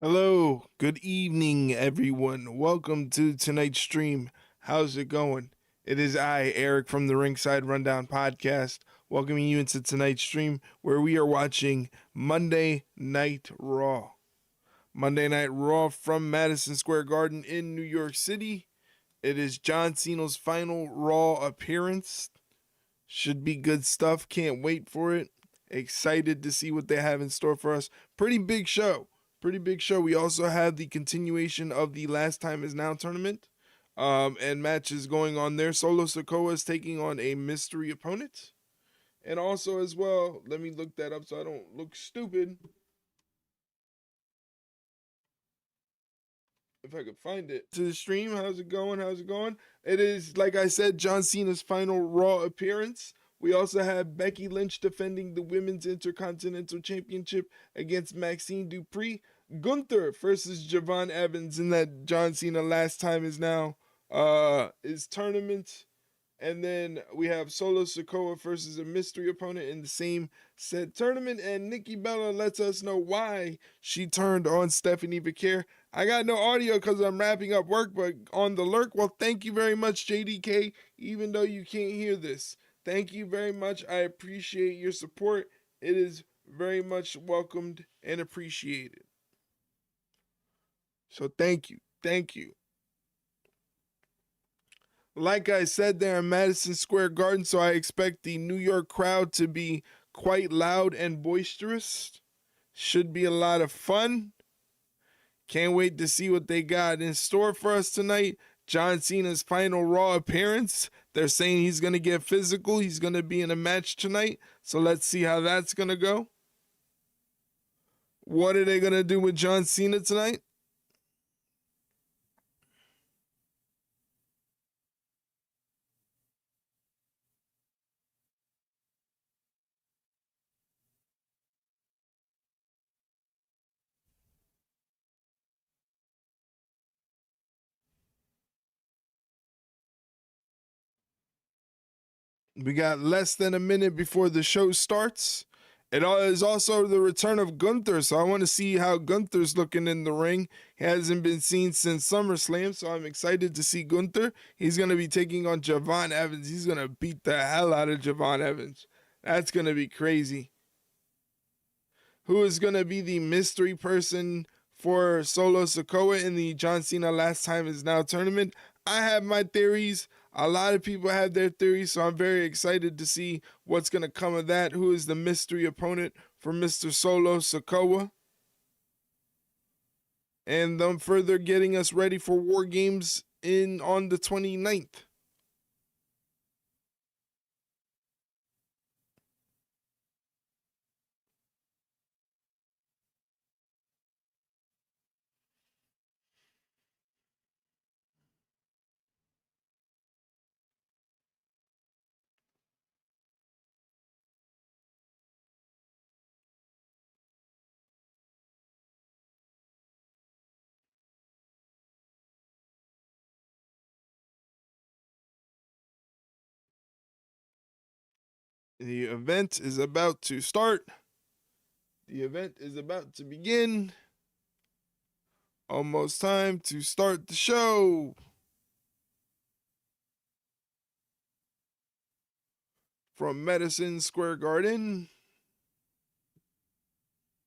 Hello, good evening, everyone. Welcome to tonight's stream. How's it going? It is I, Eric from the Ringside Rundown podcast, welcoming you into tonight's stream where we are watching Monday Night Raw. Monday Night Raw from Madison Square Garden in New York City. It is John Cena's final Raw appearance. Should be good stuff. Can't wait for it. Excited to see what they have in store for us. Pretty big show. We also have the continuation of the Last Time Is Now tournament and matches going on there. Solo Sikoa is taking on a mystery opponent. And also as well, let me look that up so I don't look stupid. If I could find it. To the stream, how's it going? It is, like I said, John Cena's final Raw appearance. We also have Becky Lynch defending the Women's Intercontinental Championship against Maxxine Dupri. Gunther versus Javon Evans in that John Cena Last Time Is Now is tournament. And then we have Solo Sikoa versus a mystery opponent in the same said tournament. And Nikki Bella lets us know why she turned on Stephanie Vaquer. I got no audio because I'm wrapping up work, but on the lurk, well, thank you very much, JDK, even though you can't hear this. Thank you very much. I appreciate your support. It is very much welcomed and appreciated. So thank you. Like I said, they're in Madison Square Garden, so I expect the New York crowd to be quite loud and boisterous. Should be a lot of fun. Can't wait to see what they got in store for us tonight. John Cena's final Raw appearance. They're saying he's going to get physical. He's going to be in a match tonight. So let's see how that's going to go. What are they going to do with John Cena tonight? We got less than a minute before the show starts. It is also the return of Gunther, so I want to see how Gunther's looking in the ring. He hasn't been seen since SummerSlam, so I'm excited to see Gunther. He's going to be taking on Javon Evans. He's going to beat the hell out of Javon Evans. That's going to be crazy. Who is going to be the mystery person for Solo Sikoa in the John Cena Last Time Is Now tournament? I have my theories. A lot of people have their theories, so I'm very excited to see what's going to come of that. Who is the mystery opponent for Mr. Solo Sikoa? And them further getting us ready for War Games on the 29th. The event is about to start. The event is about to begin. Almost time to start the show. From Madison Square Garden,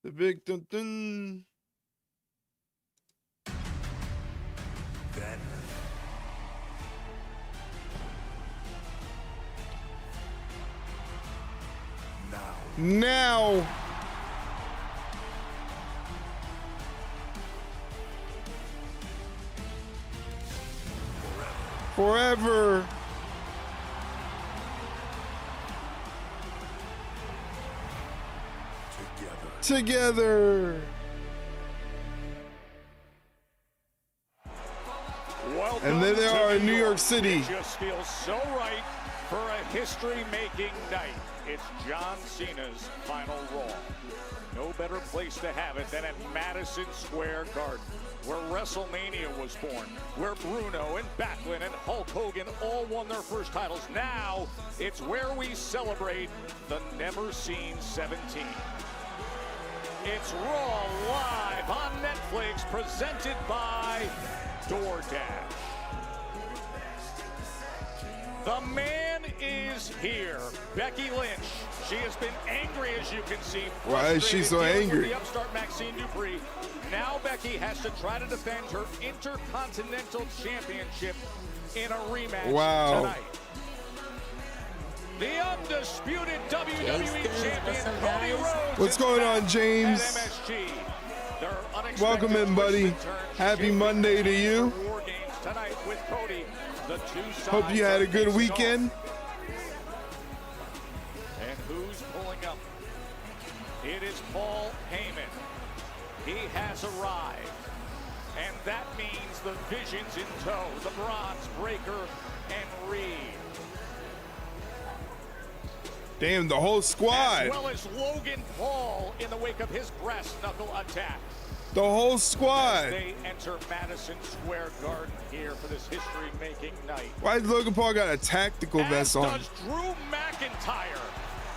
the big dun-dun. Then Now. Forever. Together. And there they are in New York City. It just feels so right for a history-making night. It's John Cena's final Raw. No better place to have it than at Madison Square Garden, where WrestleMania was born, where Bruno and Backlund and Hulk Hogan all won their first titles. Now, it's where we celebrate the never-seen 17. It's Raw live on Netflix, presented by DoorDash. The man is here, Becky Lynch. She has been angry, as you can see. Why is she so angry? The upstart Maxxine Dupri. Now Becky has to try to defend her Intercontinental Championship in a rematch tonight. The undisputed WWE champion, Cody Rhodes. What's going on, James? Welcome in, buddy. Happy Monday to you. Hope you had a good weekend. And who's pulling up? It is Paul Heyman. He has arrived. And that means the Vision's in tow. The Bronze Breaker and Reed. Damn, the whole squad. As well as Logan Paul in the wake of his brass knuckle attack. The whole squad. As they enter Madison Square Garden here for this history-making night. Why does Logan Paul got a tactical vest on? As does Drew McIntyre.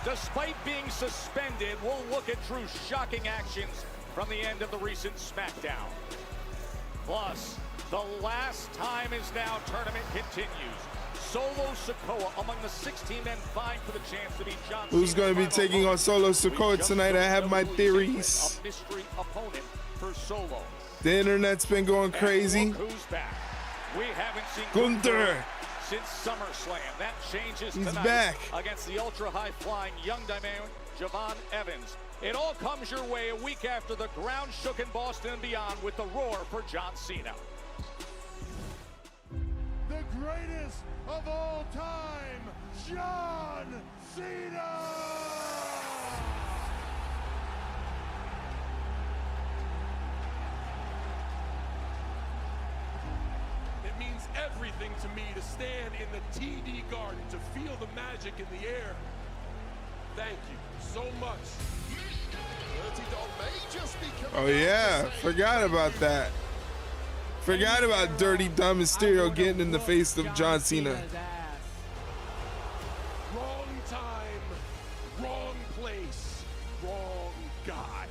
Despite being suspended, we'll look at Drew's shocking actions from the end of the recent SmackDown. Plus, the last time is now tournament continues. Solo Sikoa among the 16 men vying for the chance to be John. Who's going to be taking on Solo Sikoa tonight? I have my theories. A mystery opponent for Solo. The internet's been going crazy. Who's back? We haven't seen Gunther since SummerSlam. That changes He's tonight back against the ultra-high-flying young diamond Javon Evans. It all comes your way a week after the ground shook in Boston and beyond with the roar for John Cena. The greatest of all time, John Cena! It means everything to me to stand in the TD Garden, to feel the magic in the air. Thank you so much. Oh yeah, forgot about that. Forgot about Dirty Dumb Mysterio getting in the face of John Cena. Wrong time, wrong place, wrong guy.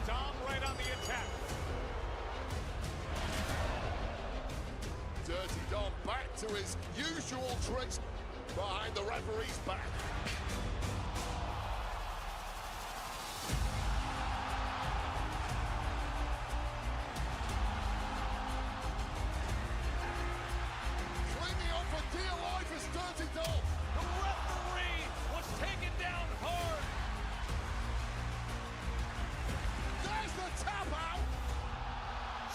Dom right on the attack. Dirty Dom back to his usual tricks behind the referee's back. Clinging on for dear life is Dirty Dom. The referee was taken down hard. There's the tap out.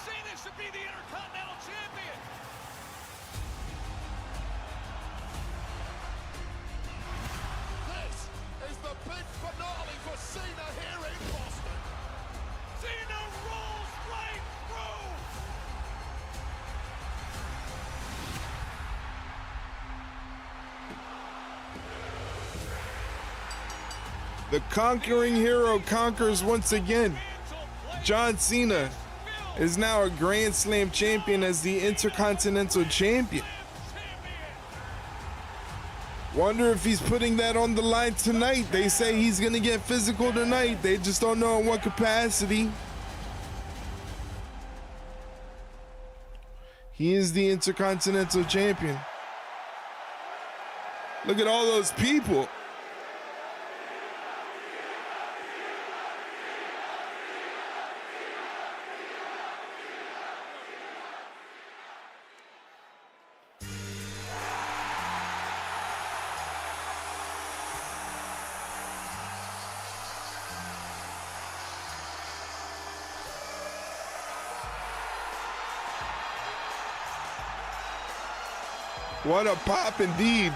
Cena should be the Intercontinental Champion. This is the big finale for Cena here in Boston. Cena rolls right through. The conquering hero conquers once again. John Cena is now a Grand Slam champion as the Intercontinental Champion. Wonder if he's putting that on the line tonight. They say he's gonna get physical tonight. They just don't know in what capacity. He is the Intercontinental Champion. Look at all those people. What a pop indeed.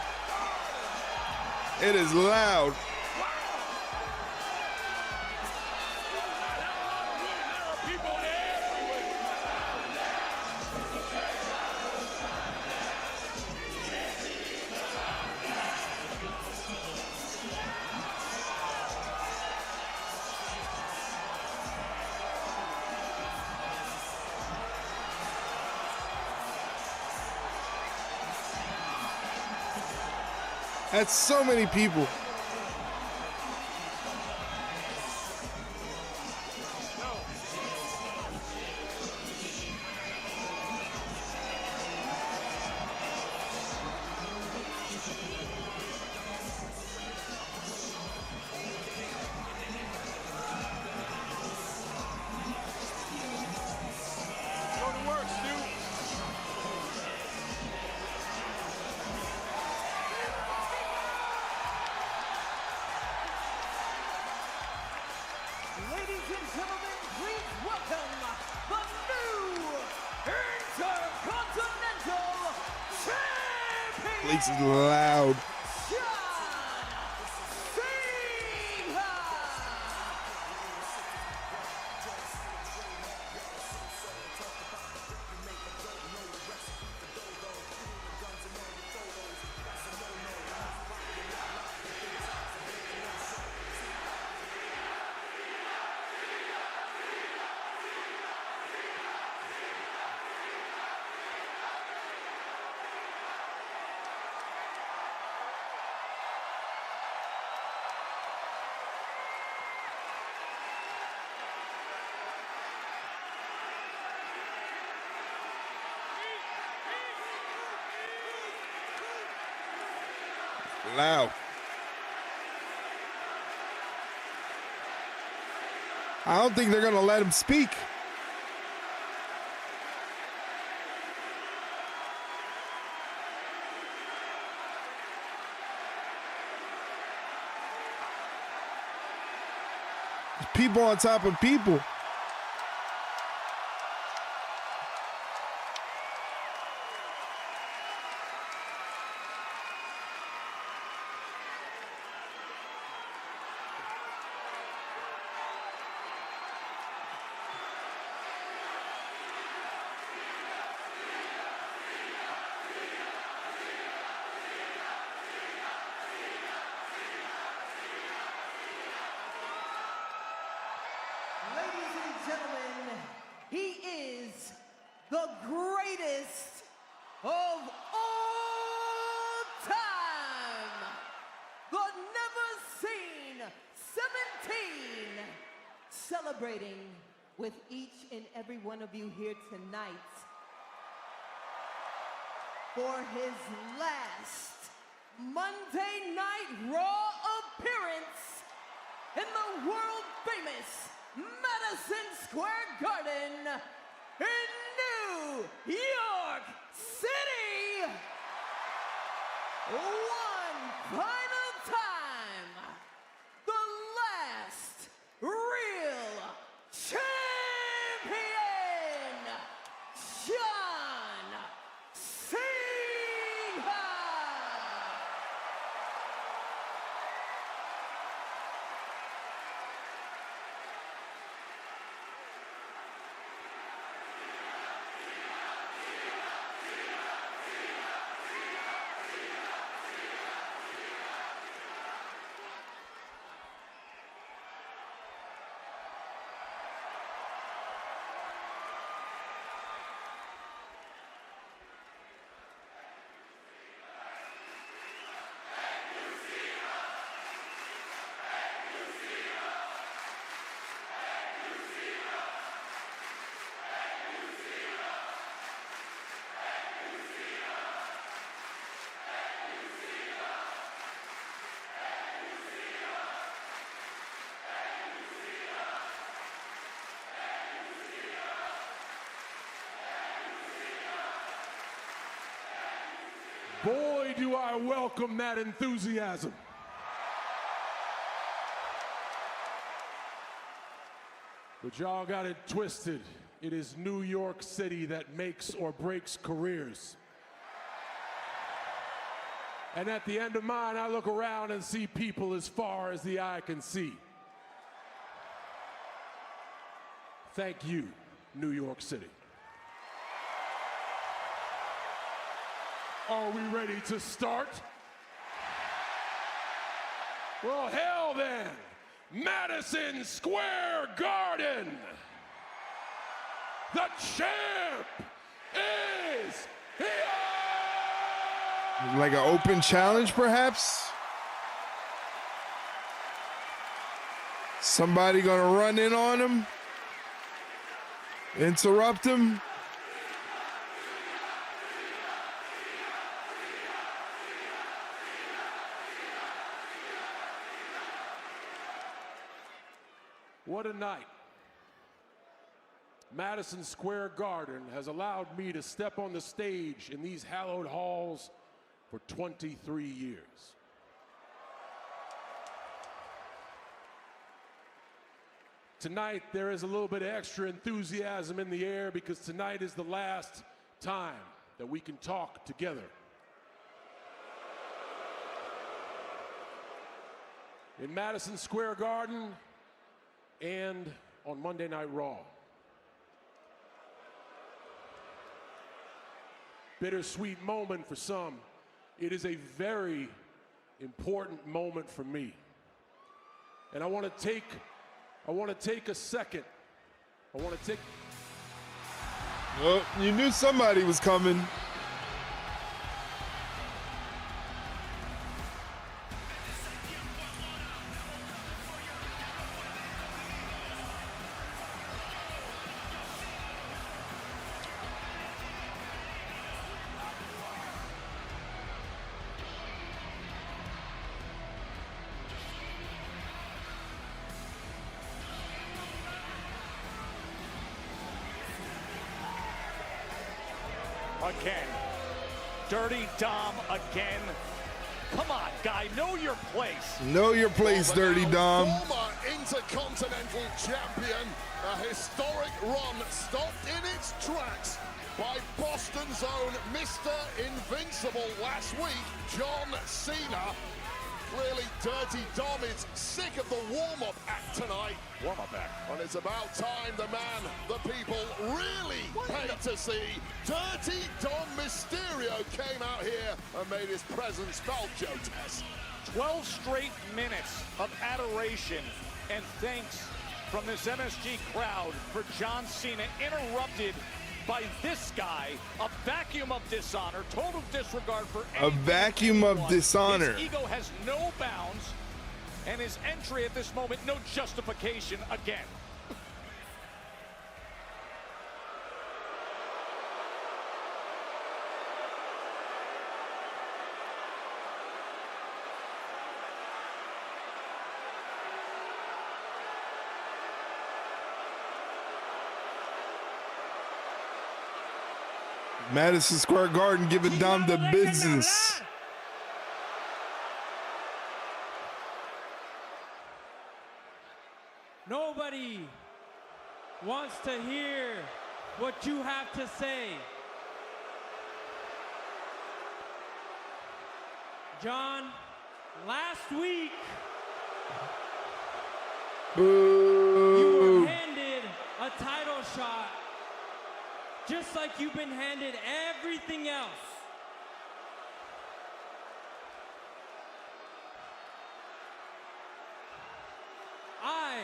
It is loud. That's so many people. place is loud. Loud. I don't think they're going to let him speak. There's people on top of people. Ladies and gentlemen, he is the greatest of all time. The never seen 17. Celebrating with each and every one of you here tonight for his last Monday Night Raw appearance in the world famous Madison Square Garden in New York City. One final time, the last real champion, John Cena. Boy, do I welcome that enthusiasm. But y'all got it twisted. It is New York City that makes or breaks careers. And at the end of mine, I look around and see people as far as the eye can see. Thank you, New York City. Are we ready to start? Well, hell then. Madison Square Garden. The champ is here! Like an open challenge, perhaps? Somebody gonna run in on him? Interrupt him? What a night. Madison Square Garden has allowed me to step on the stage in these hallowed halls for 23 years. Tonight, there is a little bit of extra enthusiasm in the air because tonight is the last time that we can talk together. in Madison Square Garden and on Monday Night Raw. Bittersweet moment for some. It is a very important moment for me. And I want to take a second. Well, you knew somebody was coming. Again. Dirty Dom again. Come on, guy, know your place. Know your place, Dirty Dom. Former Intercontinental Champion, a historic run stopped in its tracks by Boston's own Mr. Invincible last week, John Cena. Clearly, Dirty Dom is sick of the warm-up act tonight. Warm-up act. And it's about time the man the people really paid to see, Dirty Dom Mysterio, came out here and made his presence felt, Joe Tess. 12 straight minutes of adoration and thanks from this MSG crowd for John Cena, interrupted by this guy, a vacuum of dishonor, total disregard for A vacuum of anyone. dishonor. His ego has no bounds, and his entry at this moment, no justification again. Madison Square Garden giving Dom the business. Nobody wants to hear what you have to say. John, last week, you Boo. were handed a title shot, just like you've been handed everything else. I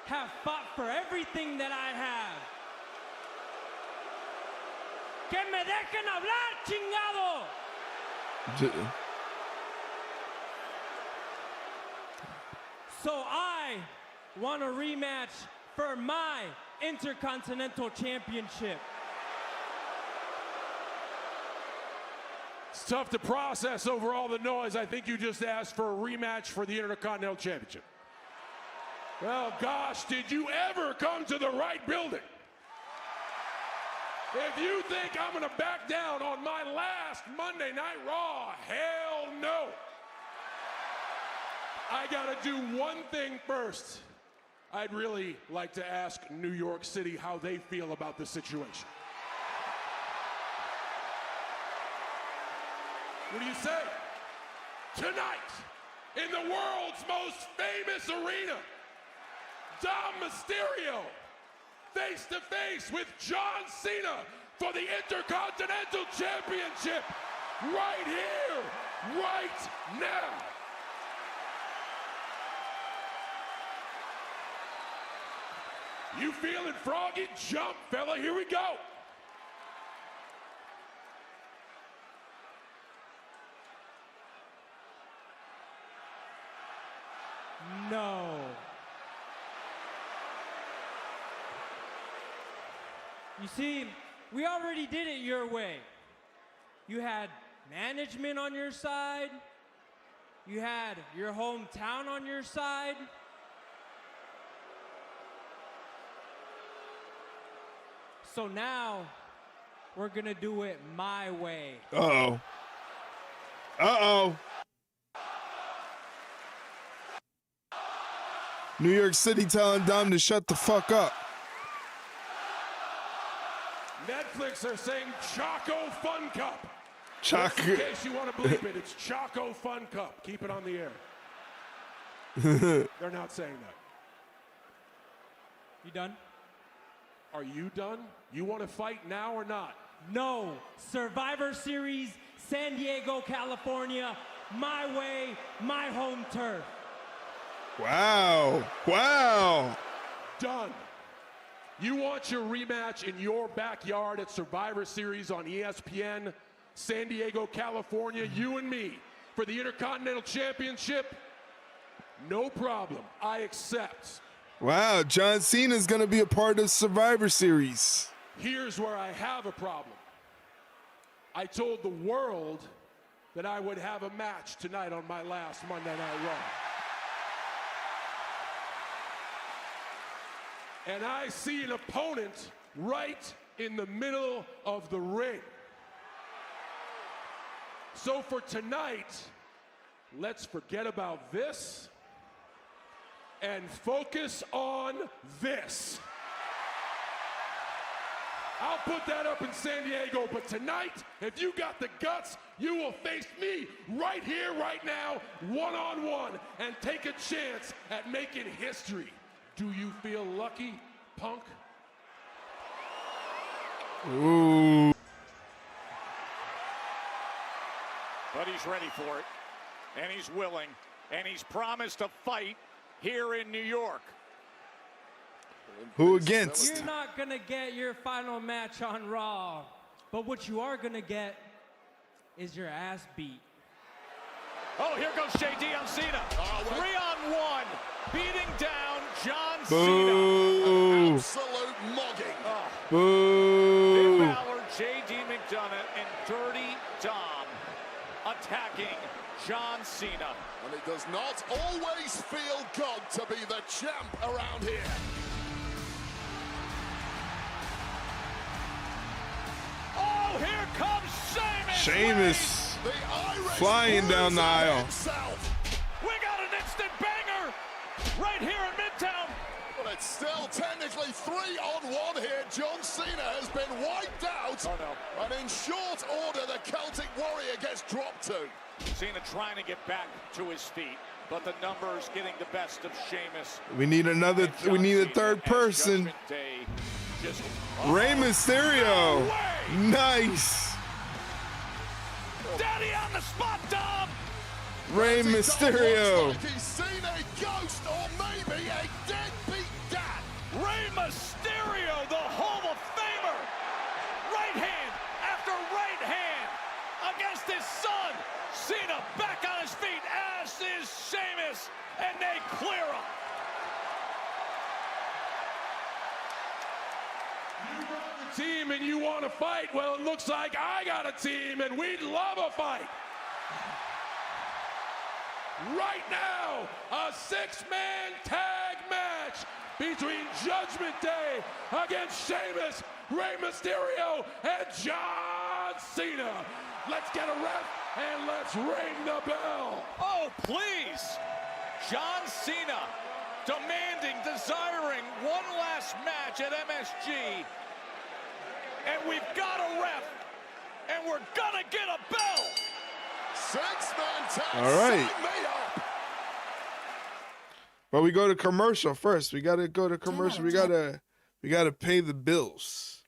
have fought for everything that I have. Que me dejen hablar, chingado! So I want a rematch for my Intercontinental Championship. It's tough to process over all the noise. I think you just asked for a rematch for the Intercontinental Championship. Well, gosh, did you ever come to the right building? If you think I'm gonna back down on my last Monday Night Raw, hell no. I gotta do one thing first. I'd really like to ask New York City how they feel about the situation. What do you say? Tonight, in the world's most famous arena, Dom Mysterio, face to face with John Cena for the Intercontinental Championship, right here, right now. You feeling froggy? Jump, fella, here we go. No. You see, we already did it your way. You had management on your side. You had your hometown on your side. So now, we're gonna do it my way. Uh-oh. Uh-oh. New York City telling Dom to shut the fuck up. Netflix are saying Choco Fun Cup. Choco. Just in case you want to believe it, it's Choco Fun Cup. Keep it on the air. They're not saying that. You done? Are you done? You want to fight now or not? No. Survivor Series, San Diego, California. My way, my home turf. Wow. Wow. Done. You want your rematch in your backyard at Survivor Series on ESPN, San Diego, California, you and me, for the Intercontinental Championship? No problem. I accept. Wow. John Cena's going to be a part of Survivor Series. Here's where I have a problem. I told the world that I would have a match tonight on my last Monday Night Raw. And I see an opponent right in the middle of the ring. So for tonight, let's forget about this and focus on this. I'll put that up in San Diego, but tonight, if you got the guts, you will face me right here, right now, one-on-one, and take a chance at making history. Do you feel lucky, punk? Ooh. But he's ready for it, and he's willing, and he's promised to fight here in New York. Who against? You're not going to get your final match on Raw, but what you are going to get is your ass beat. Oh, here goes JD on Cena. 3-on-1, beating down John Cena. Boo. Absolute mogging. Boo. Finn Balor, JD McDonough, and Dirty Dom attacking John Cena. And it does not always feel good to be the champ around here. Oh, here comes Sheamus. Sheamus The Irish flying down the bruiser aisle. himself. We got an instant banger right here in Midtown. But it's still technically 3-on-1 here. John Cena has been wiped out. Oh, no. And in short order, the Celtic Warrior gets dropped to. Cena trying to get back to his feet, but the numbers getting the best of Sheamus. We need another. We need a third person. Rey Mysterio. Nice. Daddy on the spot, Dom. Rey Mysterio. Looks like he's seen a ghost or maybe a deadbeat dad. Rey Mysterio, the Hall of Famer. Right hand after right hand against his son. Cena back on his feet, as is Sheamus, and they clear him. Team and you want to fight? Well, it looks like I got a team and we'd love a fight. Right now, a 6-man tag match between Judgment Day against Sheamus, Rey Mysterio, and John Cena. Let's get a ref and let's ring the bell. Oh, please. John Cena demanding, desiring one last match at MSG. And we've got a ref, and we're gonna get a bell. 6-man tag. All right. Sign me up. But we go to commercial first. We gotta go to commercial. We gotta pay the bills.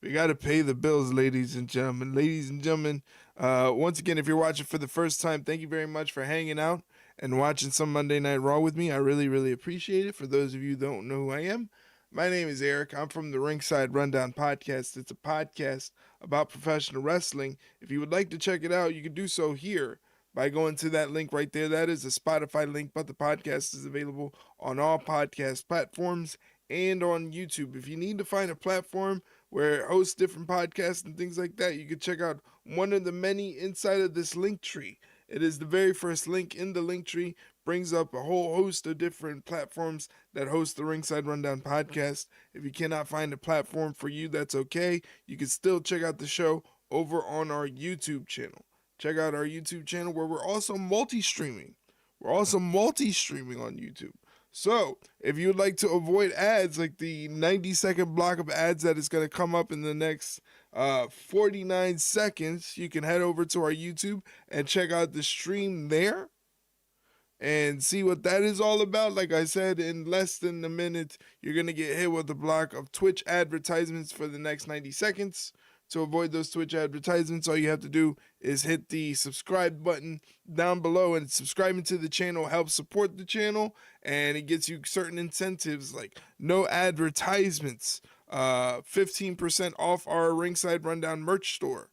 We gotta pay the bills, ladies and gentlemen. Ladies and gentlemen, once again, if you're watching for the first time, thank you very much for hanging out and watching some Monday Night Raw with me. I really, really appreciate it. For those of you who don't know who I am, my name is Eric. I'm from the Ringside Rundown Podcast. It's a podcast about professional wrestling. If you would like to check it out, you can do so here by going to that link right there. That is a Spotify link, but the podcast is available on all podcast platforms and on YouTube. If you need to find a platform where it hosts different podcasts and things like that, you can check out one of the many inside of this link tree. It is the very first link in the link tree, brings up a whole host of different platforms that host the Ringside Rundown podcast. If you cannot find a platform for you, that's okay. You can still check out the show over on our YouTube channel. Check out our YouTube channel where we're also multi-streaming. We're also multi-streaming on YouTube. So if you would like to avoid ads, like the 90-second block of ads that is going to come up in the next 49 seconds, you can head over to our YouTube and check out the stream there. and see what that is all about. Like I said, in less than a minute, you're going to get hit with a block of Twitch advertisements for the next 90 seconds. To avoid those Twitch advertisements, all you have to do is hit the subscribe button down below, and subscribing to the channel helps support the channel, and it gets you certain incentives like no advertisements, 15% off our Ringside Rundown merch store,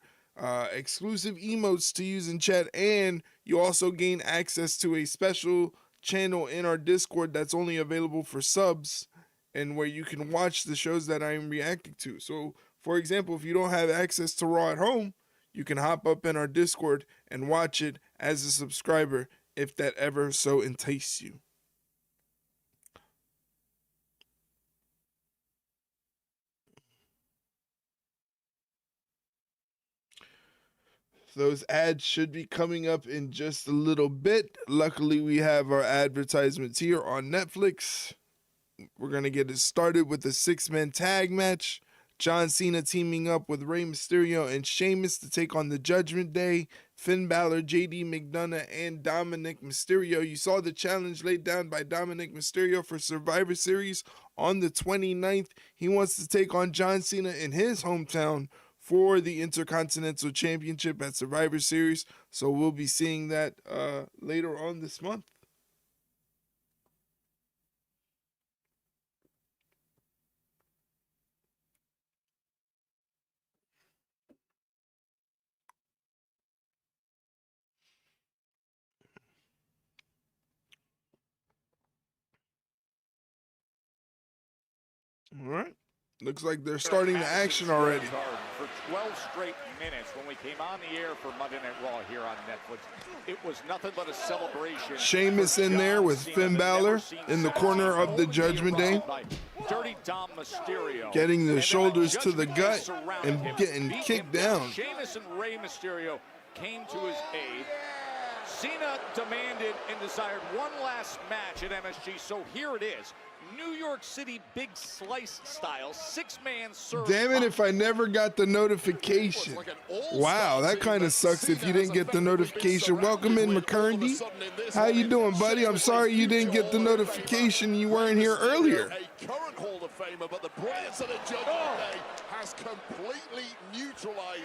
exclusive emotes to use in chat, and you also gain access to a special channel in our Discord that's only available for subs, and where you can watch the shows that I am reacting to. So, for example, if you don't have access to Raw at home, you can hop up in our Discord and watch it as a subscriber if that ever so entices you. Those ads should be coming up in just a little bit. Luckily, we have our advertisements here on Netflix. We're going to get it started with a 6-man tag match. John Cena teaming up with Rey Mysterio and Sheamus to take on the Judgment Day. Finn Balor, JD McDonough, and Dominic Mysterio. You saw the challenge laid down by Dominic Mysterio for Survivor Series on the 29th. He wants to take on John Cena in his hometown for the Intercontinental Championship at Survivor Series. So we'll be seeing that later on this month. All right. Looks like they're starting the action already. For 12 straight minutes when we came on the air for Monday Night Raw here on Netflix, it was nothing but a celebration. Sheamus in there with Finn Balor in the corner of the Judgment Day. Dirty Dom Mysterio. Getting the shoulders to the gut and getting kicked down. Sheamus and Rey Mysterio came to his aid. Cena demanded and desired one last match at MSG, so here it is. New York City Big Slice style, 6-man serve. Damn it, if I never got the notification. Wow, that kind of sucks if you didn't get the notification. Welcome in, McCurdy. How you doing, buddy? I'm sorry you didn't get the notification. You weren't here earlier.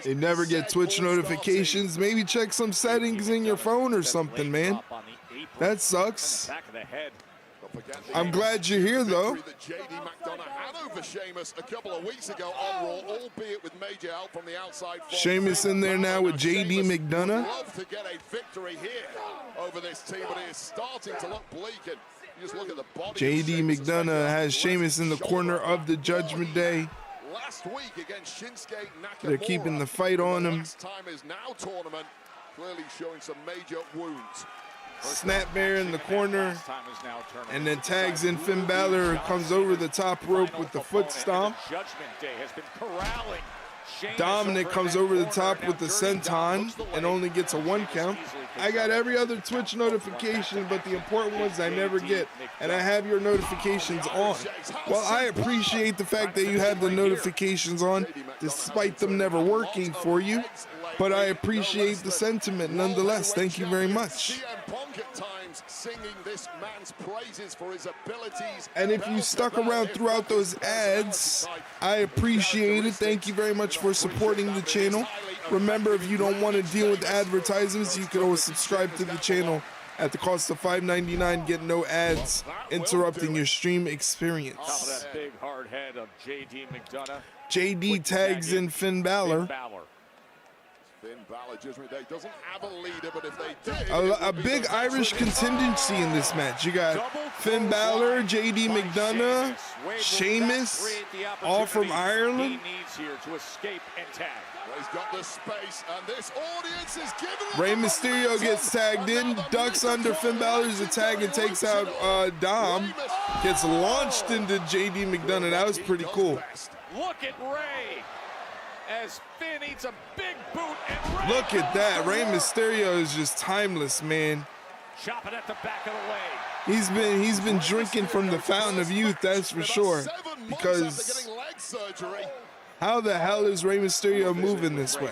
They never get Twitch notifications. Maybe check some settings in your phone or something, man. That sucks. I'm glad you're here, though. JD McDonough had over Sheamus a couple of weeks ago on Raw, albeit with major help from the outside. Sheamus in there now with JD McDonough. Love to get a victory here over this team, but it is starting to look bleak. And you just look at the body. JD McDonough has Sheamus in the corner of the Judgment Day. Last week against Shinsuke Nakamura. They're keeping the fight on him. Last time is now tournament, clearly showing some major wounds. Snap Bear in the corner, and then tags in Finn Balor, who comes over the top rope with the foot stomp. Dominic comes over the top with the senton and only gets a 1 count. I got every other Twitch notification, but the important ones I never get, and I have your notifications on. Well, I appreciate the fact that you have the notifications on, despite them never working for you, but I appreciate the sentiment nonetheless. Thank you very much. And if you stuck around throughout those ads, I appreciate it. Thank you very much for supporting the channel. Remember, if you don't want to deal with advertisements, you can always subscribe to the channel at the cost of $5.99. Get no ads interrupting your stream experience. That big hard head of JD McDonough. JD tags in Finn Balor. Finn Balor, Judgment Day doesn't have a leader, but if they did, a big Irish contingency in this match. You got Finn Balor, JD McDonough, Sheamus, all from Ireland. He needs here to escape and tag. He's got the space, and this audience is giving Rey Mysterio gets tagged in, ducks under Finn Balor's attack and takes out Dom. Gets launched into JD McDonough. That was pretty cool. Look at Rey as Finn eats a big boot, and Rey. Look at that. Rey Mysterio is just timeless, man. Chopping at the back of the leg. He's been drinking from the fountain of youth, that's for sure. Because how the hell is Rey Mysterio moving this way?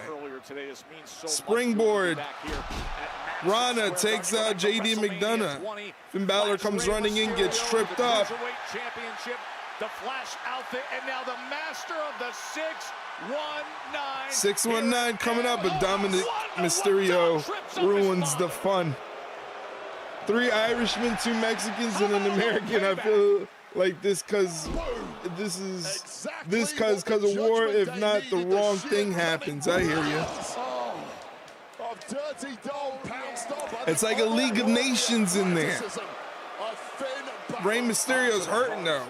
Springboard. Rana takes out JD McDonough. Finn Balor comes running in, gets tripped up. Championship, the Flash outfit, and now the master of the 619. 619 coming up, but Dominic Mysterio ruins the fun. 3 Irishmen, 2 Mexicans, and an American. I feel like this cause of war. If not, the wrong thing happens. I hear you. It's like a League of Nations in there. Rey Mysterio's hurting though.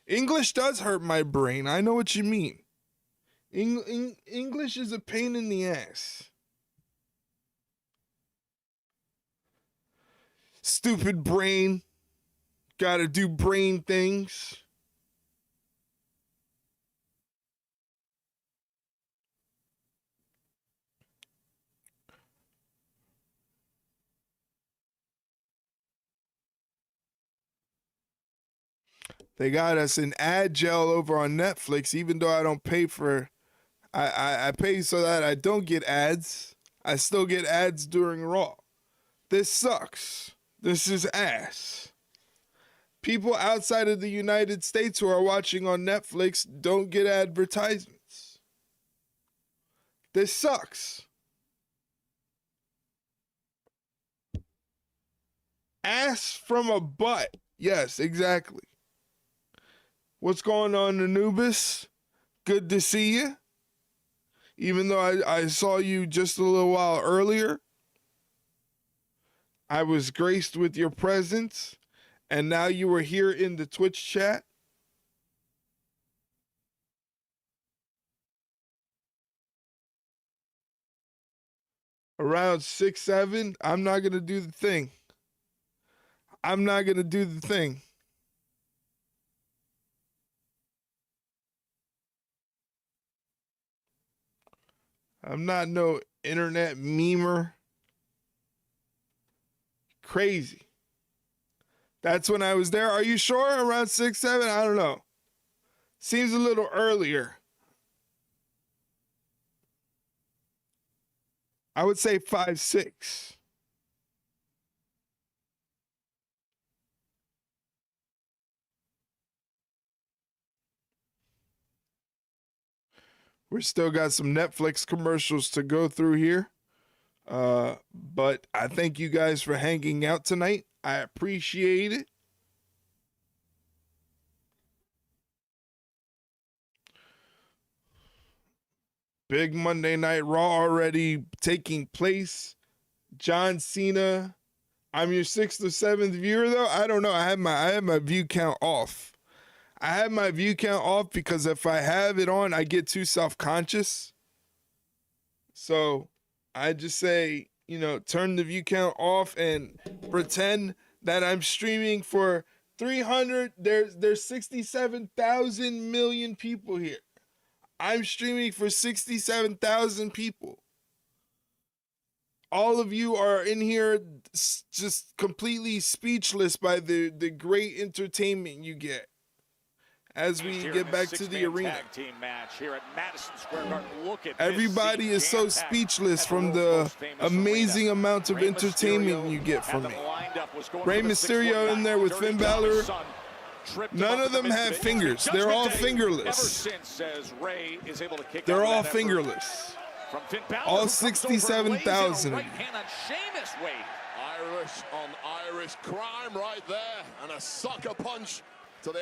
English does hurt my brain. I know what you mean. English is a pain in the ass. Stupid brain. Gotta do brain things. They got us an ad gel over on Netflix, even though I don't pay for, I pay so that I don't get ads. I still get ads during Raw. This sucks. This is ass. People outside of the United States who are watching on Netflix don't get advertisements. This sucks. Ass from a butt. Yes, exactly. What's going on, Anubis? Good to see you. Even though I saw you just a little while earlier, I was graced with your presence, and now you were here in the Twitch chat. Around 6, 7, I'm not going to do the thing. I'm not going to do the thing. I'm not no internet memer. Crazy. That's when I was there. Are you sure? Around 6, 7? I don't know. Seems a little earlier. I would say 5, 6. We still got some Netflix commercials to go through here. But I thank you guys for hanging out tonight. I appreciate it. Big Monday Night Raw already taking place. John Cena. I'm your 6th or 7th viewer though. I don't know. I have my view count off. I have my view count off because if I have it on, I get too self-conscious. So I just say, you know, turn the view count off and pretend that I'm streaming for 300. There's 67,000 million people here. I'm streaming for 67,000 people. All of you are in here just completely speechless by the great entertainment you get. As we get back to the arena, everybody is so speechless from the amazing amount of entertainment you get from me. Rey Mysterio in there with Finn Balor. None of them have fingers. They're all fingerless. They're all fingerless. All 67,000 of them. Irish on Irish crime right there, and a sucker punch.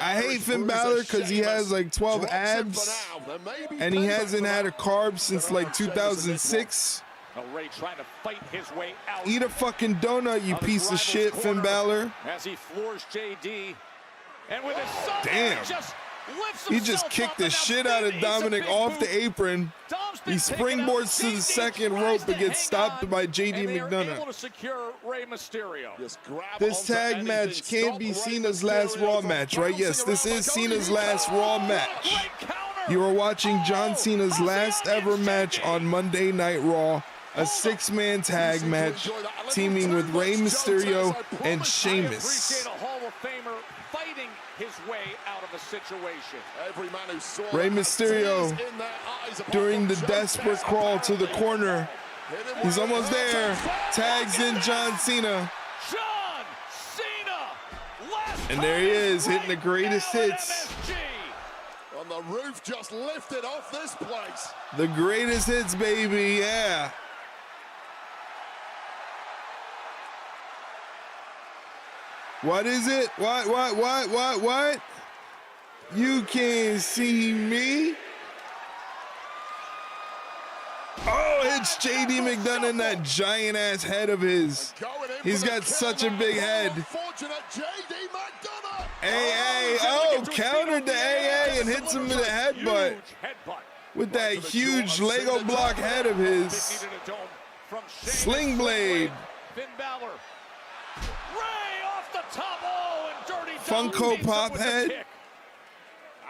I hate Finn Balor because he has like 12 abs, and he hasn't had a carb since like 2006. Eat a fucking donut, you piece of shit, Finn Balor. As he floors JD, and with damn, he just kicked the shit out of Dominic off the apron. He springboards to the second rope but gets stopped by JD McDonough. This tag match can't be Cena's last Raw match, right? Yes, this is Cena's last Raw match. You are watching John Cena's last ever match on Monday Night Raw, a 6-man tag match teaming with Rey Mysterio and Sheamus. Hall of Famer fighting his way out of a situation. Every man who saw Rey that Mysterio, tears in their eyes upon during the John desperate Cena. crawl to the corner, Hit him he's with almost the there, touchdown. tags in John Cena, John Cena! Last and there he is, time hitting the greatest right now at hits. MSG. And the roof just lifted off this place. The greatest hits, baby, yeah. What is it? What? You can't see me? Oh, it's JD McDonough and that giant ass head of his. He's got such a big head. Unfortunate JD McDonough. AA, oh, countered the AA and hits him in the headbutt Huge headbutt. with that huge Lego block head of his. Needed a dome from Sheamus. Sling blade. Finn Balor. Ray off the top. Oh, and Dirty Dom Funko beats him Pop with the head. kick.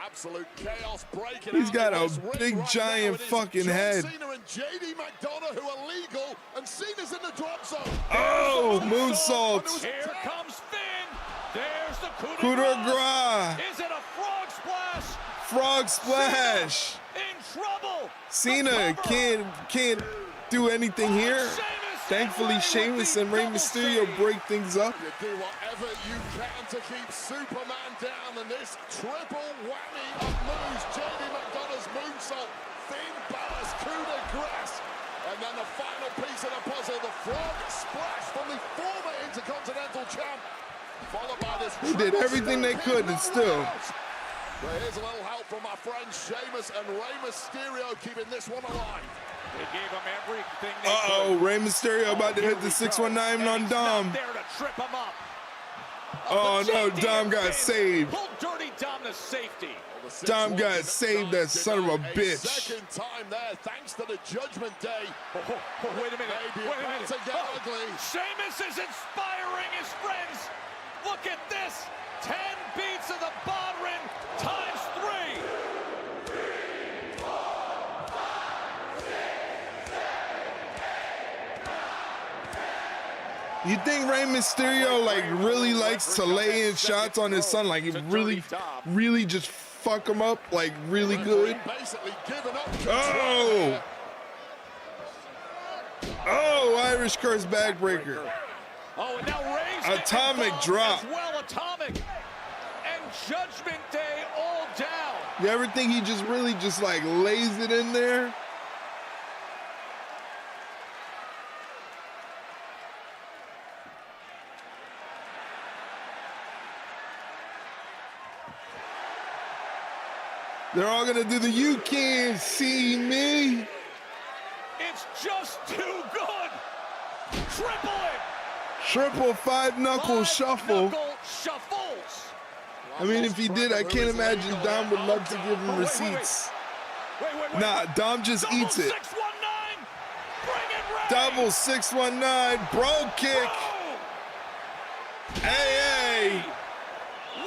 Absolute chaos breaking He's out got in a this ring big right giant now. It is fucking John head. Cena and JD McDonough who are legal, and Cena's in the drop zone. Oh, There's the moonsault. Here comes Finn. There's the coup de Coup de grace. grace. Is it a frog splash? Frog splash. In trouble. Cena can't do anything here. Thankfully, Sheamus and Rey Mysterio break things up. You do whatever you can to keep Superman down, and this triple whammy of moves. JD McDonough's moonsault, Finn Balor's coup de grace, and then the final piece of the puzzle, the frog splash from the former Intercontinental champ, followed by this. They did everything they could, and still. But here's a little help from my friends Sheamus and Rey Mysterio, keeping this one alive. They gave him everything they Uh-oh, could. Rey Mysterio about to hit the 619 on Dom. Not there to trip him up. Oh no, JD Dom got Finn saved. Pulled Dirty Dom to safety. Dom got saved, that son of a bitch. Second time there, thanks to the Judgment Day. Wait a minute. Maybe Wait a about minute. to get ugly. Sheamus is inspiring his friends. Look at this. 10 beats of the Bodhrán times 3. You think Rey Mysterio like really likes to lay in shots on his son? Like he really just fuck him up like really good? Basically given up control Oh! there. Oh, Irish Curse backbreaker. Oh, and now Rey's Atomic involved drop. as well, atomic. And Judgment Day all down. You ever think he just really just like lays it in there? They're all gonna do the "you can't see me." It's just too good. Triple it. Triple five knuckle shuffle. Knuckle shuffles. I mean, if he did, I can't imagine Dom would love to give him receipts. Wait. Nah, Dom just Double eats it. 619. Bring it, Ray. Double 619, bro kick. Boom. AA.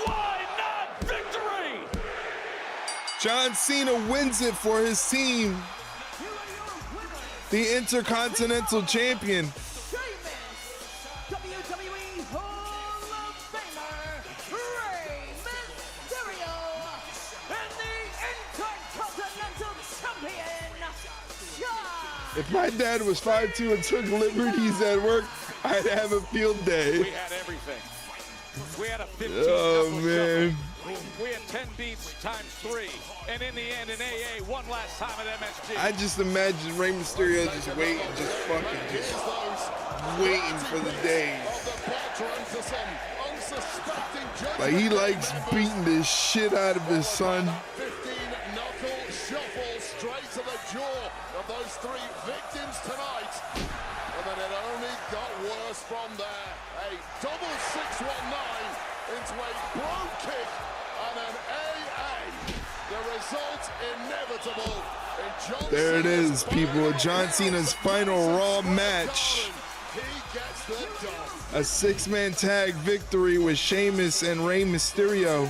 Why not victory? John Cena wins it for his team. The Intercontinental Champion. Sheamus, WWE Hall of Famer, Rey Mysterio, and the Intercontinental Champion, John. If my dad was 5'2" and took liberties at work, I'd have a field We day. had everything. We had a 15 Oh, knuckle man. shuffle. We had 10 beats times 3. And in the end, in AA, one last time at MSG. I just imagine Rey Mysterio just waiting, just fucking just waiting for the day. Like he likes beating the shit out of his son. 15 knuckle shuffle straight to the jaw of those 3 victims tonight. And then it only got worse from there. A double 619 into a bro kick and an AA. The result inevitable in John There it Cena's is, people. John Cena's final Raw match. He gets the dub. A 6-man tag victory with Sheamus and Rey Mysterio.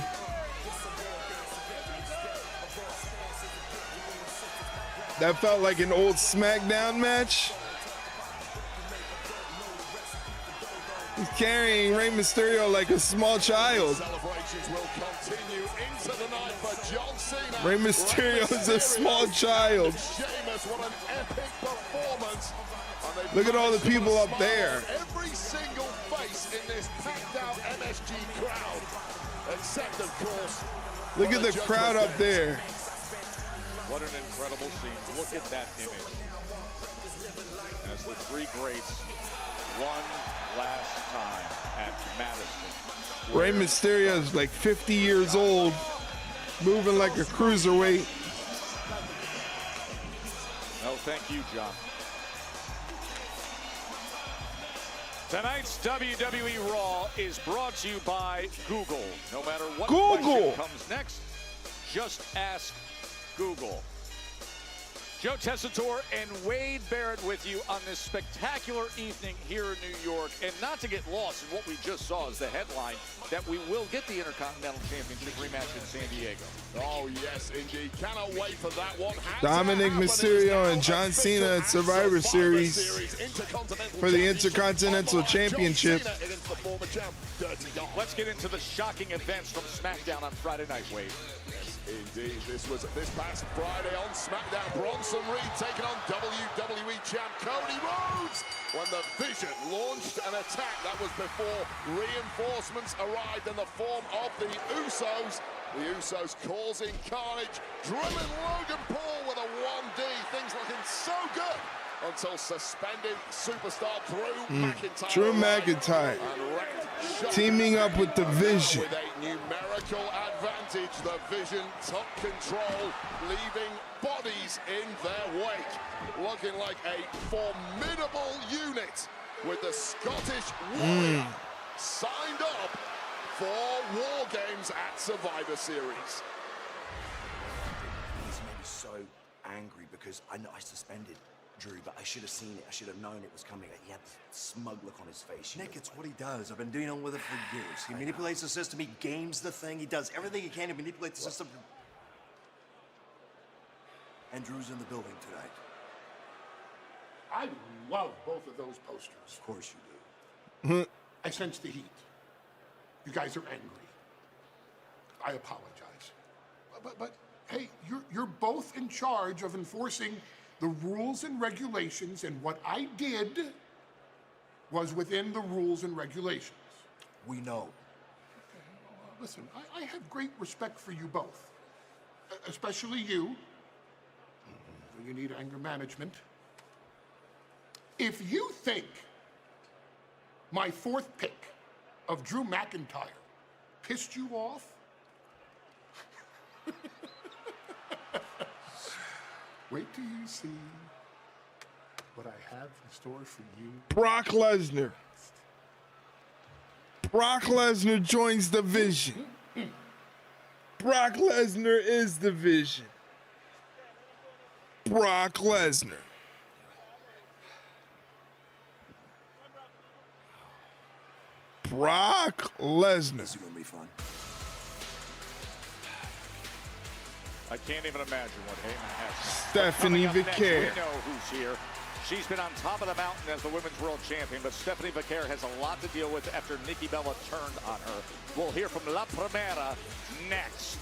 That felt like an old SmackDown match. He's carrying Rey Mysterio like a small child. Celebrations will continue in of the night for John Cena. Rey Mysterio is a small child. Sheamus, what an epic performance. Look at all the people up there. Every single face in this packed out MSG crowd, except of course. Look at the crowd up there. What an incredible scene. Look at that image. As the three greats one last time at Madison. Rey Mysterio is like 50 years old, moving like a cruiserweight. No, thank you, John. Tonight's WWE Raw is brought to you by Google. No matter what question comes next, just ask Google. Joe Tessitore and Wade Barrett with you on this spectacular evening here in New York. And not to get lost in what we just saw as the headline, that we will get the Intercontinental Championship rematch in San Diego. Oh, yes, indeed. Cannot wait for that one. Dominic Mysterio and John Cena at Survivor Series for the Intercontinental Championship. Let's get into the shocking events from SmackDown on Friday night, Wade. Indeed, this was this past Friday on SmackDown. Bronson Reed taking on WWE champ Cody Rhodes when the Vision launched an attack. That was before reinforcements arrived in the form of the Usos. The Usos causing carnage, drilling Logan Paul with a 1D. Things looking so good until suspended superstar Drew McIntyre teaming up with the Vision. With a numerical advantage, the Vision took control, leaving bodies in their wake. Looking like a formidable unit with the Scottish Warrior signed up for War Games at Survivor Series. He's made me so angry because I know I suspended Drew, but I should have seen it. I should have known it was coming. He had this smug look on his face. Nick, it's what he does. I've been dealing with it for years. He manipulates the system. He games the thing. He does everything he can to manipulate the system. And Drew's in the building tonight. I love both of those posters. Of course you do. I sense the heat. You guys are angry. I apologize. But hey, you're both in charge of enforcing the rules and regulations, and what I did was within the rules and regulations. We know. Listen, I have great respect for you both, especially you. You need anger management. If you think my fourth pick of Drew McIntyre pissed you off, wait till you see what I have in store for you. Brock Lesnar. Brock Lesnar joins the Vision. Brock Lesnar is the Vision. Brock Lesnar. Brock Lesnar. This is gonna be fun. I can't even imagine what Heyman has. Stephanie Vaquer. We know who's here. She's been on top of the mountain as the Women's World Champion, but Stephanie Vaquer has a lot to deal with after Nikki Bella turned on her. We'll hear from La Primera next.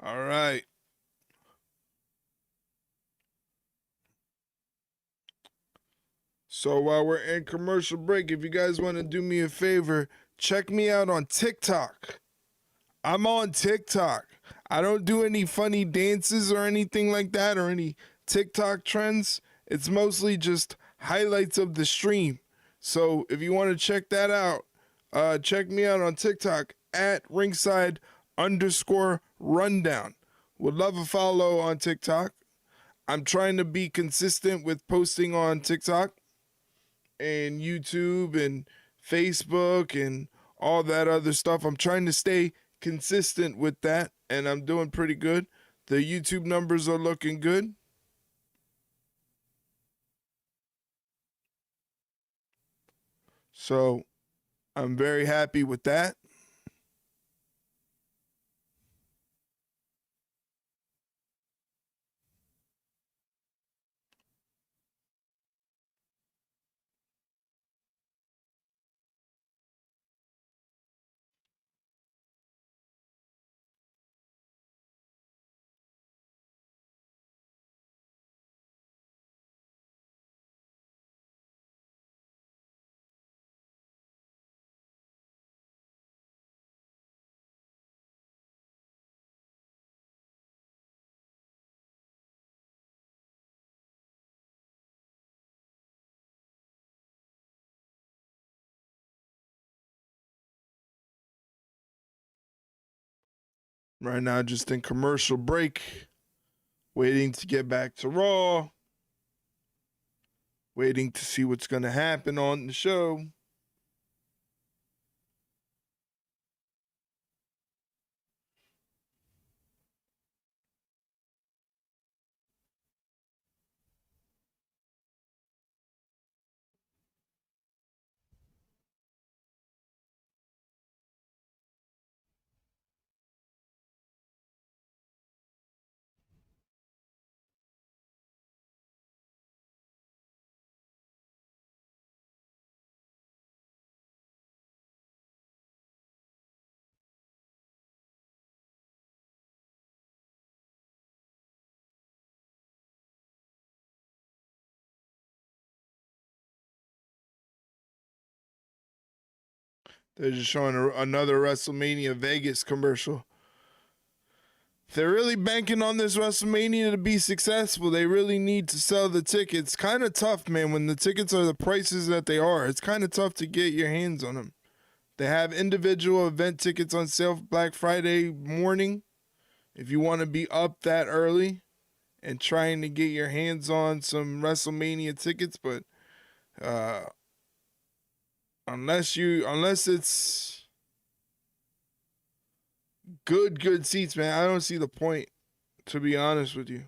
All right. So while we're in commercial break, if you guys want to do me a favor, check me out on TikTok. I'm on TikTok. I don't do any funny dances or anything like that or any TikTok trends. It's mostly just highlights of the stream. So if you want to check that out, check me out on TikTok at ringside_rundown. Would love a follow on TikTok. I'm trying to be consistent with posting on TikTok and YouTube and Facebook and all that other stuff. I'm trying to stay consistent with that, and I'm doing pretty good. The YouTube numbers are looking good. So I'm very happy with that. Right now, just in commercial break. Waiting to get back to Raw. Waiting to see what's going to happen on the show. They're just showing another WrestleMania Vegas commercial. They're really banking on this WrestleMania to be successful. They really need to sell the tickets. Kind of tough, man, when the tickets are the prices that they are. It's kind of tough to get your hands on them. They have individual event tickets on sale Black Friday morning. If you want to be up that early and trying to get your hands on some WrestleMania tickets, but unless it's good seats, man, I don't see the point, to be honest with you.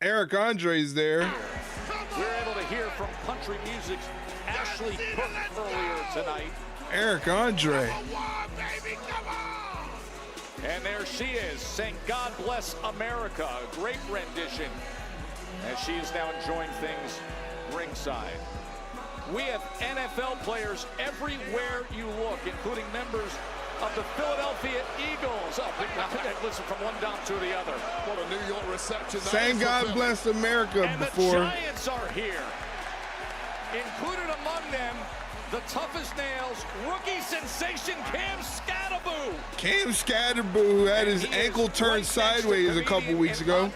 Eric Andre's there. We're able to hear from country music's Ashley Cook earlier tonight. Eric Andre. And there she is, saying God bless America. A great rendition as she is now enjoying things ringside. We have NFL players everywhere you look, including members of the Philadelphia Eagles. Oh, listen, from one dom to the other. What a New York reception. Saying God bless America and before. The Giants are here. Included among them, the toughest nails, rookie sensation Cam Scatterboo. Cam Scatterboo had his ankle turned sideways a couple weeks ago.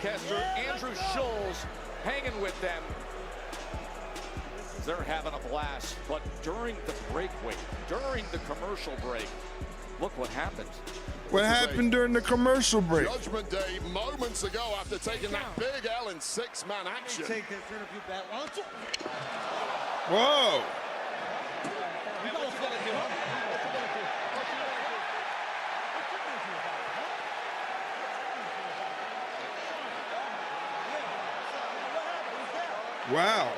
Andrew Schultz hanging with them. They're having a blast, but during the breakaway, during the commercial break, look what happened. What happened during the commercial break? Judgment Day moments ago after taking that big L in six-man action. Take this interview back, why don't you? Whoa. You know what's gonna do, huh? Wow.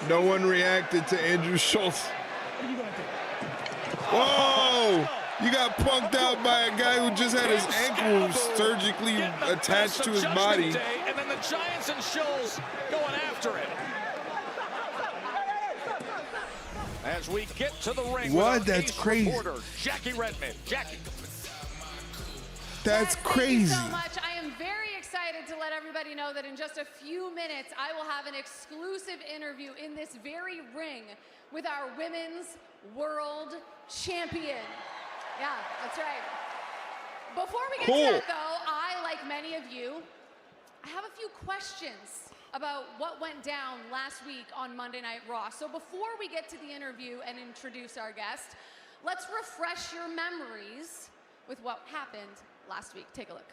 No one reacted to Andrew Schultz. Whoa! You got punked out by a guy who just had his ankle surgically attached to his body. And then the Giants and Schultz going after it. As we get to the ring. What? That's crazy. Reporter, Jackie Redmond. Jackie. That's crazy. Thank you so much. I am very excited to let everybody know that in just a few minutes, I will have an exclusive interview in this very ring with our women's world champion. Yeah, that's right. Before we get to that, though, I, like many of you, I have a few questions about what went down last week on Monday Night Raw. So before we get to the interview and introduce our guest, let's refresh your memories with what happened last week. Take a look.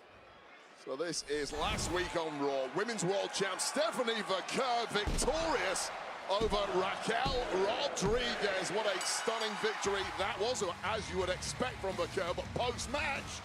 So this is last week on Raw. Women's World Champ Stephanie Vaquer victorious over Raquel Rodriguez. What a stunning victory that was, as you would expect from Vaquer. But post-match,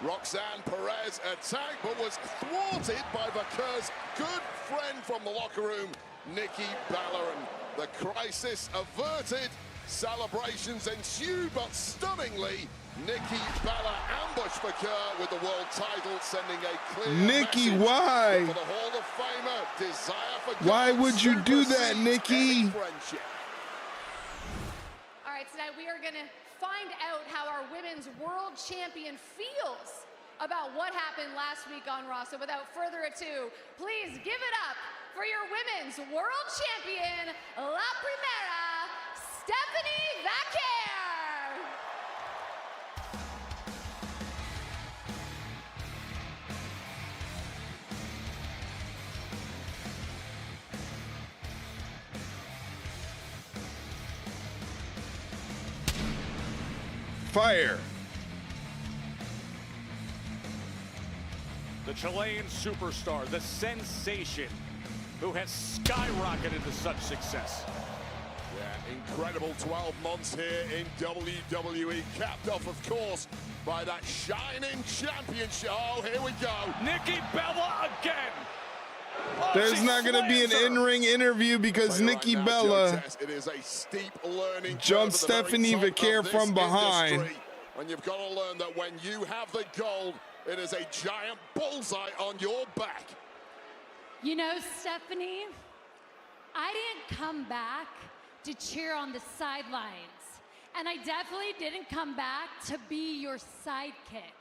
Roxanne Perez attacked, but was thwarted by Vaquer's good friend from the locker room, Nikki Bella. And the crisis averted. Celebrations ensued, but stunningly, Nikki Bella ambushed Vaquer with the world title, sending a clear Nikki, message why? for the Hall of Famer. Desire for Why God would you do that, Nikki? All right, tonight we are going to find out how our women's world champion feels about what happened last week on Raw. So without further ado, please give it up for your women's world champion, La Primera, Stephanie Vaquer. Fire. The Chilean superstar, the sensation, who has skyrocketed to such success. Yeah, incredible 12 months here in WWE, capped off, of course, by that shining championship. Oh, here we go. Nikki Bella again. Oh, There's she not going to be an slams her. in-ring interview because Nikki Right now, Bella Joe Tess, it is a steep learning jumped curve at the very Stephanie top Vaquer of this from behind. industry. And you've got to learn that when you have the gold, it is a giant bullseye on your back. You know, Stephanie, I didn't come back to cheer on the sidelines. And I definitely didn't come back to be your sidekick.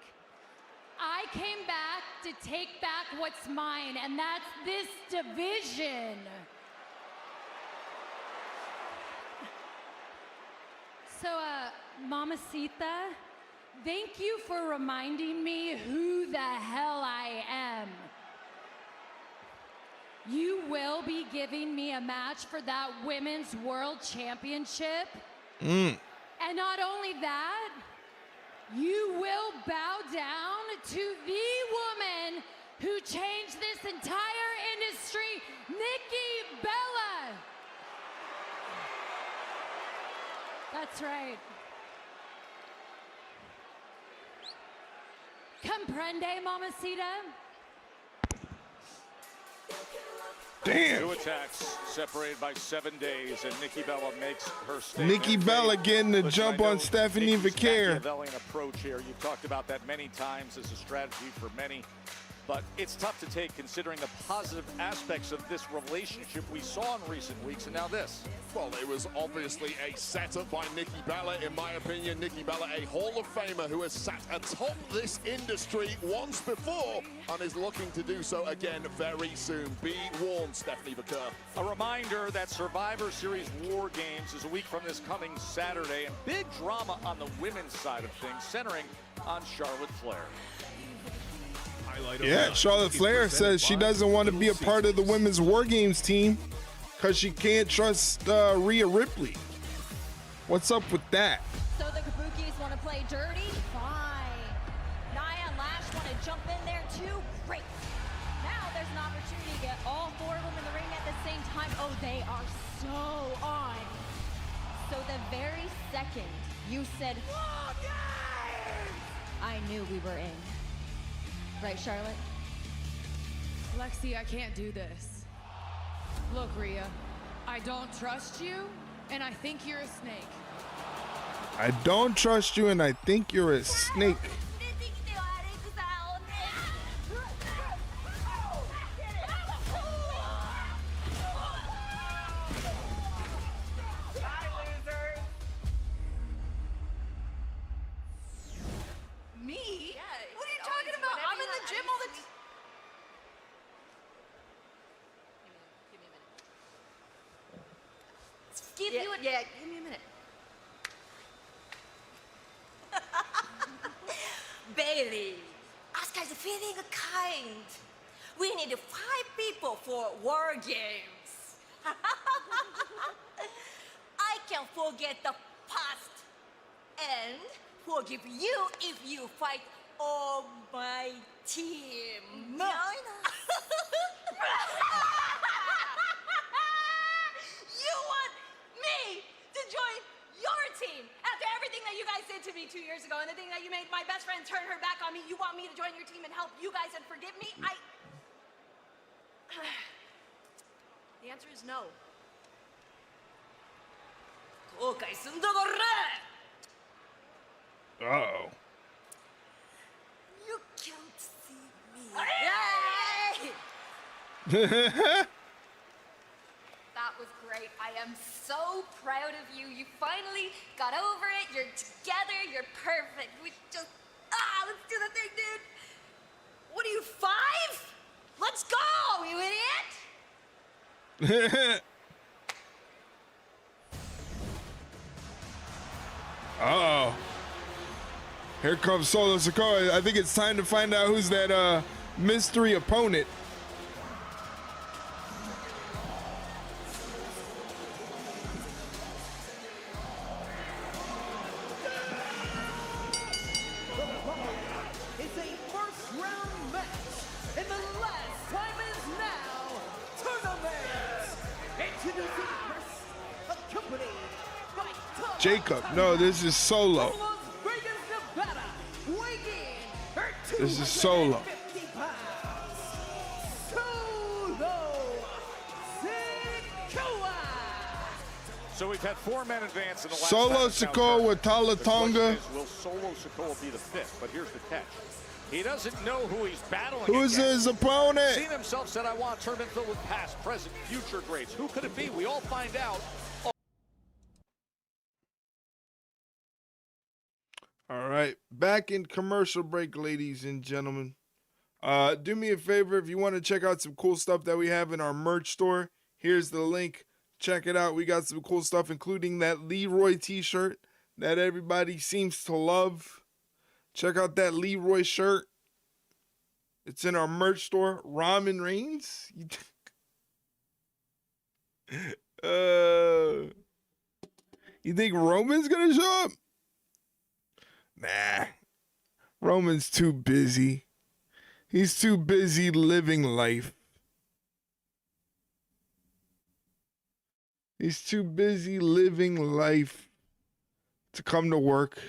I came back to take back what's mine, and that's this division. So, Mamacita, thank you for reminding me who the hell I am. You will be giving me a match for that Women's World Championship. And not only that, you will bow down to the woman who changed this entire industry, Nikki Bella. That's right. Comprende, mamacita? Damn. Two attacks separated by 7 days, and Nikki Bella makes her statement. Nikki Bella getting the Listen, jump I know on Stephanie Nikki's Vaquer. Machiavellian approach here. You've talked about that many times as a strategy for many, but it's tough to take considering the positive aspects of this relationship we saw in recent weeks, and now this. Well, it was obviously a setup by Nikki Bella. In my opinion, Nikki Bella, a Hall of Famer who has sat atop this industry once before and is looking to do so again very soon. Be warned, Stephanie Vaquer. A reminder that Survivor Series War Games is a week from this coming Saturday, and big drama on the women's side of things, centering on Charlotte Flair. Yeah, Charlotte Flair says she doesn't want to be a part of the Women's War Games team because she can't trust Rhea Ripley. What's up with that? So the Kabukis want to play dirty? Fine. Nia and Lash want to jump in there too? Great. Now there's an opportunity to get all four of them in the ring at the same time. Oh, they are so on. So the very second you said, "War Games!" I knew we were in. Right, Charlotte? Lexi, I can't do this. Look, Rhea, I don't trust you, and I think you're a snake. I don't trust you and I think you're a snake. Me? What are you talking about? I'm in the gym all the time. Give me a minute. Bailey, Asuka is feeling kind. We need 5 people for War Games. I can forget the past and forgive you if you fight all my team. You want me to join your team after everything that you guys did to me 2 years ago and the thing that you made my best friend turn her back on me? You want me to join your team and help you guys and forgive me? The answer is no. Uh-oh. You can't see me. That was great. I am so proud of you. You finally got over it. You're together. You're perfect. We just, let's do the thing, dude. What are you, 5? Let's go, you idiot! Uh-oh. Here comes Solo Sikoa. I think it's time to find out who's that mystery opponent. It's a first-round match, and the last time is now. Tournament. Introducing first, accompanied by Jacob. No, this is Solo. Las Vegas, Nevada, weighing in her This is Solo. 250 pounds. Solo Sikoa. So we've had 4 men advance in the last Solo time Sikoa with Tala The Tonga. question is, will Solo Sikoa be the 5th? But here's the catch. He doesn't know who he's battling Who's against. his opponent? Cena himself said, I want a tournament filled with past, present, future greats. Who could it be? We all find out. All right, back in commercial break, ladies and gentlemen. Do me a favor, if you want to check out some cool stuff that we have in our merch store, here's the link. Check it out. We got some cool stuff, including that Leroy t-shirt that everybody seems to love. Check out that Leroy shirt. It's in our merch store. Ramen Reigns. You think Roman's gonna show up? Nah. Roman's too busy. He's too busy living life. He's too busy living life to come to work.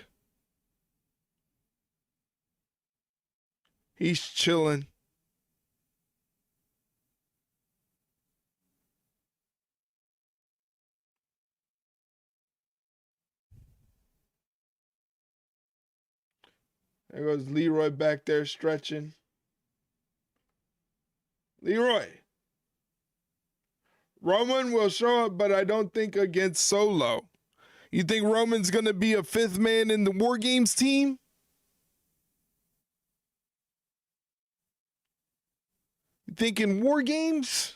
He's chilling. There goes Leroy back there stretching. Leroy. Roman will show up, but I don't think against Solo. You think Roman's going to be a 5th man in the War Games team? You thinking War Games?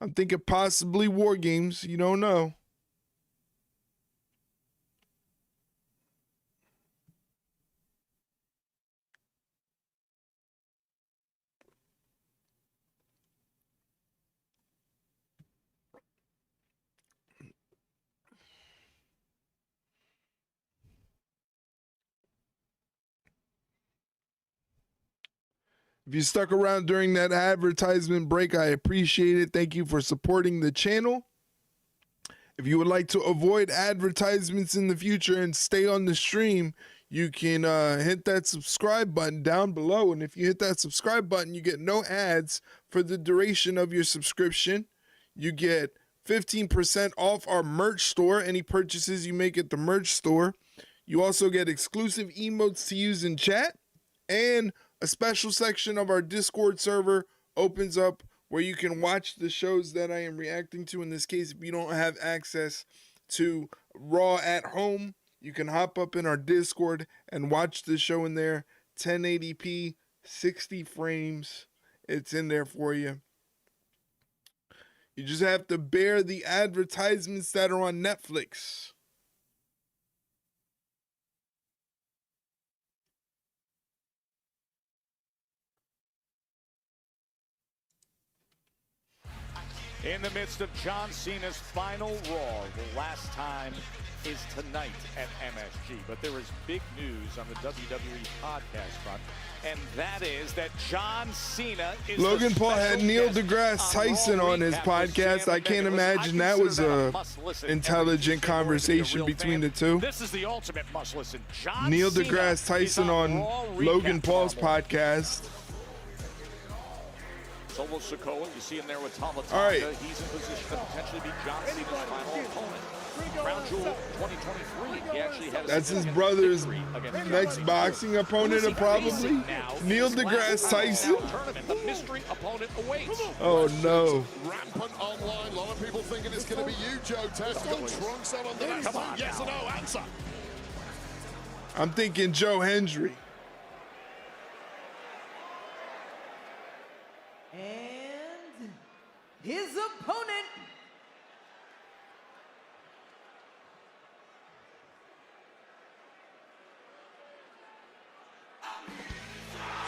I'm thinking possibly War Games. You don't know. If you stuck around during that advertisement break, I appreciate it. Thank you for supporting the channel. If you would like to avoid advertisements in the future and stay on the stream, you can hit that subscribe button down below. And if you hit that subscribe button, you get no ads for the duration of your subscription. You get 15% off our merch store, any purchases you make at the merch store. You also get exclusive emotes to use in chat, and a special section of our Discord server opens up where you can watch the shows that I am reacting to. In this case, if you don't have access to Raw at home, you can hop up in our Discord and watch the show in there. 1080p, 60 frames. It's in there for you. You just have to bear the advertisements that are on Netflix. In the midst of John Cena's final Raw, the last time is tonight at MSG. But there is big news on the WWE podcast front, and that is that John Cena is Logan Paul had Neil deGrasse Tyson on his podcast. I can't imagine that was a intelligent conversation between the two. This is the ultimate must listen. John Neil Cena deGrasse Tyson on Logan Paul's podcast. Solo Sikoa, you see him there with Tala Tonga. All right. He's in position to potentially be John Cena's final opponent. Crown Jewel 2023. He actually has That's his brother's next boxing opponent, probably. Neil deGrasse Tyson. The mystery opponent awaits. Oh no. Rampant online. A lot of people thinking it's going to be you, Joe Test. Got Trunks on the next one. Yes or no answer. I'm thinking Joe Hendry. And his opponent.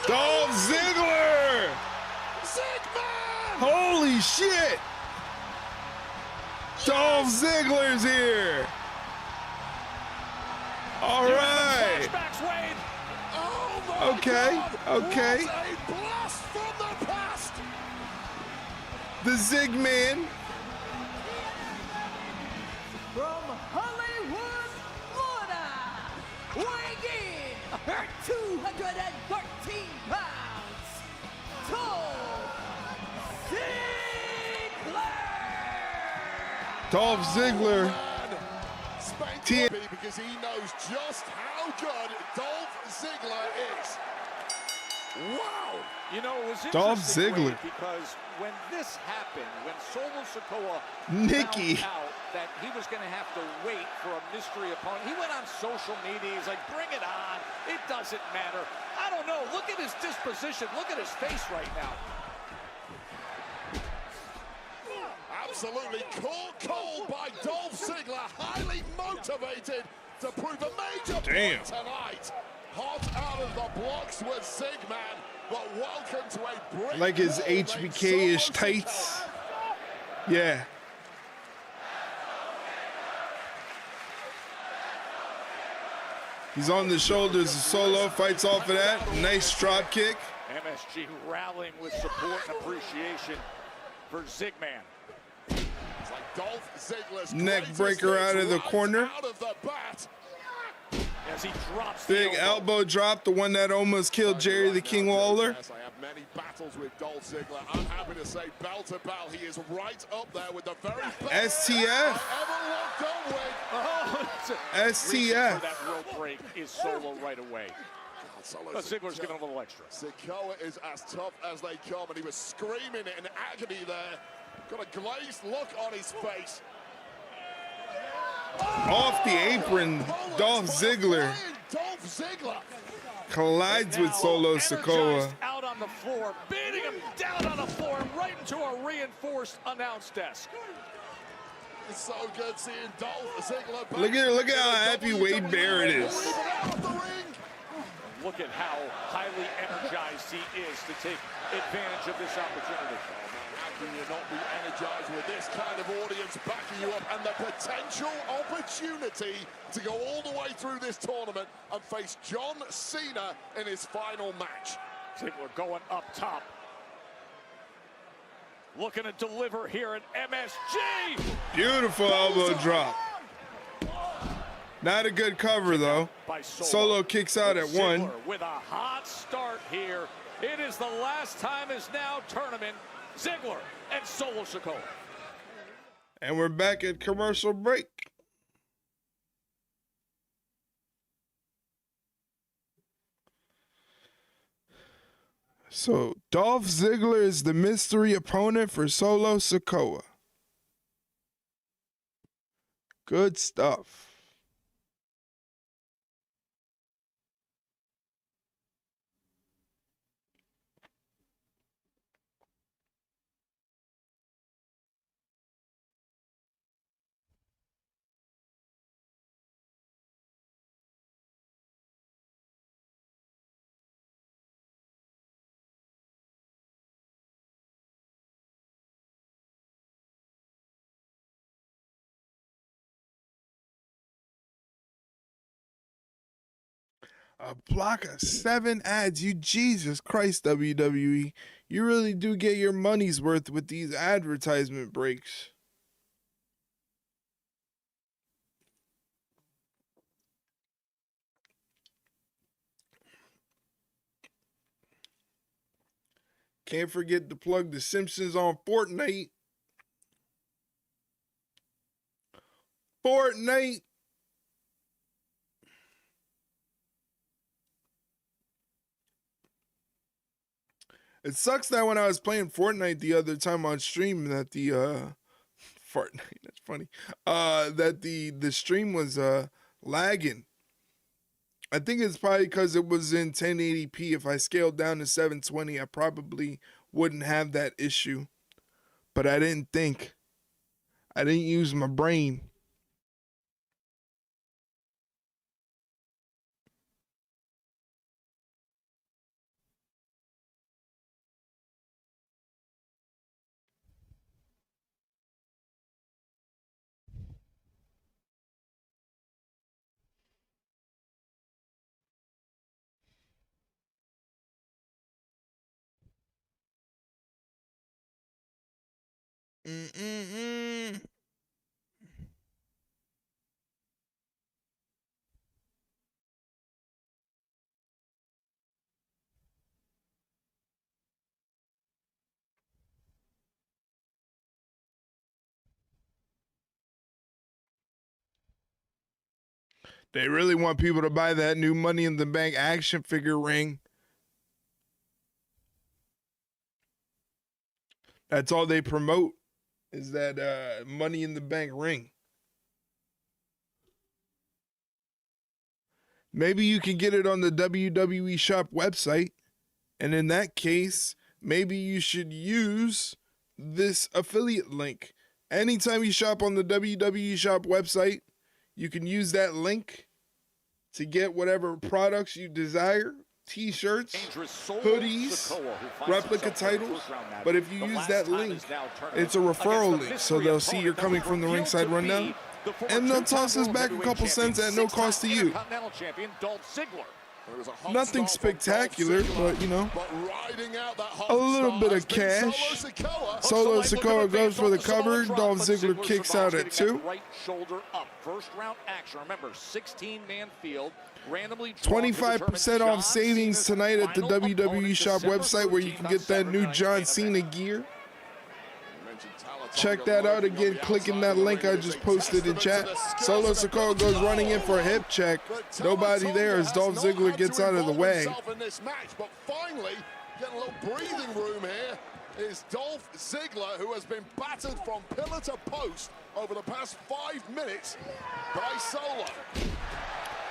Dolph Ziggler! Zigman! Holy shit! Dolph Ziggler's here! All right. Oh my Okay, God. okay. What a blast from the past! The Zigman. From Hollywood, Florida, weighing in at 213 pounds, Dolph Ziggler. Spank because he knows just how good Dolph Ziggler is. Wow! You know, it was Dolph interesting, Ziggler. Wade, because when this happened, when Solo Sikoa Nikki. found out that he was going to have to wait for a mystery opponent, he went on social media. He's like, bring it on. It doesn't matter. I don't know. Look at his disposition. Look at his face right now. Absolutely cold by Dolph Ziggler, highly motivated to prove a major point tonight. Hot out of the blocks with Zigman, but welcome to a break. Like his HBK-ish tights. Yeah. He's on the shoulders of Solo, fights off of that. Nice drop kick. MSG rallying with support and appreciation for Zigman. It's like Dolph Ziggler's Neck breaker out of the corner. Out of the bat. As he drops Big the elbow drop, the one that almost killed Jerry the King Lawler. Yes, I have many battles with Dolph Ziggler. I'm happy to say, bell to bell, he is right up there with the very best STF. I've ever looked on with. STF. For that rope break is Solo right away. But Ziggler's giving a little extra. Sikoa is as tough as they come, and he was screaming in agony there. Got a glazed look on his face. Off the apron, Dolph Ziggler Dolph Ziggler collides with Solo Sikoa. Out on the floor, beating him down on the floor, and right into a reinforced announce desk. It's so good seeing Dolph Ziggler back. Look at how happy Wade Barrett is. Look at how highly energized he is to take advantage of this opportunity. How can you not be energized with this kind of audience backing you up and the potential opportunity to go all the way through this tournament and face John Cena in his final match? Ziggler going up top. Looking to deliver here at MSG. Beautiful elbow drop. Not a good cover though. Solo kicks out at one. With a hot start here. It is the last time is now tournament. Ziggler and Solo Sikoa. And we're back at commercial break. So Dolph Ziggler is the mystery opponent for Solo Sikoa. Good stuff. A block of 7 ads. You Jesus Christ, WWE. You really do get your money's worth with these advertisement breaks. Can't forget to plug The Simpsons on Fortnite. Fortnite. It sucks that when I was playing Fortnite the other time on stream that the Fortnite, that's funny. That the stream was lagging. I think it's probably because it was in 1080p. If I scaled down to 720, I probably wouldn't have that issue. but I didn't think. I didn't use my brain. They really want people to buy that new Money in the Bank action figure ring. That's all they promote, is that Money in the Bank ring. Maybe you can get it on the WWE Shop website, and in that case, maybe you should use this affiliate link. Anytime you shop on the WWE Shop website, you can use that link to get whatever products you desire, t-shirts, hoodies, replica titles. But if you use that link, it's a referral link, so they'll see you're coming from the Ringside Rundown, and they'll toss us back a couple cents at no cost to you. Nothing spectacular, but, you know, a little bit of cash. Solo Sikoa goes for the cover. Dolph Ziggler kicks out at 2. Right shoulder up. First round action. Remember, 16-man field. 25% off savings tonight at the WWE Shop website, where you can get that new John Cena gear. Check that out again, clicking that link I just posted in chat. Solo Sikoa goes running in for a hip check. Nobody there as Dolph Ziggler gets out of the way. But finally, getting a little breathing room here is Dolph Ziggler, who has been battered from pillar to post over the past 5 minutes by Solo.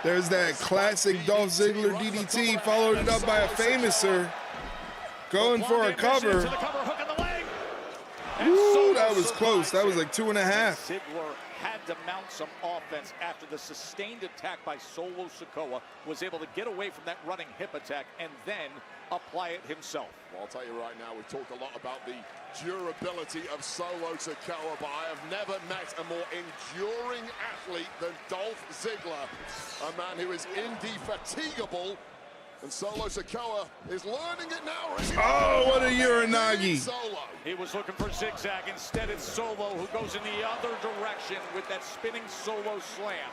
There's that classic Dolph Ziggler DDT, followed it up by a famouser. Going for a cover. Ooh, that was close. That was like 2.5. Ziggler had to mount some offense after the sustained attack by Solo Sikoa, was able to get away from that running hip attack and then apply it himself. Well, I'll tell you right now, we've talked a lot about the durability of Solo Sikoa, but I have never met a more enduring athlete than Dolph Ziggler, a man who is indefatigable. And Solo Sikoa is learning it now. Oh, what a Uranagi. He was looking for zigzag. Instead, it's Solo who goes in the other direction with that spinning Solo slam.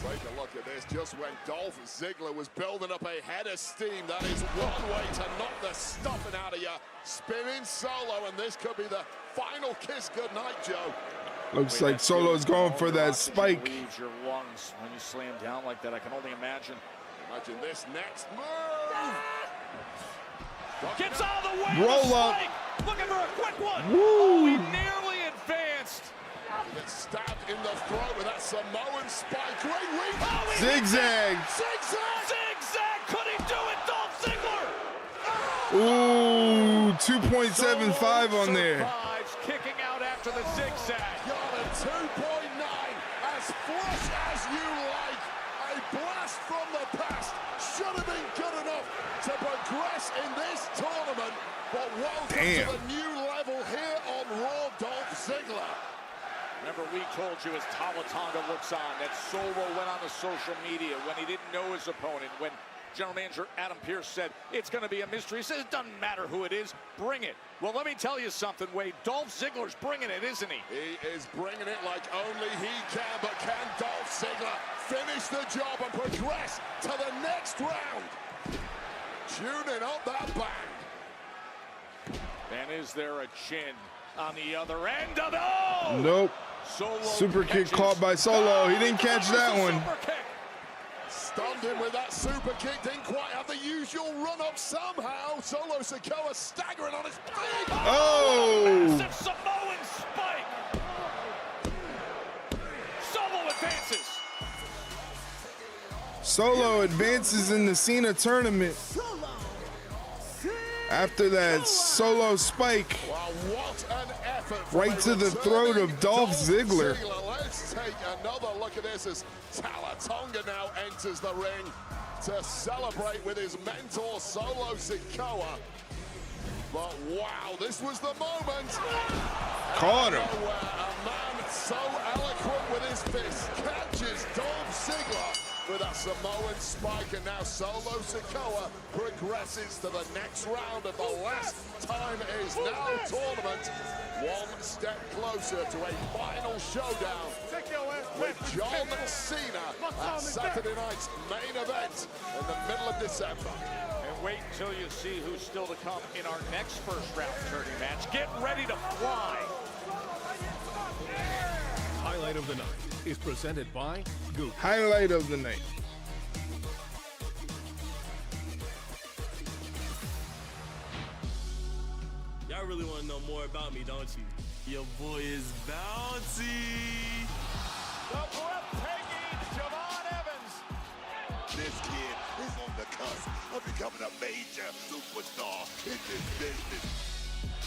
Take a look at this. Just when Dolph Ziggler was building up a head of steam, that is one way to knock the stuffing out of you. Spinning Solo, and this could be the final kiss goodnight, Joe. Looks like Solo's going for that spike. Leaves your lungs when you slam down like that. I can only imagine. Imagine this next move. Gets out of the way. Roll up. Looking for a quick one. Woo. Oh, he nearly advanced. Gets stabbed in the throat with that Samoan spike. Great reach. Oh, Zigzag. Zigzag. Zigzag. Could he do it, Dolph Ziggler? Ooh, 2.75 on there. Kicking out after the zigzag. Got a 2.9. As flush as you like. A blast from the past. Should have been good enough to progress in this tournament. But welcome to the new level here on Raw, Dolph Ziggler. Remember, we told you as Talatonga looks on that Solo went on the social media when he didn't know his opponent, when General Manager Adam Pearce said it's going to be a mystery. He says it doesn't matter who it is, bring it. Well, let me tell you something, Wade. Dolph Ziggler's bringing it, isn't he? He is bringing it like only he can, but can Dolph Ziggler finish the job and progress to the next round? Tuning up that bang. And is there a chin on the other end of it? Oh! Nope. Solo super kick caught by Solo. He didn't catch that one. Stunned him with that super kick. Didn't quite have the usual run-up somehow. Solo Sikoa staggering on his feet. Oh! Massive Samoan spike. Solo advances. Solo advances in the Cena tournament. After that Solo spike. Wow, what an Right to the throat of Dolph Ziggler. Let's take another look at this as Talatonga now enters the ring to celebrate with his mentor, Solo Sikoa. But wow, this was the moment. Caught him. A man so eloquent with his fist catches Dolph Ziggler with a Samoan spike, and now Solo Sikoa progresses to the next round of the last time is now tournament. One step closer to a final showdown with John Cena at Saturday night's main event in the middle of December. And wait until you see who's still to come in our next first round tourney match. Get ready to fly. Highlight of the night is presented by Goop. Highlight of the night. Y'all really want to know more about me, don't you? Your boy is bouncy. The breathtaking Javon Evans. This kid is on the cusp of becoming a major superstar in this business.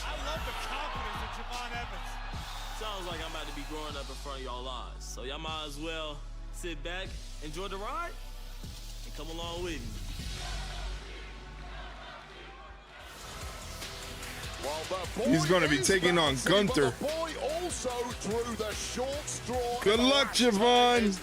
I love the confidence of Javon Evans. Sounds like I'm about to be growing up in front of y'all eyes. So y'all might as well sit back, enjoy the ride, and come along with me. He's going to be taking on Gunther. Good luck, Javon.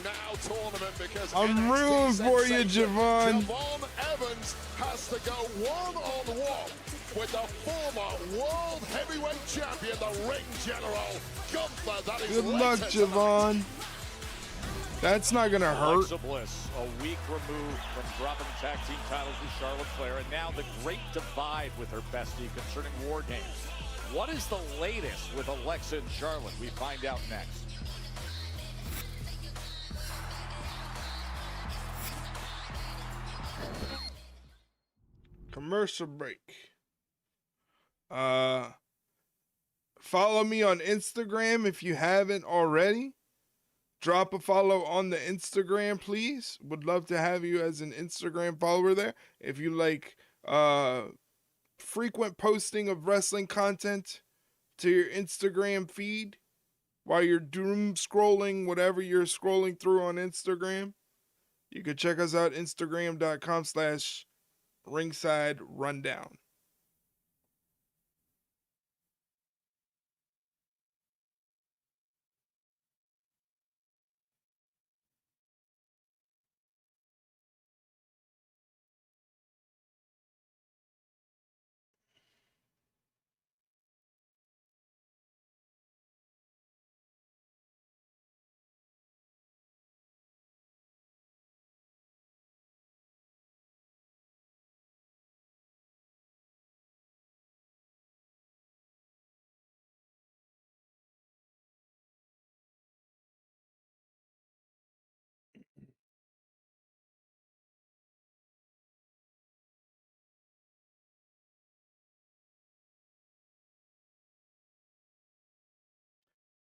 I'm rooting for you, Javon. Javon Evans has to go one-on-one with the former world heavyweight champion, the ring general, Gunther. That is good luck, Javon. That's not going to hurt. Alexa Bliss, a week removed from dropping the tag team titles with Charlotte Flair, and now the great divide with her bestie concerning War Games. What is the latest with Alexa and Charlotte? We find out next. Commercial break. Follow me on Instagram if you haven't already. Drop a follow on the Instagram, please. Would love to have you as an Instagram follower there. If you like frequent posting of wrestling content to your Instagram feed while you're doom scrolling, whatever you're scrolling through on Instagram, you could check us out, Instagram.com/ringside rundown.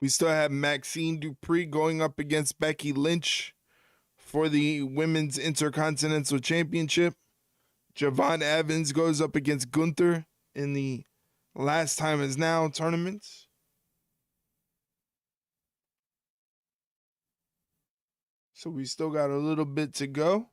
We still have Maxxine Dupri going up against Becky Lynch for the Women's Intercontinental Championship. Javon Evans goes up against Gunther in the Last Time Is Now tournaments. So we still got a little bit to go.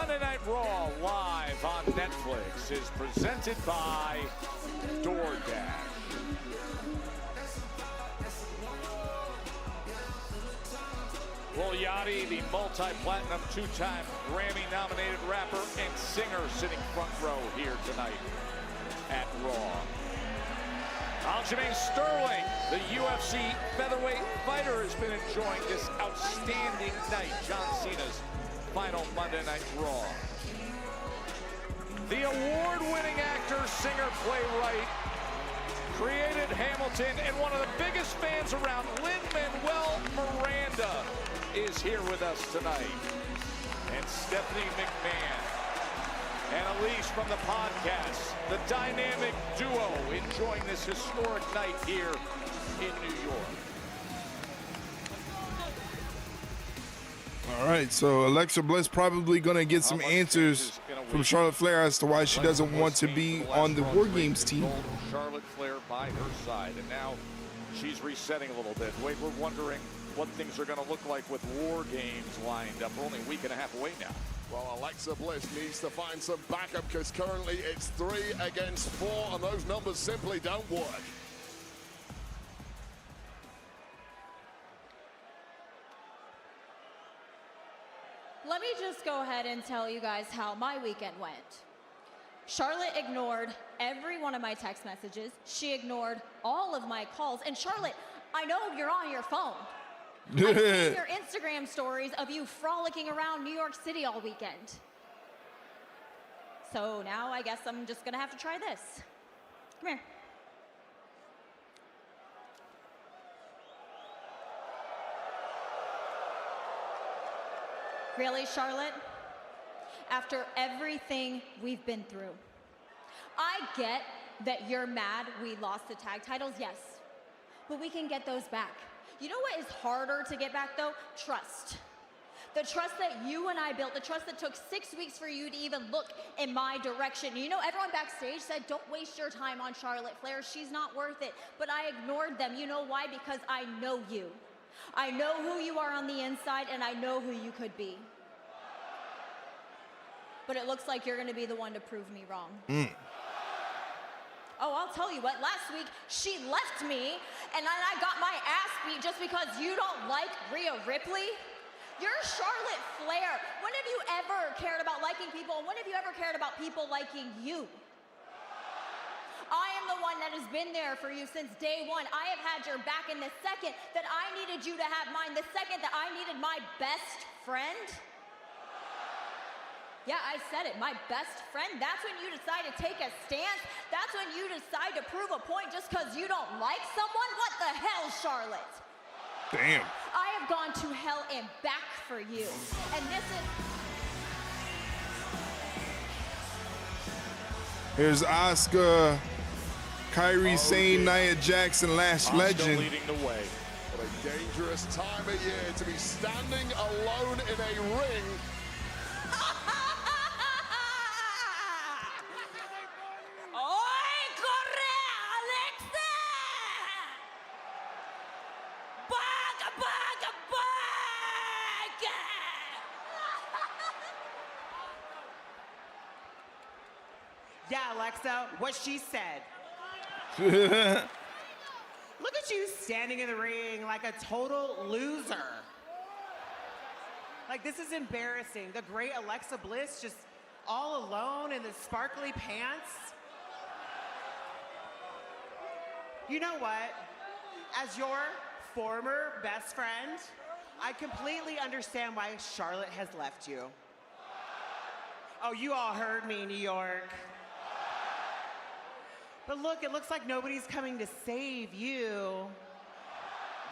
Monday Night Raw live on Netflix is presented by DoorDash. Lil Yachty, the multi-platinum, two-time Grammy-nominated rapper and singer, sitting front row here tonight at Raw. Aljamain Sterling, the UFC featherweight fighter, has been enjoying this outstanding night. John Cena's final Monday Night Raw. The award-winning actor, singer, playwright, created Hamilton, and one of the biggest fans around, Lin-Manuel Miranda, is here with us tonight. And Stephanie McMahon and Elise from the podcast, the dynamic duo enjoying this historic night here in New York. All right, so Alexa Bliss probably going to get some answers from Charlotte Flair as to why she doesn't want to be on the War Games team. Charlotte Flair by her side, and now she's resetting a little bit. Wade, we're wondering what things are going to look like with War Games lined up. We're only a week and a half away now. Well, Alexa Bliss needs to find some backup because currently it's 3 against 4, and those numbers simply don't work. Let me just go ahead and tell you guys how my weekend went. Charlotte ignored every one of my text messages. She ignored all of my calls. And Charlotte, I know you're on your phone. I've seen your Instagram stories of you frolicking around New York City all weekend. So now I guess I'm just gonna have to try this. Come here. Really, Charlotte? After everything we've been through, I get that you're mad we lost the tag titles, yes, but we can get those back. You know what is harder to get back though? Trust. The trust that you and I built, the trust that took 6 weeks for you to even look in my direction. You know, everyone backstage said, don't waste your time on Charlotte Flair, she's not worth it. But I ignored them. You know why? Because I know you. I know who you are on the inside, and I know who you could be. But it looks like you're gonna be the one to prove me wrong. Oh, I'll tell you what, last week she left me and then I got my ass beat just because you don't like Rhea Ripley. You're Charlotte Flair. When have you ever cared about liking people, and when have you ever cared about people liking you? I am the one that has been there for you since day one. I have had your back in the second that I needed you to have mine, the second that I needed my best friend. Yeah, I said it, my best friend. That's when you decide to take a stance. That's when you decide to prove a point just because you don't like someone. What the hell, Charlotte? Damn. I have gone to hell and back for you. And this is... Here's Asuka, Kairi Sane, Nia Jackson, Last Legend. Leading the way. What a dangerous time of year to be standing alone in a ring. Yeah, Alexa, what she said. Look at you standing in the ring like a total loser. Like, this is embarrassing. The great Alexa Bliss just all alone in the sparkly pants. You know what? As your former best friend, I completely understand why Charlotte has left you. Oh, you all heard me, New York. But look, it looks like nobody's coming to save you.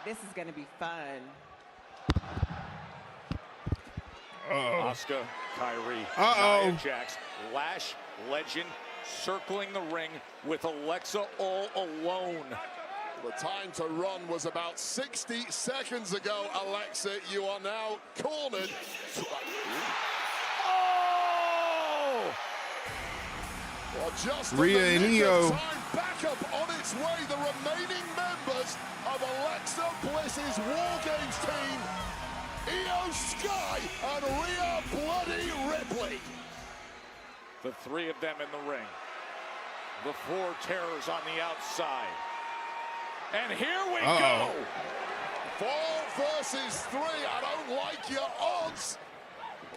This is gonna be fun. Asuka, Kairi, Nia Jax, Lash Legend circling the ring with Alexa all alone. The time to run was about 60 seconds ago, Alexa. You are now cornered. Well, just Rhea and Io. Back up on its way, the remaining members of Alexa Bliss's War Games team. Io Sky and Rhea Bloody Ripley. The three of them in the ring. The four terrors on the outside. And here we go. 4 versus 3. I don't like your odds.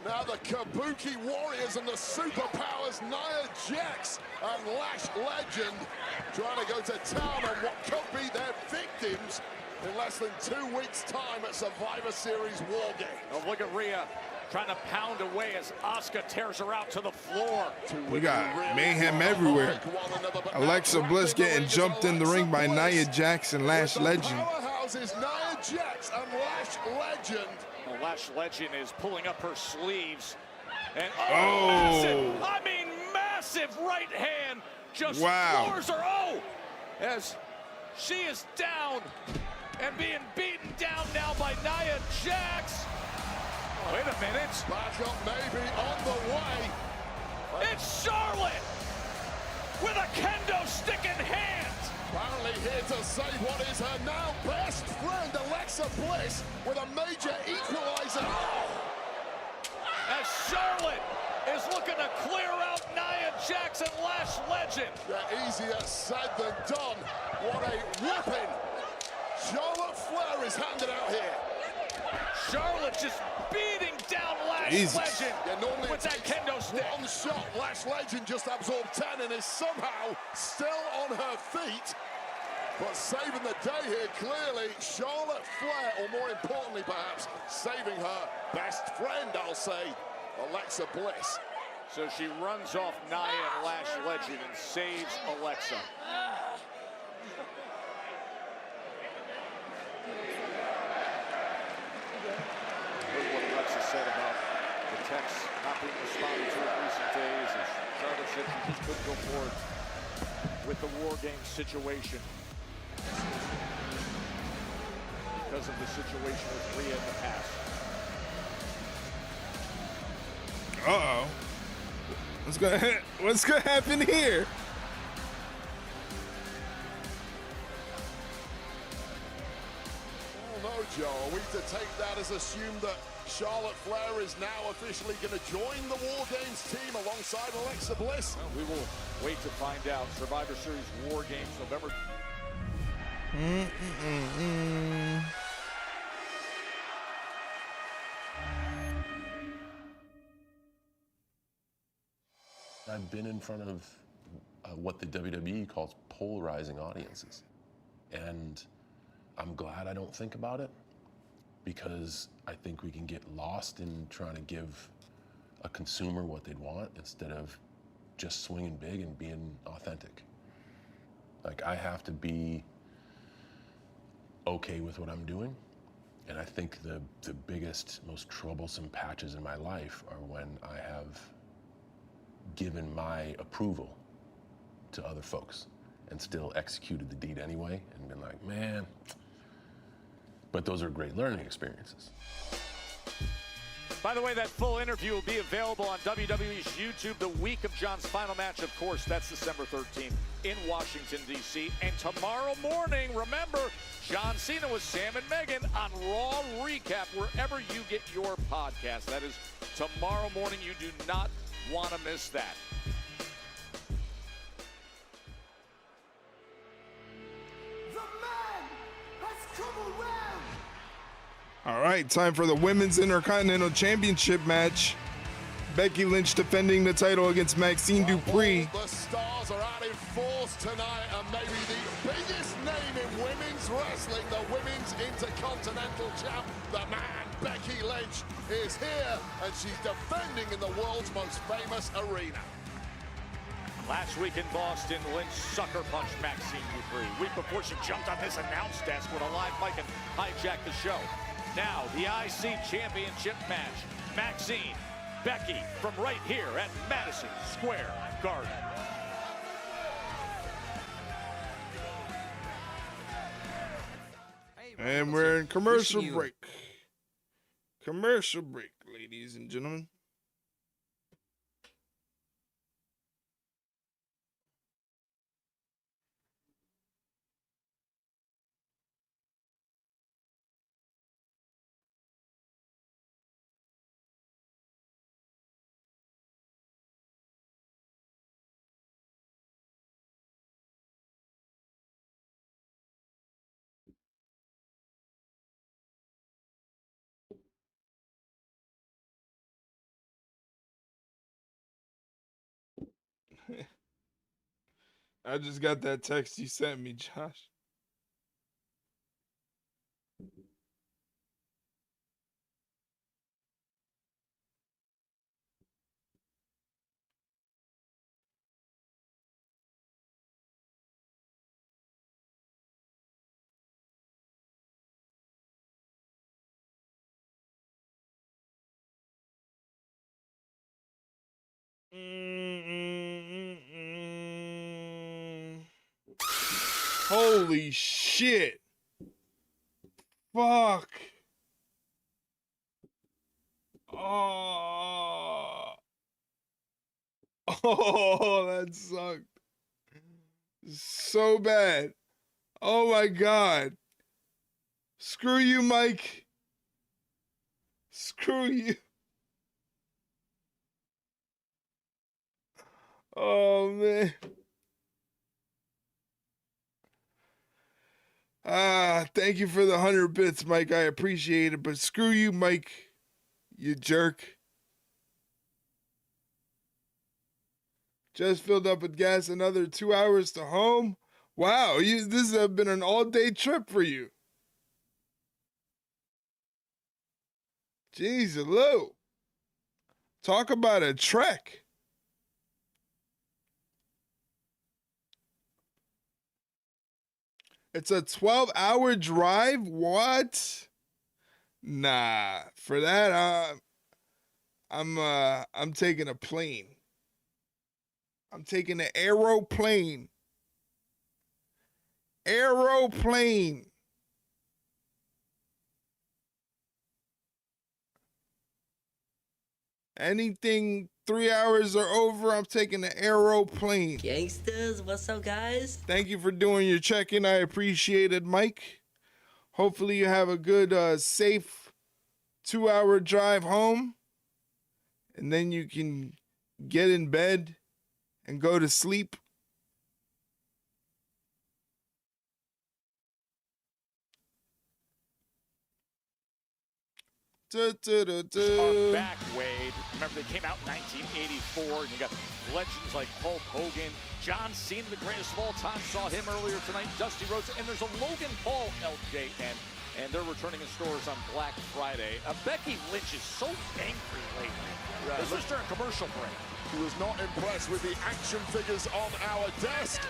Now the Kabuki Warriors and the superpowers Nia Jax and Lash Legend trying to go to town on what could be their victims in less than 2 weeks' time at Survivor Series War Games. Oh, look at Rhea trying to pound away as Asuka tears her out to the floor. We got mayhem everywhere. Alexa Bliss getting jumped in the ring by Nia Jax and Lash Legend. Powerhouses Nia Jax and Lash Legend. Well, Lash Legend is pulling up her sleeves. And oh, massive, I mean massive right hand just wow. floors her. Oh, as she is down and being beaten down now by Nia Jax. Wait a minute. Backup maybe on the way. It's Charlotte with a kendo stick in hand. Apparently here to save what is her now best friend, Alexa Bliss, with a major equalizer. As Charlotte is looking to clear out Nia Jax and Lash Legend. Yeah, easier said than done. What a whooping Charlotte Flair is handed out here. Charlotte just beating down Lash Legend with that kendo stick. One shot, Lash Legend just absorbed 10 and is somehow still on her feet. But saving the day here, clearly, Charlotte Flair, or more importantly perhaps, saving her best friend, I'll say, Alexa Bliss. So she runs off Nia and Lash Legend and saves Alexa. Here's what Alexa said about the texts not being responded to in recent days. As Charlotte said she just couldn't go forward with the War Games situation because of the situation with Rhea in the past. Uh-oh. What's gonna happen here? Oh no, Joe, are we to take that as assumed that Charlotte Flair is now officially going to join the War Games team alongside Alexa Bliss? Well, we will wait to find out. Survivor Series War Games, November. I've been in front of what the WWE calls polarizing audiences. And I'm glad I don't think about it, because I think we can get lost in trying to give a consumer what they'd want instead of just swinging big and being authentic. Like, I have to be okay with what I'm doing. And I think the biggest, most troublesome patches in my life are when I have given my approval to other folks and still executed the deed anyway and been like, man. But those are great learning experiences. By the way, that full interview will be available on WWE's YouTube the week of John's final match. Of course, that's December 13th in Washington, D.C. And tomorrow morning, remember, John Cena with Sam and Megan on Raw Recap, wherever you get your podcast. That is tomorrow morning. You do not want to miss that. The man has come around. All right, time for the Women's Intercontinental Championship match. Becky Lynch defending the title against Maxxine Dupri. The stars are out in force tonight, and maybe the biggest name in women's wrestling, the Women's Intercontinental Champ, the man, Becky Lynch, is here, and she's defending in the world's most famous arena. Last week in Boston, Lynch sucker punched Maxxine Dupri. Week before, she jumped on his announce desk with a live mic and hijacked the show. Now, the IC Championship match. Maxxine, Becky, from right here at Madison Square Garden. And we're in commercial break. Commercial break, ladies and gentlemen. I just got that text you sent me, Josh. Holy shit. Fuck. Oh. Oh, that sucked. So bad. Oh my God. Screw you, Mike. Screw you. Oh, man. Thank you for the 100 bits, Mike. I appreciate it, but screw you, Mike. You jerk. Just filled up with gas, another 2 hours to home. Wow, this has been an all-day trip for you. Jeez, Lou. Talk about a trek. It's a 12-hour drive? What? Nah, for that, I'm taking a plane. I'm taking an aeroplane. Aeroplane. Anything 3 hours or over, I'm taking an aeroplane. Gangsters, what's up, guys? Thank you for doing your check-in. I appreciate it, Mike. Hopefully you have a good, safe 2-hour drive home. And then you can get in bed and go to sleep. Back, Wade. Remember, they came out in 1984, and you got legends like Hulk Hogan, John Cena, the greatest of all time. Saw him earlier tonight. Dusty Rhodes, and there's a Logan Paul LJN, and they're returning in stores on Black Friday. Becky Lynch is so angry lately. This was during commercial break. He was not impressed with the action figures on our desk,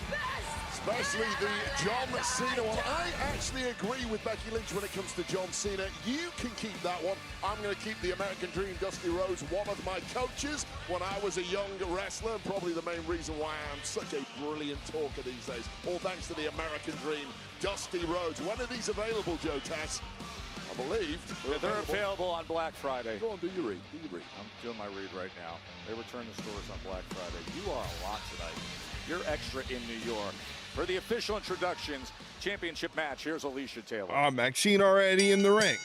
especially the John Cena one. I actually agree with Becky Lynch when it comes to John Cena. You can keep that one. I'm going to keep the American Dream, Dusty Rhodes, one of my coaches when I was a young wrestler, and probably the main reason why I'm such a brilliant talker these days. All thanks to the American Dream, Dusty Rhodes. When are these available, Joe Tess? I believe they're available on Black Friday. Go on, do your read. Do your read. I'm doing my read right now. They return to stores on Black Friday. You are a lot tonight. You're extra in New York. For the official introductions, championship match, here's Alicia Taylor. Maxxine already in the ring.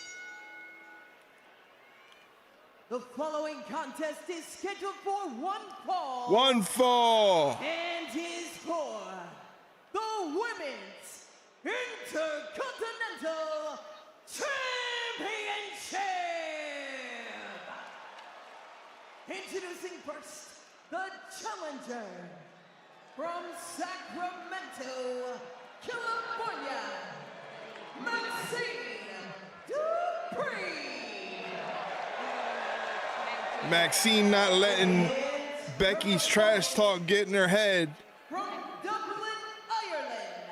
The following contest is scheduled for one fall. One fall. And is for the Women's Intercontinental Championship. Introducing first, the challenger from Sacramento, California, Maxxine Dupri. Maxxine not letting Becky's trash talk get in her head. From Dublin, Ireland,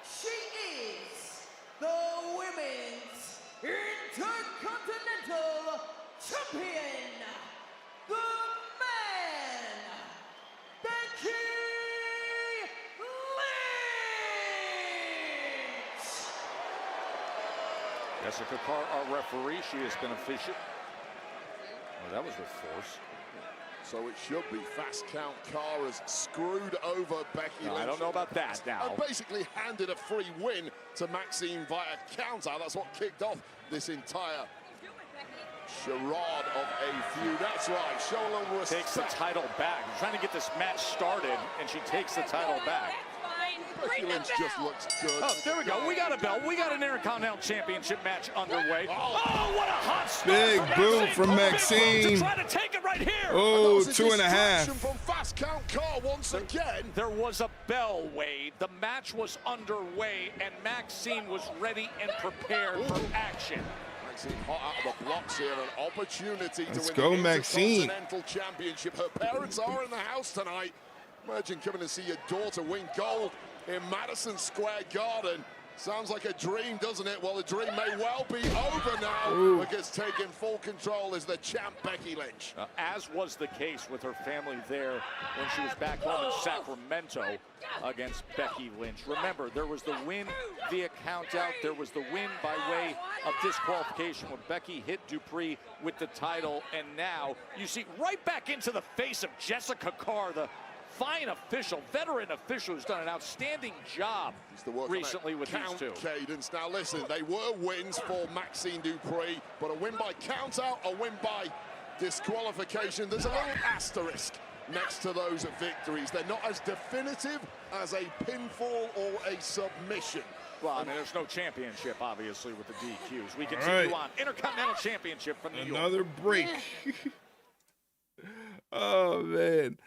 she is the Women's Intercontinental Champion, the man, Becky Lynch. Jessica Carr, our referee. She has been efficient. Oh, that was with force. So it should be fast count. Carr has screwed over Becky Lynch. I don't know about that now. And basically handed a free win to Maxxine via counter. That's what kicked off this entire charade of a feud. That's right. Show a little respect. Takes the title back. Trying to get this match started, and she takes the title back. Becky Lynch just looks good. Oh, there we go. We got a belt. We got an Intercontinental Championship match underway. Oh, what a hot start. Big boom from Maxxine. To try to take it right here. Oh, 2.5. From Fast Count Car once again. There was a bell, Wade. The match was underway, and Maxxine was ready and prepared for action. Maxxine hot out of the blocks here, an opportunity to Maxxine. win the Intercontinental Championship. Her parents are in the house tonight. Imagine coming to see your daughter win gold in Madison Square Garden. Sounds like a dream, doesn't it? Well, the dream may well be over now, because taking full control is the champ, Becky Lynch. As was the case with her family there when she was back home in Sacramento against Becky Lynch. Remember, there was the win via countout. There was the win by way of disqualification when Becky hit Dupri with the title. And now you see right back into the face of Jessica Carr, the fine official, veteran official who's done an outstanding job recently with these two. Cadence. Now listen, they were wins for Maxxine Dupri, but a win by countout, a win by disqualification. There's a little asterisk next to those victories. They're not as definitive as a pinfall or a submission. Well, I mean, there's no championship, obviously, with the DQs. We continue on. Intercontinental Championship from New York. Another break. Oh, man.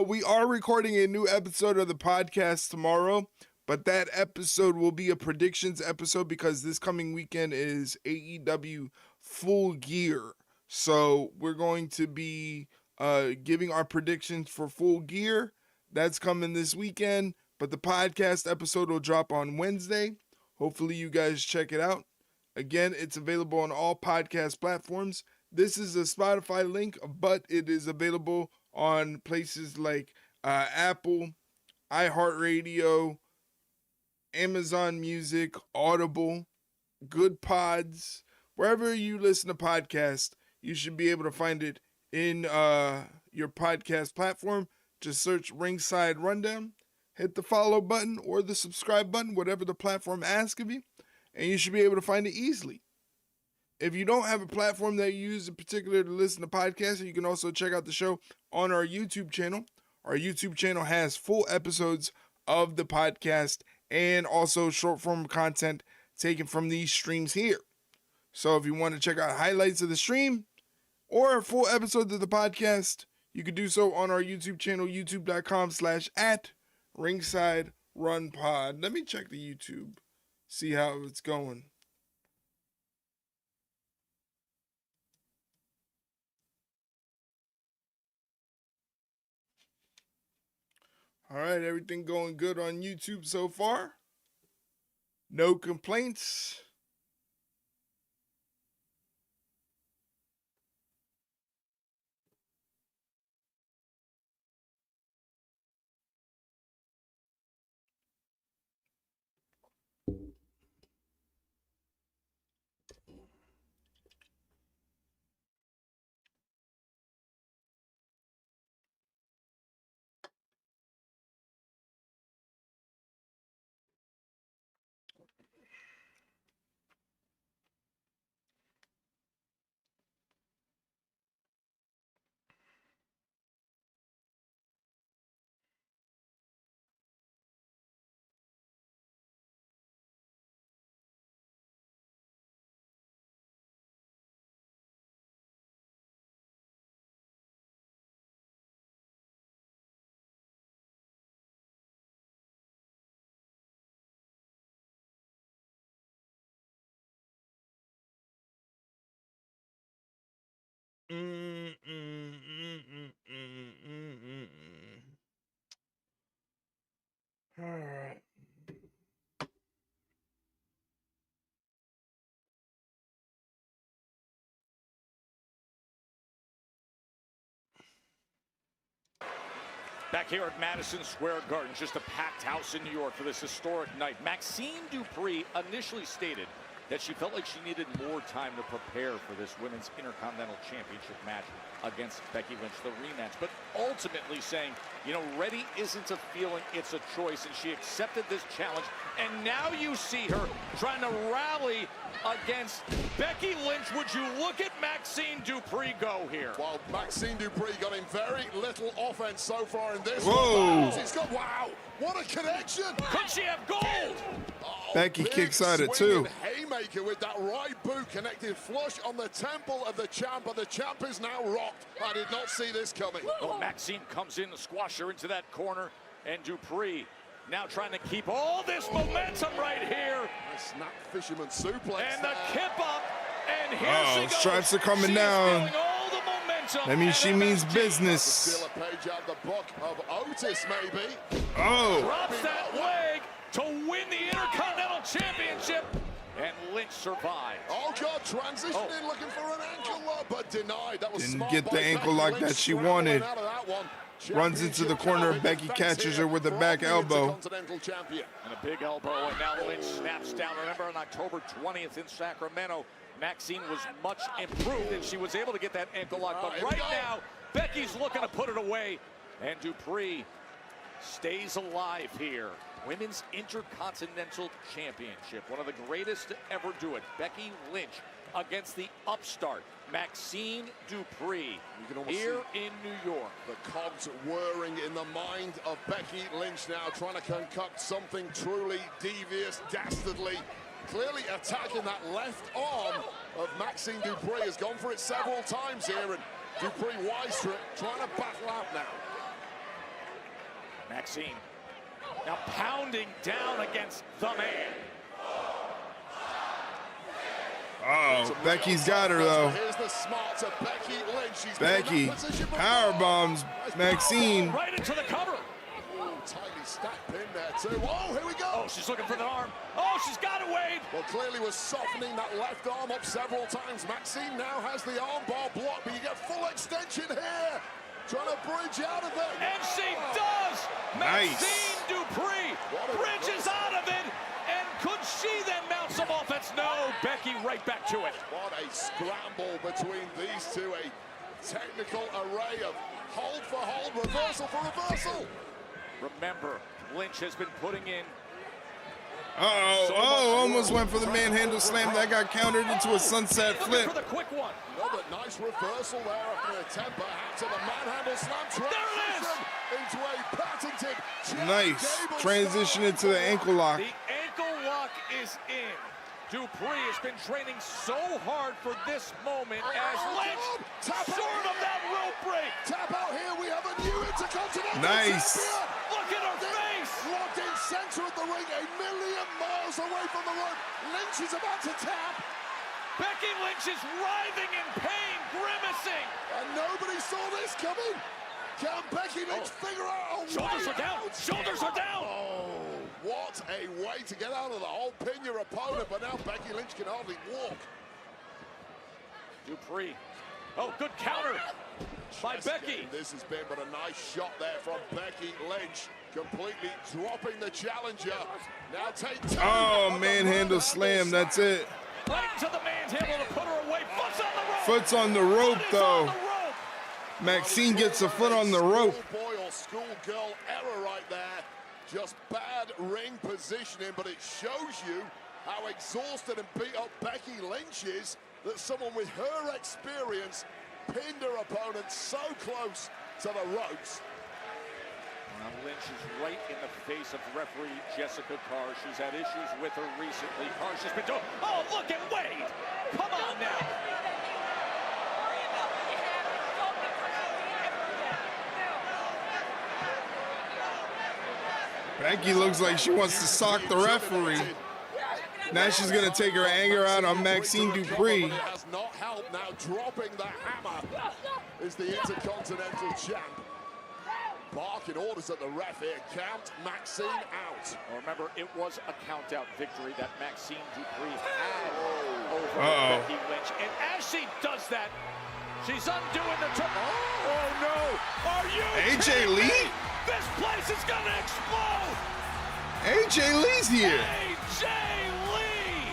We are recording a new episode of the podcast tomorrow, but that episode will be a predictions episode because this coming weekend is AEW Full Gear. So we're going to be giving our predictions for Full Gear. That's coming this weekend, but the podcast episode will drop on Wednesday. Hopefully you guys check it out. Again, it's available on all podcast platforms. This is a Spotify link, but it is available on places like Apple, iHeartRadio, Amazon Music, Audible, Good Pods. Wherever you listen to podcasts, you should be able to find it in your podcast platform. Just search Ringside Rundown, hit the follow button or the subscribe button, whatever the platform asks of you, and you should be able to find it easily. If you don't have a platform that you use in particular to listen to podcasts, you can also check out the show on our YouTube channel. Our YouTube channel has full episodes of the podcast and also short form content taken from these streams here. So if you want to check out highlights of the stream or full episodes of the podcast, you can do so on our YouTube channel, youtube.com/@ringside-run-pod. Let me check the YouTube, see how it's going. All right, everything going good on YouTube so far. No complaints. All right. Back here at Madison Square Garden, just a packed house in New York for this historic night. Maxxine Dupri initially stated that she felt like she needed more time to prepare for this Women's Intercontinental Championship match against Becky Lynch, the rematch. But ultimately saying, you know, ready isn't a feeling, it's a choice. And she accepted this challenge. And now you see her trying to rally against Becky Lynch. Would you look at Maxxine Dupri go here? Well, Maxxine Dupri got in very little offense so far in this Whoa. one. She's got, wow, what a connection. Could she have gold? Becky kicks out it too. Haymaker with that right boot connected flush on the temple of the champ, and the champ is now rocked. I did not see this coming. Well, Maxxine comes in to squash her into that corner, and Dupri now trying to keep all this momentum right here. A snap fisherman suplex. And the kip up, and here she goes. Stripes are coming down. All the momentum. That means she means business. Still a page out the book of Otis, maybe. Oh. Drops that leg to win the Intercontinental Championship. And Lynch survives. Oh, God, transitioning, looking for an ankle lock, but denied. That was Didn't get the ankle lock that she wanted. Runs into the corner. Becky catches her with a back elbow. And a big elbow, and now Lynch snaps down. Remember, on October 20th in Sacramento, Maxxine was much improved, and she was able to get that ankle lock. But right now, Becky's looking to put it away, and Dupri stays alive here. Women's Intercontinental Championship, one of the greatest to ever do it. Becky Lynch against the upstart Maxxine Dupri here in New York. The cogs whirring in the mind of Becky Lynch now, trying to concoct something truly devious, dastardly. Clearly attacking that left arm of Maxxine Dupri. Has gone for it several times here, and Dupri wise to it, trying to battle out now. Maxxine now pounding down against the man. Oh, Becky's got her though. Here's the smarts of Becky Lynch. She's Becky power bombs Maxxine. Right into the cover. Ooh, tiny stack pin there too. Oh, here we go. Oh, she's looking for the arm. Oh, she's got it, Wade. Well, clearly was softening that left arm up several times. Maxxine now has the arm bar blocked, but you get full extension here. Trying to bridge out of it. And she does. Nice. Maxxine Dupri bridges out of it. And could she then mount some offense? No, Becky right back to it. What a scramble between these two. A technical array of hold for hold, reversal for reversal. Remember, Lynch has been putting in. Almost went for the manhandle slam. That got countered into a sunset flip. For the quick one. Another nice reversal there after an attempt perhaps at the manhandle slam. Transition into a patented nice transition into the ankle lock. The ankle lock is in. Dupri has been training so hard for this moment as Lynch short of that rope break. Tap out here, we have a new Intercontinental Nice. champion. Look at her face. Locked in center of the ring, 1,000,000 miles away from the rope. Lynch is about to tap. Becky Lynch is writhing in pain, grimacing. And nobody saw this coming. Can Becky Lynch figure out a Shoulders way are down. out? Shoulders are down. Oh, what a way to get out of the hole. Pin your opponent, but now Becky Lynch can hardly walk. Dupri. Oh, good counter by Becky. This has been but a nice shot there from Becky Lynch. Completely dropping the challenger. Now take two. Oh, manhandle slam. That's it. Right to the manhandle to put her away. Foot's on the rope. Foot's on the rope, though. Maxxine gets a foot on the rope. Schoolboy or schoolgirl error right there. Just bad ring positioning, but it shows you how exhausted and beat up Becky Lynch is, that someone with her experience pinned her opponent so close to the ropes. Now Lynch is right in the face of referee Jessica Carr. She's had issues with her recently. Carr's just been doing, oh, look at Wade. Come on now. Becky looks like she wants to sock the referee. Now she's going to take her anger out on Maxxine Dupri. Has not helped now. Dropping the hammer is the Intercontinental champ. Barking orders at the ref here. Count Maxxine out. Well, remember, it was a count-out victory that Maxxine Dupri had over Becky Lynch. And as she does that, she's undoing the turn. Oh, no. Are you AJ Lee? Me? This place is going to explode. AJ Lee's here. AJ Lee.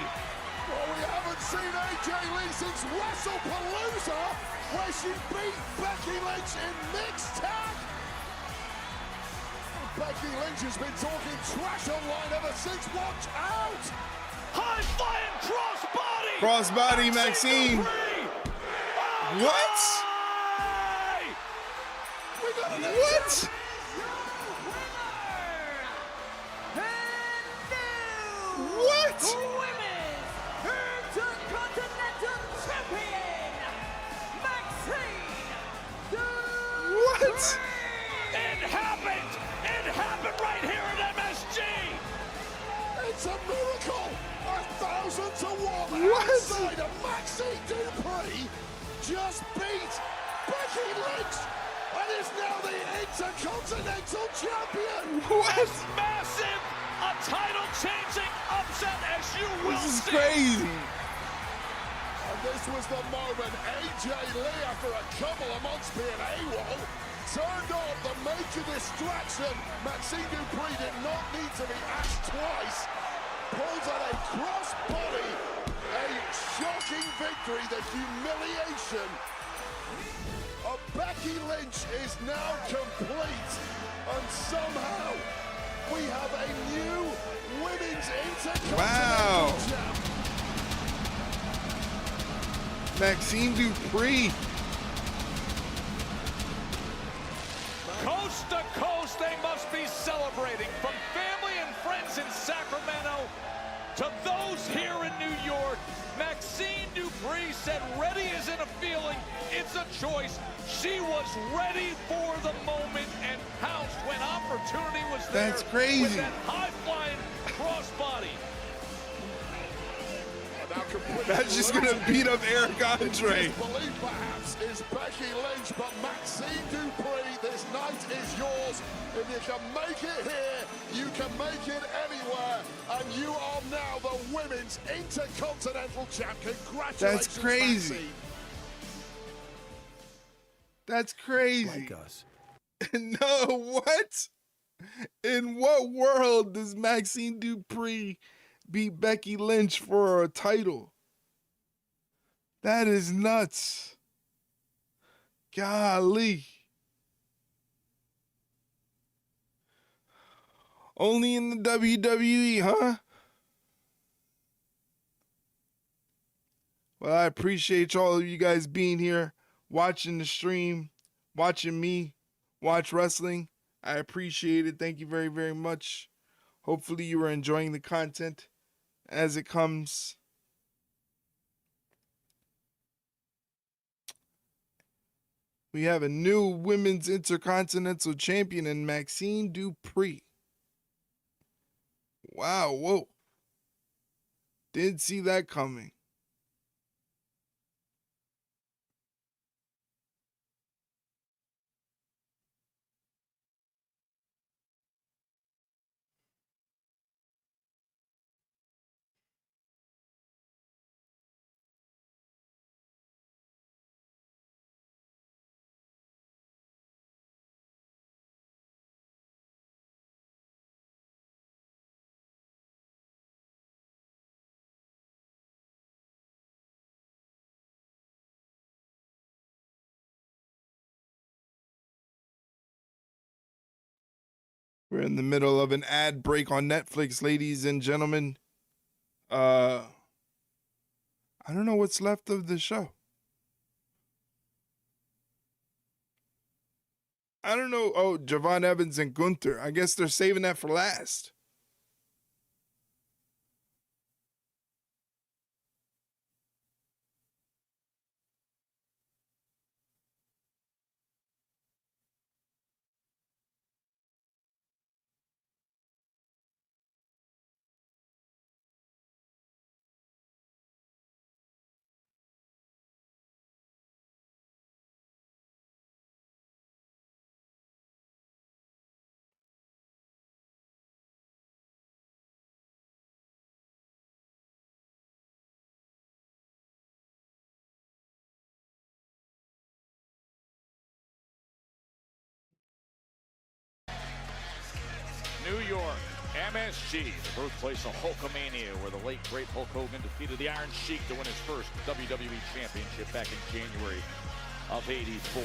Well, we haven't seen AJ Lee since WrestlePalooza. where she beat Becky Lynch in mixed tag. Becky Lynch has been talking trash online ever since. Watch out! High flying crossbody! Crossbody, Maxxine. What? What? What? Women's Intercontinental Champion, Maxxine What? It happened! It happened right here at MSG! It's a miracle! 1,000 to 1 What? outside of Maxxine Dupri just beat Becky Lynch and is now the Intercontinental Champion! What? As massive a title-changing upset as you will This is see. crazy. And this was the moment AJ Lee, after a couple of months being AWOL, turned on the major distraction. Maxxine Dupri did not need to be asked twice. Pulls out a crossbody, a shocking victory, the humiliation of Becky Lynch is now complete, and somehow we have a new women's Intercontinental Wow. champ. Maxxine Dupri. Coast to coast, they must be celebrating. From family and friends in Sacramento to those here in New York, Maxxine Dupri said ready isn't a feeling, it's a choice. She was ready for the moment and pounced when opportunity was there. That's crazy. With that high-flying crossbody. That's just gonna beat up Eric Andre. Believe perhaps is Becky Lynch, but Maxxine Dupri, this night is yours. If you can make it here, you can make it anywhere, and you are now the women's Intercontinental champ. Congratulations, That's crazy. Maxxine. That's crazy. Like us. No, what? In what world does Maxxine Dupri beat Becky Lynch for a title? That is nuts. Golly. Only in the WWE, huh? Well, I appreciate all of you guys being here, watching the stream, watching me watch wrestling. I appreciate it. Thank you very, very much. Hopefully you are enjoying the content as it comes. We have a new women's Intercontinental champion in Maxxine Dupri. Wow, whoa. Didn't see that coming. We're in the middle of an ad break on Netflix, ladies and gentlemen. I don't know what's left of the show. I don't know. Oh, Javon Evans and Gunther. I guess they're saving that for last. New York, MSG, the birthplace of Hulkamania, where the late, great Hulk Hogan defeated the Iron Sheik to win his first WWE Championship back in January of 84.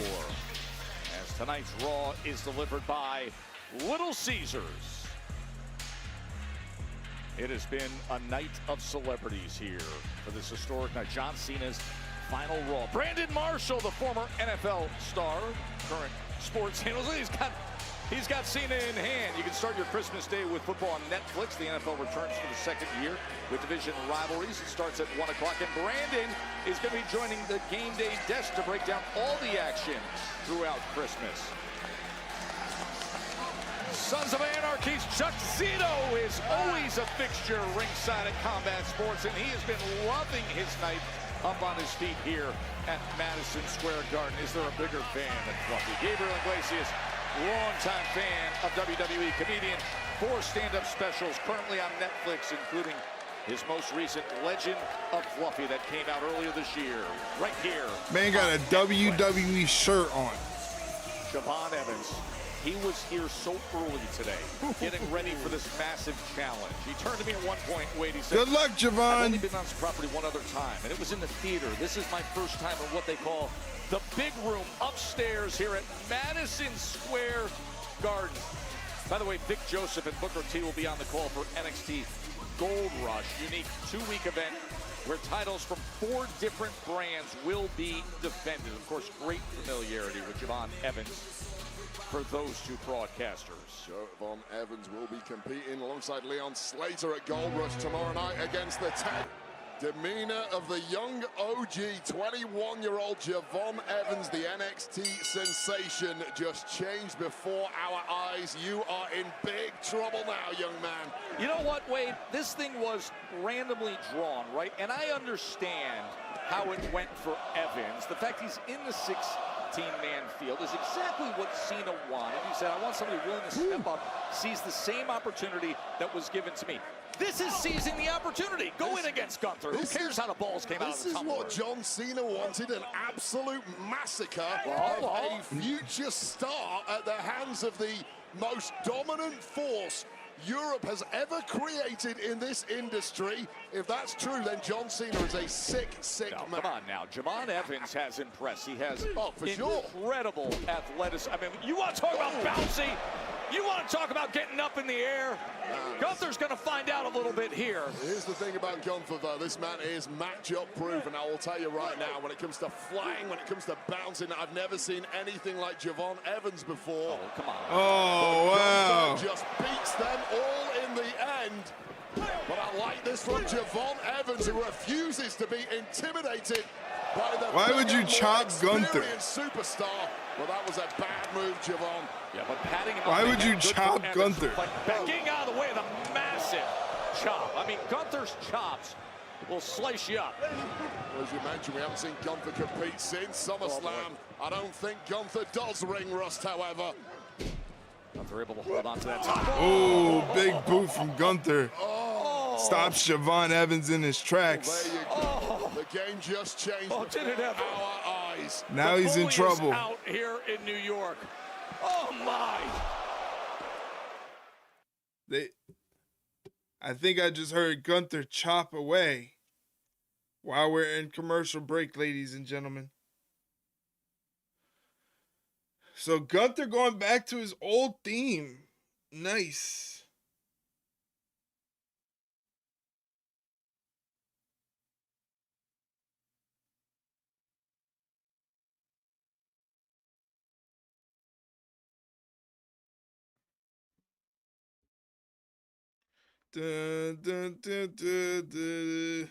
As tonight's Raw is delivered by Little Caesars. It has been a night of celebrities here for this historic night. John Cena's final Raw. Brandon Marshall, the former NFL star, current sports analyst, he's got Cena in hand. You can start your Christmas day with football on Netflix. The NFL returns for the second year with division rivalries. It starts at 1 o'clock, and Brandon is going to be joining the game day desk to break down all the action throughout Christmas. Sons of Anarchy's Chuck Zito is always a fixture ringside at Combat Sports, and he has been loving his night up on his feet here at Madison Square Garden. Is there a bigger fan than Fluffy? Gabriel Iglesias, longtime fan of WWE, comedian, 4 stand-up specials currently on Netflix, including his most recent Legend of Fluffy that came out earlier this year. Right here. Man got a WWE shirt on. Javon Evans. He was here so early today, getting ready for this massive challenge. He turned to me at one point, Wade, he said, "Good luck, Javon. I've only been on this property one other time, and it was in the theater. This is my first time in what they call the big room upstairs here at Madison Square Garden." By the way, Vic Joseph and Booker T will be on the call for NXT Gold Rush, unique 2-week event where titles from 4 different brands will be defended. Of course, great familiarity with Javon Evans for those 2 broadcasters. Javon Evans will be competing alongside Leon Slater at Gold Rush tomorrow night against the demeanor of the young OG, 21-year-old Javon Evans, the NXT sensation, just changed before our eyes. You are in big trouble now, young man. You know what, Wade? This thing was randomly drawn, right? And I understand how it went for Evans. The fact he's in the 16-man field is exactly what Cena wanted. He said, I want somebody willing to step up, seize the same opportunity that was given to me. This is seizing the opportunity. Go in against Gunther. Who cares how the balls came out of the tumbler? This is what John Cena wanted, an absolute massacre of a future star at the hands of the most dominant force Europe has ever created in this industry. If that's true, then John Cena is a sick man. Come on now. Javon Evans has impressed. He has sure. incredible athleticism. I mean, you want to talk about bouncy? You want to talk about getting up in the air? Gunther's going to find out a little bit here. Here's the thing about Gunther, though. This man is matchup proof, and I will tell you right now, when it comes to flying, when it comes to bouncing, I've never seen anything like Javon Evans before. Oh, come on. Oh, wow. Gunther just beats them all in the end. But I like this from Javon Evans, who refuses to be intimidated by the Why would you chop Gunther? Superstar. Well, that was a bad move, Javon. Yeah, but patting him Why up, would you chop Gunther? Getting out of the way of the massive chop. I mean, Gunther's chops will slice you up. Well, as you mentioned, we haven't seen Gunther compete since SummerSlam. I don't think Gunther does ring rust, however. Gunther able to hold on to that top. Oh, big boot from Gunther. Stops Javon Evans in his tracks. Well, there you go. The game just changed did it ever. our eyes. Now he's in trouble. Out here in New York. Oh my! I think I just heard Gunther chop away while we're in commercial break, ladies and gentlemen. So Gunther going back to his old theme. Nice. Dun, dun, dun, dun, dun.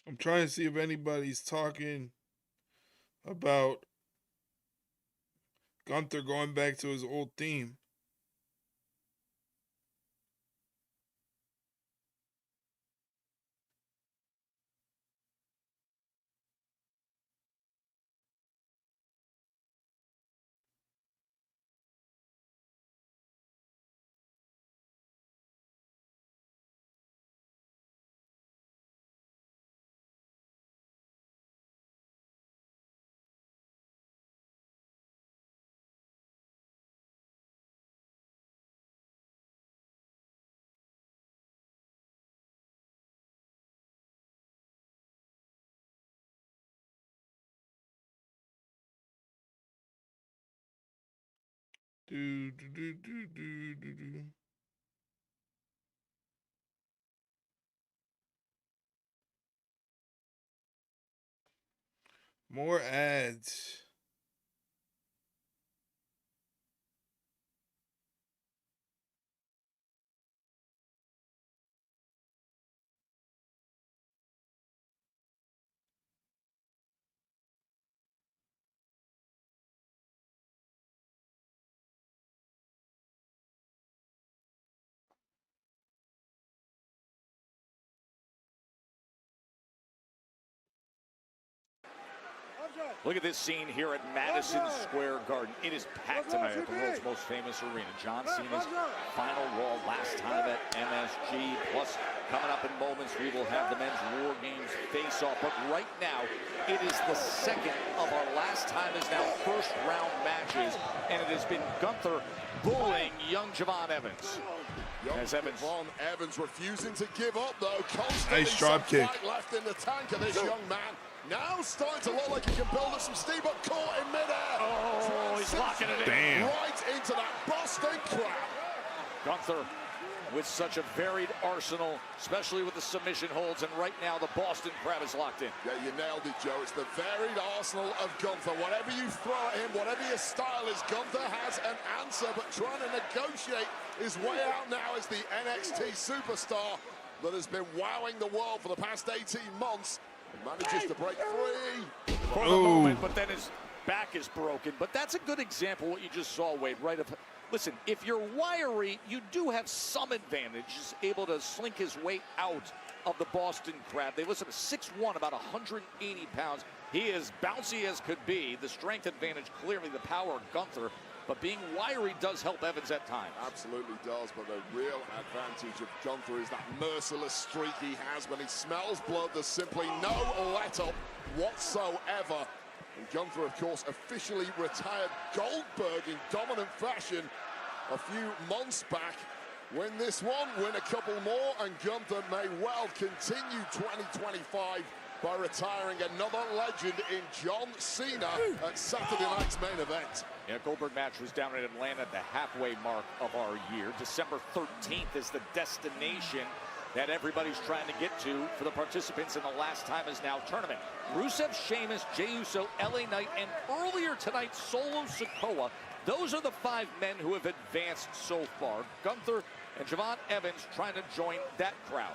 I'm trying to see if anybody's talking about Gunther going back to his old theme. More ads. Look at this scene here at Madison Square Garden. It is packed tonight at the world's most famous arena. John Cena's final Raw last time at MSG. Plus, coming up in moments, we will have the men's War Games face-off. But right now, it is the second of our last time is now first-round matches. And it has been Gunther bullying young Javon Evans. As Evans refusing to give up, though. Constantly nice drop kick. Left in the tank of this young man. Now starting to look like he can build up some steam, but caught in midair. Oh, he's locking it in. Damn. Right into that Boston Crab. Gunther with such a varied arsenal, especially with the submission holds, and right now the Boston Crab is locked in. Yeah, you nailed it, Joe. It's the varied arsenal of Gunther. Whatever you throw at him, whatever your style is, Gunther has an answer, but trying to negotiate his way out now as the NXT superstar that has been wowing the world for the past 18 months. Manages to break free for the moment, but then his back is broken. But that's a good example of what you just saw, Wade, right? Listen, if you're wiry, you do have some advantages, able to slink his way out of the Boston Crab. They listen to 6'1", about 180 pounds. He is bouncy as could be. The strength advantage, clearly the power of Gunther. But being wiry does help Evans at times. Absolutely does, but the real advantage of Gunther is that merciless streak he has. When he smells blood, there's simply no let-up whatsoever. And Gunther, of course, officially retired Goldberg in dominant fashion a few months back. Win this one, win a couple more, and Gunther may well continue 2025 by retiring another legend in John Cena at Saturday night's main event. Yeah, Goldberg match was down in Atlanta at the halfway mark of our year. December 13th is the destination that everybody's trying to get to for the participants in the Last Time Is Now tournament. Rusev, Sheamus, Jey Uso, LA Knight, and earlier tonight, Solo Sikoa. Those are the 5 men who have advanced so far. Gunther and Javon Evans trying to join that crowd.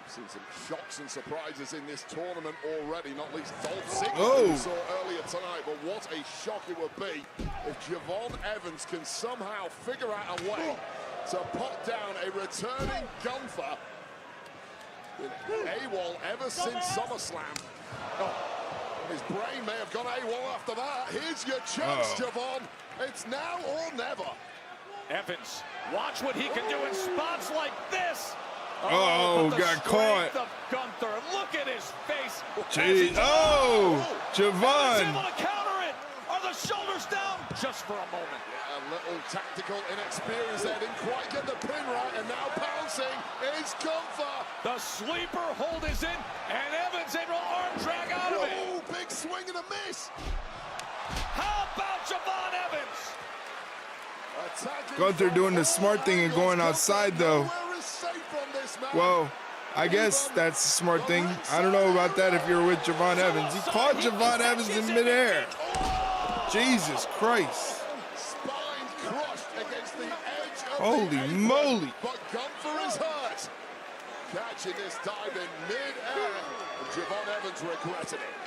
We've seen some shocks and surprises in this tournament already, not least Dolph Ziggler we saw earlier tonight, but what a shock it would be if Javon Evans can somehow figure out a way to put down a returning Gunther. Been AWOL ever since SummerSlam. His brain may have gone AWOL after that. Here's your chance, Javon. It's now or never. Evans, watch what he can do in spots like this. Got caught. Of Gunther. Look at his face. Jeez. Javon. He's able to counter it. Are the shoulders down? Just for a moment. Yeah, a little tactical inexperience there. Didn't quite get the pin right, and now pouncing is Gunther. The sleeper hold is in, and Evans able to arm drag out of it. Oh, big swing and a miss. How about Javon Evans? Gunther doing the smart thing and going outside, though. Well, I guess that's the smart thing. I don't know about that if you're with Javon Evans. He caught Javon Evans in midair. Jesus Christ. Spine crushed against the edge of Holy moly. But Gunther is hurt. Catching this dive in mid-air. And Javon Evans regretted it.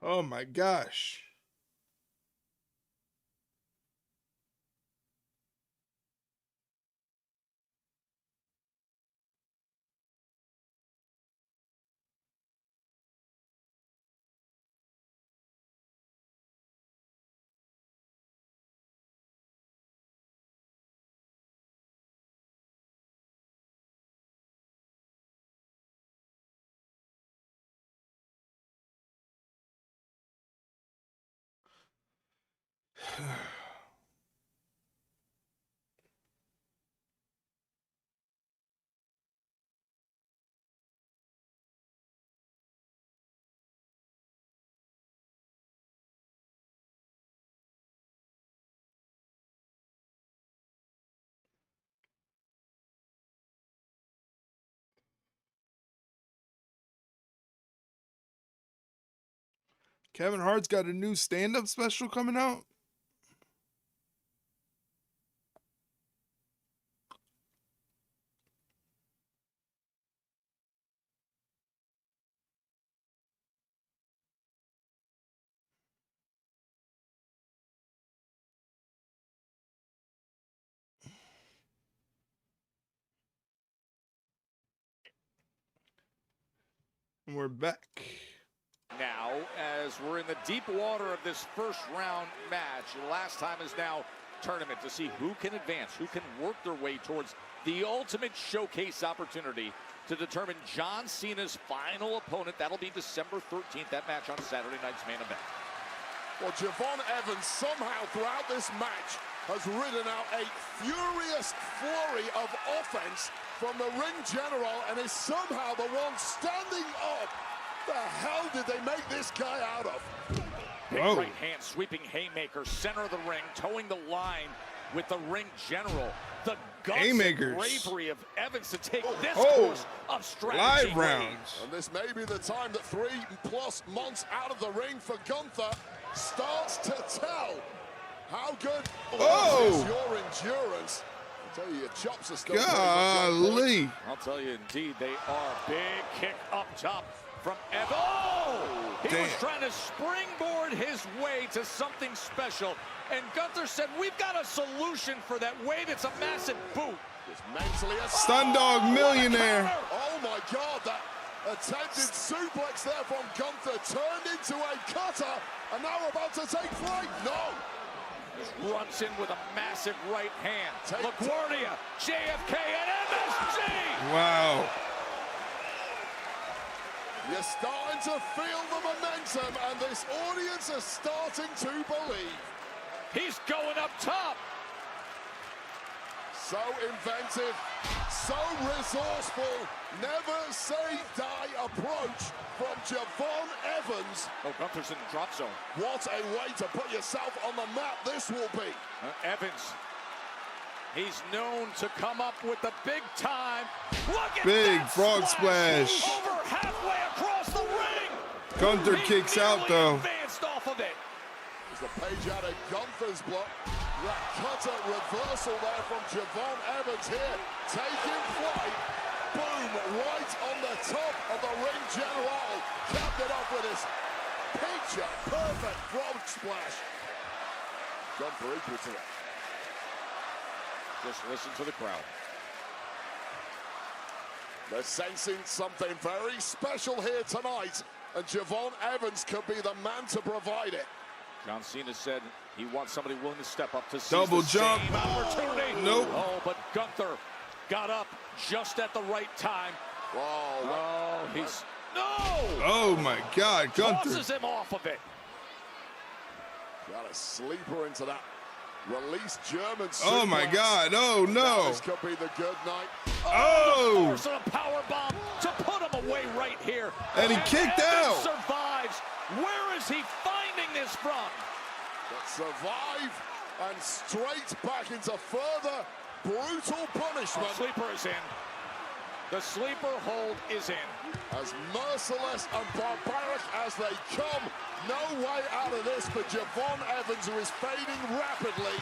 Oh my gosh. Kevin Hart's got a new stand-up special coming out. And we're back. Now, as we're in the deep water of this first round match, last time is now tournament to see who can advance, who can work their way towards the ultimate showcase opportunity to determine John Cena's final opponent. That'll be December 13th, that match on Saturday night's main event. Well, Javon Evans somehow throughout this match has ridden out a furious flurry of offense from the ring general and is somehow the one standing up. The hell did they make this guy out of? Big right hand sweeping haymaker, center of the ring, towing the line with the ring general. The guts and bravery of Evans to take this course of strategy. Live rounds. And this may be the time that 3+ months out of the ring for Gunther starts to tell. How good is your endurance? I'll tell you, your chops are still golly. I'll tell you, indeed, they are. Big kick up top from Evans. Oh! He was trying to springboard his way to something special. And Gunther said, we've got a solution for that. Wait, it's a massive boot. Stun Dog Millionaire. Oh my God, that attempted suplex there from Gunther turned into a cutter, and now about to take flight. No. Runs in with a massive right hand. LaGuardia, JFK, and MSG. Wow. You're starting to feel the momentum, and this audience is starting to believe. He's going up top. So inventive, so resourceful, never say die approach from Javon Evans. Oh, Gunther's in the drop zone. What a way to put yourself on the map this will be. Evans, he's known to come up with the big time. Look at Big that frog splash. over halfway across the ring. Gunther kicks out though. Advanced off of it. There's the page out of Gunther's block. That cutter reversal there from Javon Evans here, taking flight. Boom, right on the top of the ring general. Capped it off with his picture perfect frog splash. Gunther equal to it. Just listen to the crowd. They're sensing something very special here tonight, and Javon Evans could be the man to provide it. John Cena said he wants somebody willing to step up to seize Double the jump. same opportunity. Nope. Oh, but Gunther got up just at the right time. Whoa. Oh, he's... No! Oh my God, Gunther. Tosses him off of it. Got a sleeper into that. Release German suplex. Oh my God, oh no. This could be the good night. Oh! The force of a power bomb to put him away right here. And he kicked out. Survives. Where is he finding this from? But survive and straight back into further brutal punishment. The sleeper is in. The sleeper hold is in. As merciless and barbaric as they come, no way out of this for Javon Evans, who is fading rapidly.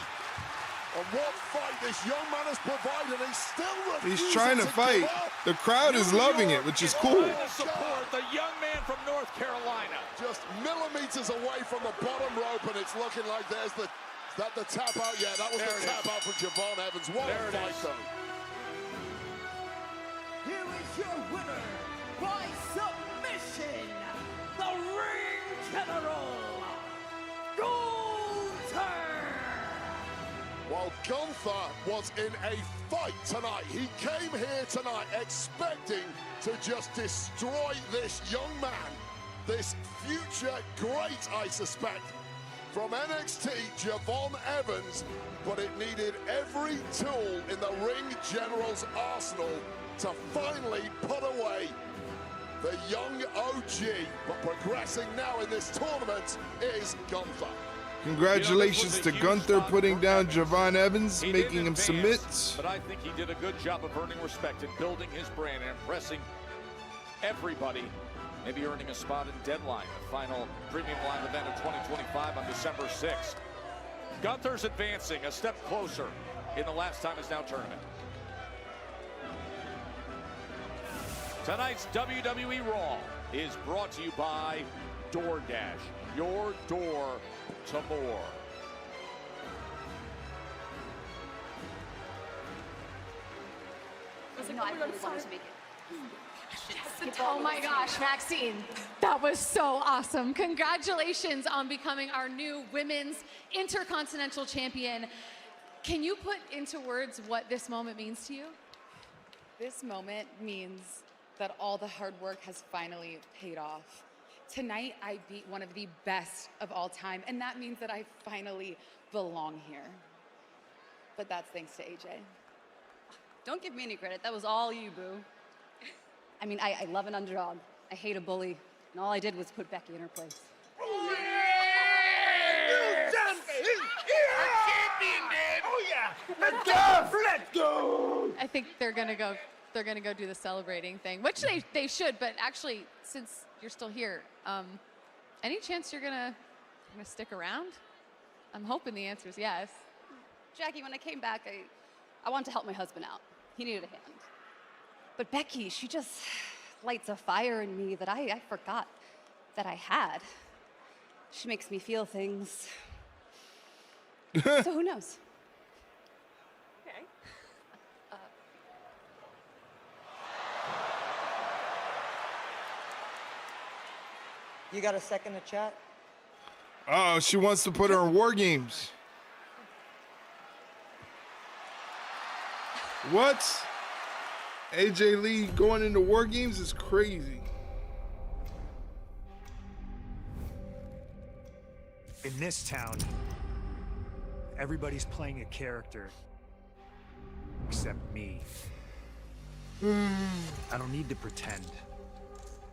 And what fight this young man has provided, he's still refusing. He's trying to fight. The crowd is loving it, which is cool. To support the young man from North Carolina. Just millimeters away from the bottom rope, and it's looking like there's the... Is that the tap out? Yeah, that was the tap out from Javon Evans. What a fight, though. Here is your winner by submission, the Ring General, Gunther! While Gunther was in a fight tonight, he came here tonight expecting to just destroy this young man, this future great, I suspect, from NXT, Javon Evans, but it needed every tool in the Ring General's arsenal to finally put away the young OG. But progressing now in this tournament is Gunther. Congratulations to Gunther putting down Javon Evans, He making him didn't submit. advance, but I think he did a good job of earning respect and building his brand and impressing everybody. Maybe earning a spot in Deadline, the final premium live event of 2025 on December 6th. Gunther's advancing a step closer in the Last Time Is Now tournament. Tonight's WWE Raw is brought to you by DoorDash, your door to more. I really wanted to make it. Oh my gosh, Maxxine, that was so awesome. Congratulations on becoming our new women's Intercontinental Champion. Can you put into words what this moment means to you? This moment means that all the hard work has finally paid off. Tonight, I beat one of the best of all time, and that means that I finally belong here. But that's thanks to AJ. Don't give me any credit. That was all you, boo. I mean, I love an underdog. I hate a bully. And all I did was put Becky in her place. Oh, yeah! Let's go! Let's go! I think they're gonna go do the celebrating thing, which they should, but actually, since you're still here, any chance you're gonna stick around? I'm hoping the answer is yes. Jackie, when I came back, I wanted to help my husband out. He needed a hand. But Becky, she just lights a fire in me that I forgot that I had. She makes me feel things. So who knows? Okay. You got a second to chat? Oh, she wants to put her in War Games. What? AJ Lee going into War Games is crazy. In this town, everybody's playing a character. except me. I don't need to pretend.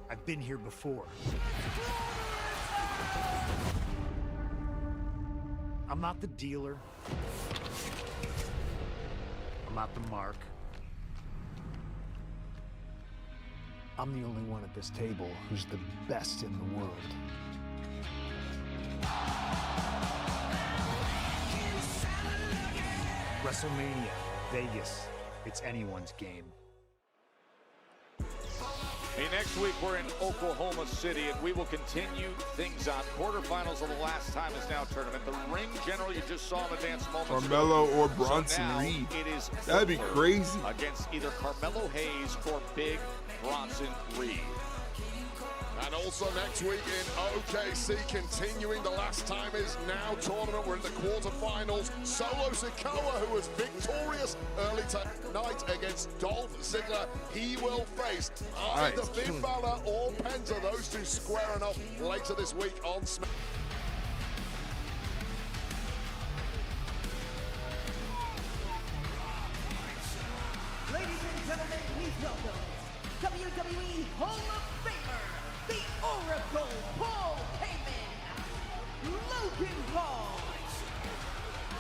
I've been here before. I'm not the dealer. I'm not the mark. I'm the only one at this table who's the best in the world. WrestleMania, Vegas. It's anyone's game. Hey, next week we're in Oklahoma City, and we will continue things on quarterfinals of the Last Time Is Now tournament. The ring general you just saw in the dance moments Carmelo ago. or Bronson So Reed. it is That'd be crazy. Against either Carmelo Hayes or Big Bronson Reed. And also next week in OKC, continuing the Last Time Is Now tournament. We're in the quarterfinals. Solo Sikoa, who was victorious early tonight against Dolph Ziggler. He will face either Finn Balor or Penta. Those two squaring off later this week on SmackDown. Ladies and gentlemen, please welcome WWE Hall of Famer, the Oracle, Paul Heyman, Logan Paul,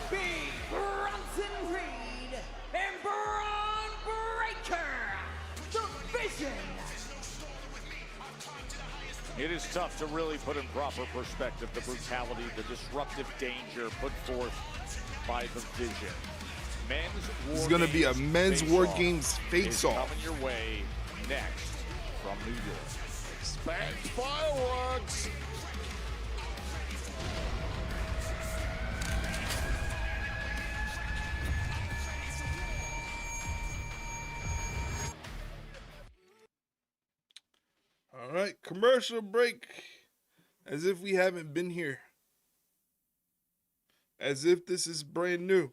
Big Bronson Reed, and Braun Breaker, the Vision. It is tough to really put in proper perspective the brutality, the disruptive danger put forth by the Vision. Men's This is War going to be a Games men's War face-off Games is face-off. coming your way next from New York. Expect fireworks. All right, commercial break. As if we haven't been here. As if this is brand new.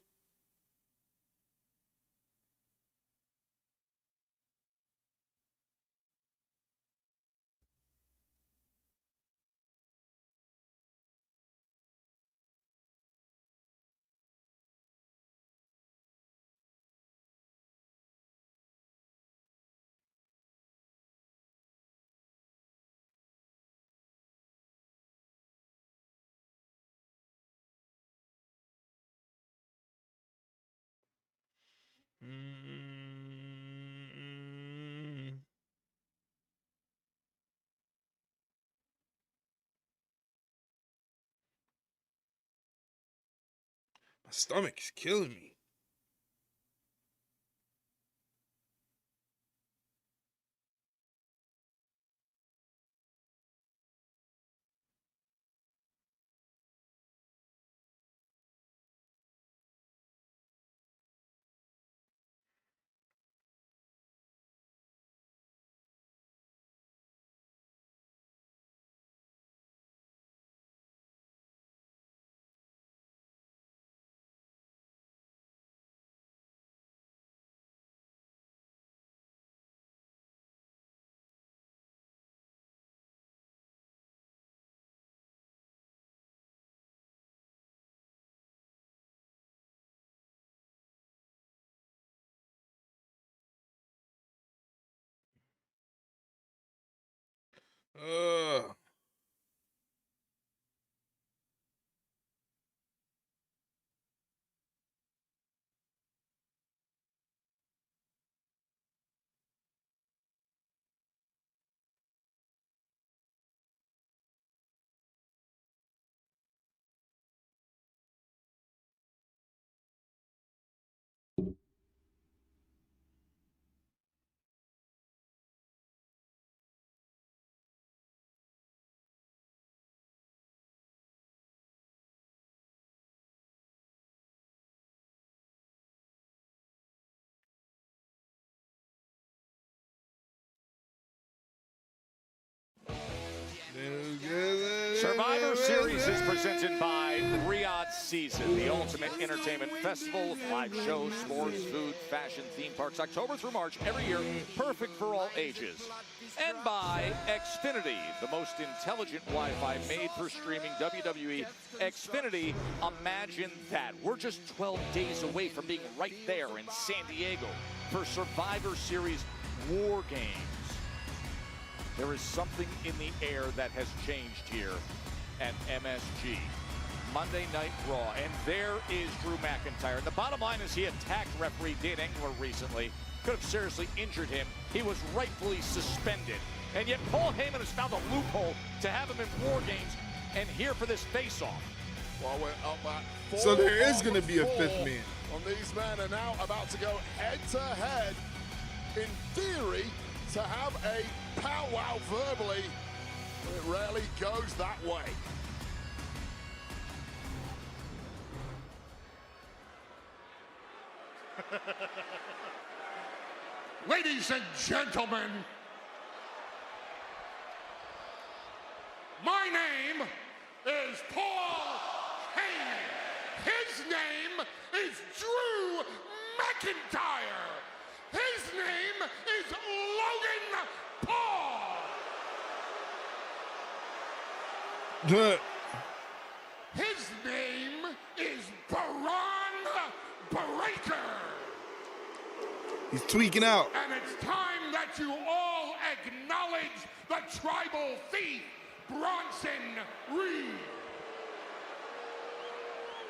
My stomach is killing me. Ugh. Survivor Series is presented by Riyadh Season, the ultimate entertainment festival, live shows, sports, food, fashion, theme parks, October through March every year, perfect for all ages. And by Xfinity, the most intelligent Wi-Fi made for streaming WWE. Xfinity, imagine that. We're just 12 days away from being right there in San Diego for Survivor Series War Games. There is something in the air that has changed here at MSG. Monday Night Raw, and there is Drew McIntyre. And the bottom line is he attacked referee Dan Engler recently. Could have seriously injured him. He was rightfully suspended. And yet Paul Heyman has found a loophole to have him in War Games and here for this face-off. Well, we're up at 4 So there is going to be a on 5th 4, man. And these men are now about to go head-to-head, in theory, to have a powwow verbally. It rarely goes that way. Ladies and gentlemen, my name is Paul Heyman. His name is Drew McIntyre. His name is Logan Paul. His name is Baron Breaker. He's tweaking out. And it's time that you all acknowledge the tribal thief, Bronson Reed.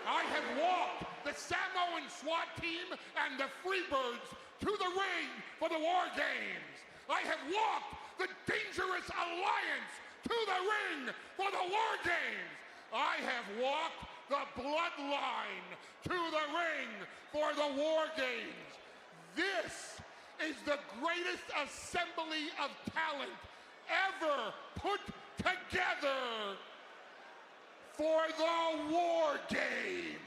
I have walked the Samoan SWAT team and the Freebirds to the ring for the War Games. I have walked the Dangerous Alliance to the ring for the War Games. I have walked the Bloodline to the ring for the War Games. This is the greatest assembly of talent ever put together for the War Games.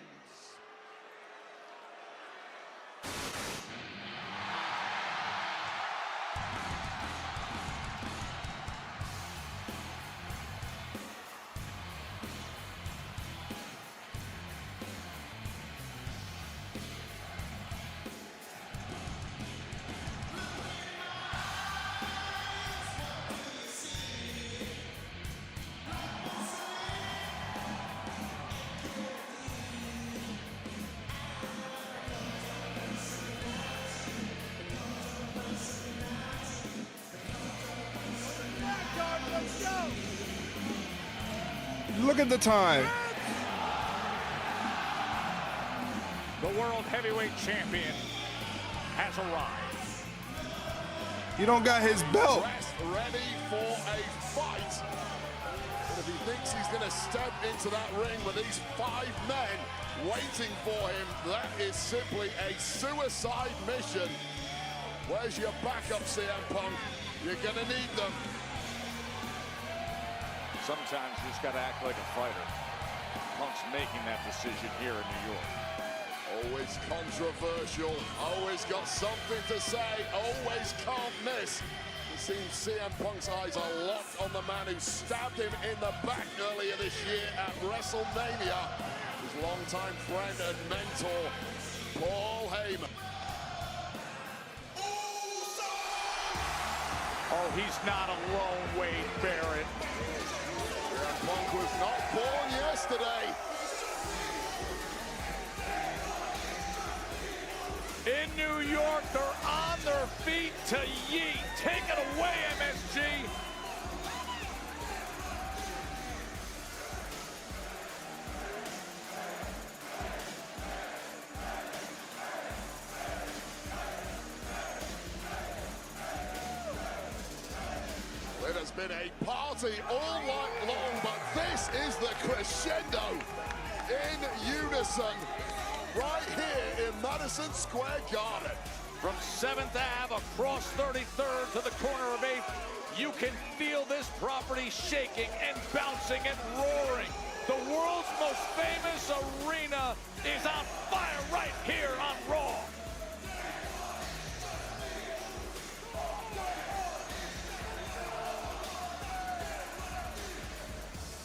Look at the time. The World Heavyweight Champion has arrived. You don't got his belt. Ready for a fight. And if he thinks he's going to step into that ring with these 5 men waiting for him, that is simply a suicide mission. Where's your backup, CM Punk? You're going to need them. Sometimes you just got to act like a fighter. Punk's making that decision here in New York. Always controversial, always got something to say, always can't miss. It seems CM Punk's eyes are locked on the man who stabbed him in the back earlier this year at WrestleMania. His longtime friend and mentor, Paul Heyman. Oh, he's not alone, Wade Barrett. Punk was not born yesterday. In New York, they're on their feet to yeet. Take it away, MSG. It has been a party all night long, but this is the crescendo in unison right here in Madison Square Garden. From 7th Ave across 33rd to the corner of 8th, you can feel this property shaking and bouncing and roaring. The world's most famous arena is on fire right here on Raw.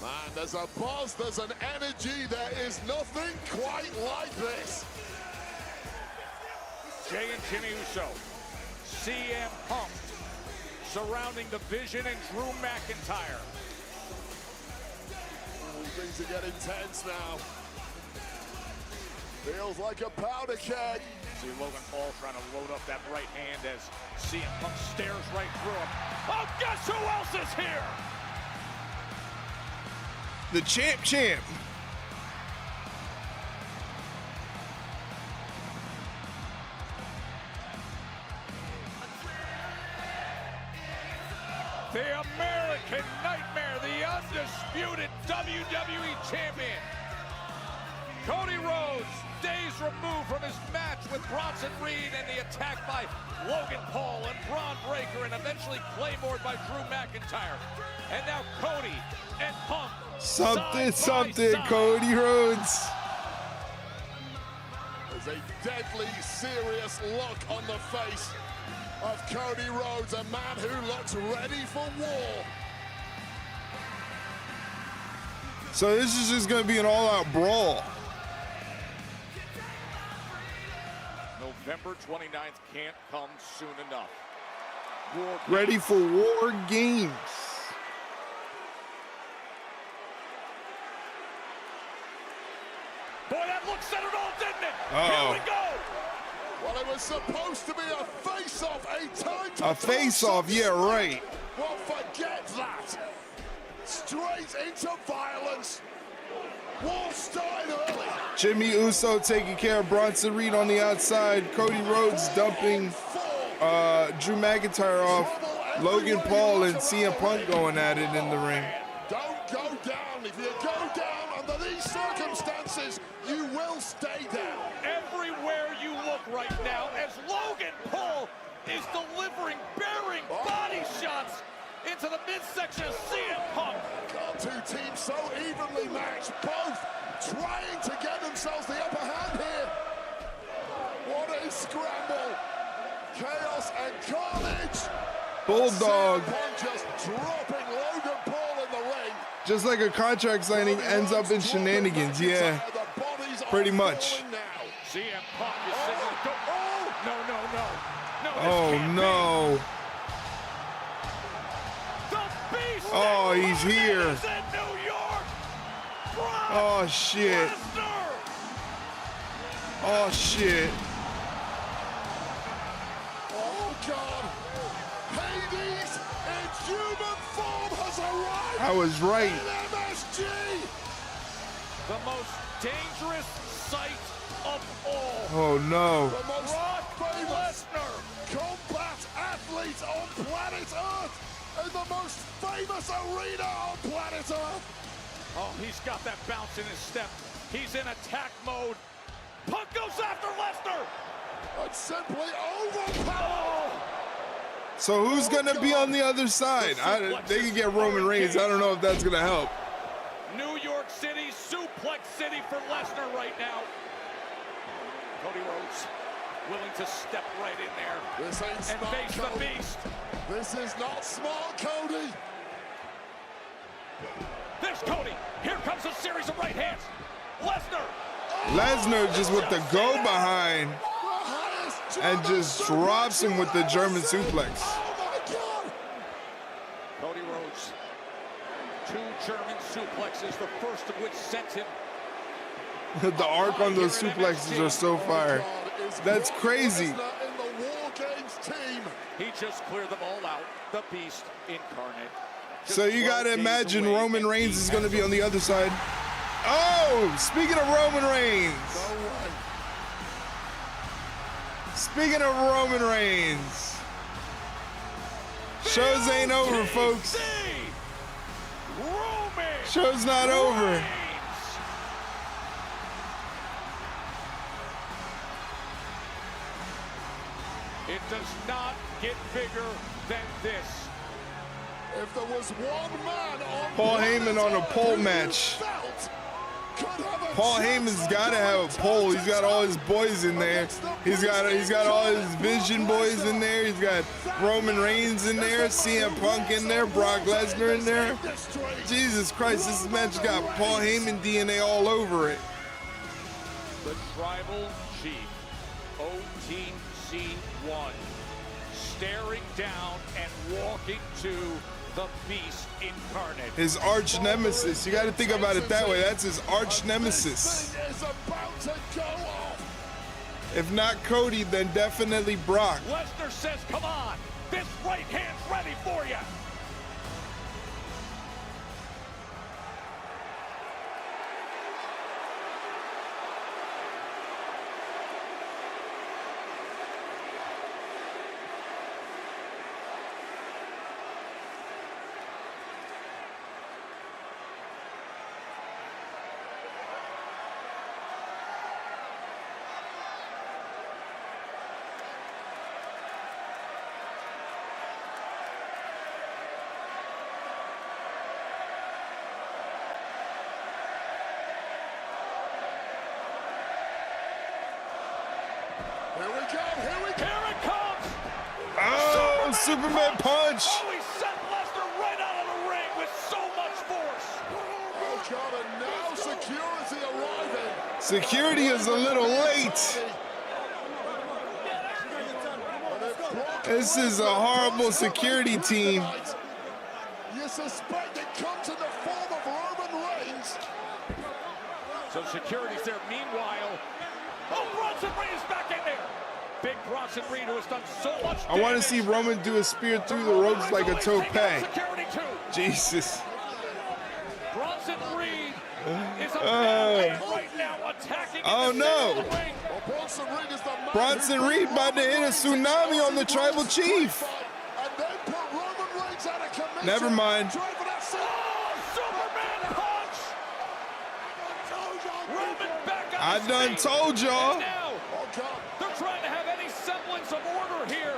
Man, There's a buzz, there's an energy, there is nothing quite like this. Jay and Jimmy Uso, CM Punk, surrounding the Vision and Drew McIntyre. Ooh, things are getting tense now. Feels like a powder keg. See Logan Paul trying to load up that right hand as CM Punk stares right through him. Oh, guess who else is here? The champ. The American Nightmare, the undisputed WWE Champion. Cody Rhodes, days removed from his match with Bronson Reed and the attack by Logan Paul and Braun Breaker and eventually Claymored by Drew McIntyre. And now Cody and Punk. Something, Cody Rhodes. There's a deadly serious look on the face of Cody Rhodes, a man who looks ready for war. So this is just going to be an all-out brawl. November 29th can't come soon enough. Ready for War Games. Boy, that look said it all, didn't it? Uh-oh. Here we go. Well, it was supposed to be a face-off, a time A face-off, yeah, right. Well, forget that. Straight into violence. War starting early. Jimmy Uso taking care of Bronson Reed on the outside. Cody Rhodes dumping Drew McIntyre off. Logan Paul and CM Punk going at it in the ring. Don't go down. If you go down under these circumstances, you will stay down. Everywhere you look right now as Logan Paul is delivering, bearing body shots into the midsection of CM Punk. Two teams so evenly matched, both trying to get themselves the upper hand here. What a scramble. Chaos and carnage. Bulldog. Just dropping Logan Paul in the ring. Just like a contract signing ends up in shenanigans, yeah. Pretty much. CM Punk is sitting go. Oh, no. Oh, no. The Beast. Oh, he's here. Is in New York. Oh, shit. Oh, shit. Oh, God. Hades in human form has arrived. I was right. In MSG. The most dangerous sight of all. Oh, no. The most famous combat athlete on planet Earth. In the most famous arena on planet Earth. Oh, he's got that bounce in his step. He's in attack mode. Punk goes after Lesnar. And simply overpowered. So who's going to be on the other side? They can get Roman Reigns. I don't know if that's going to help. New York City, Suplex City for Lesnar right now. Cody Rhodes willing to step right in there This ain't and smart, face the Cody. Beast. This is not smart, Cody. There's Cody. Here comes a series of right hands. Lesnar just with the go behind and just drops him with the German suplex. Cody Rhodes. 2 German suplexes, the first of which sent him. The arc on those suplexes are so fire. That's crazy. He just cleared them all out. The Beast incarnate. So you got to imagine Roman Reigns is going to be on the other side. Oh, speaking of Roman Reigns. Speaking of Roman Reigns. Shows ain't over, folks. Show's not over. It does not get bigger than this. If there was one man on Paul Heyman on a pole match. Paul Heyman's got to have a pole. He's got all his boys in there. He's got all his Vision boys in there. He's got Roman Reigns in there, CM Punk in there, Brock Lesnar in there. Jesus Christ, this match got Paul Heyman DNA all over it. The Tribal Chief, OTC1, staring down and walking to the Beast Incarnate. His arch nemesis. You got to think about it that way. That's his arch nemesis. If not Cody, then definitely Brock. Lesnar says, come on, this right hand's ready for you. Here it comes! Oh, Superman punch! Oh, he sent Lesnar right out of the ring with so much force. Oh, God, and now security arriving. Security is a little late. This is a horrible security team. You suspect it comes in the form of Roman Reigns. So security's there. Meanwhile, oh, Bronson Reed is back in there. Big Bronson Reed, who has done so much damage. I want to see Roman do a spear through the ropes like a tope. Jesus. Bronson Reed is right now attacking. Oh no. Bronson Reed about to hit a tsunami on the Tribal Chief. Never mind. I done told y'all. They're trying to have any semblance of order here.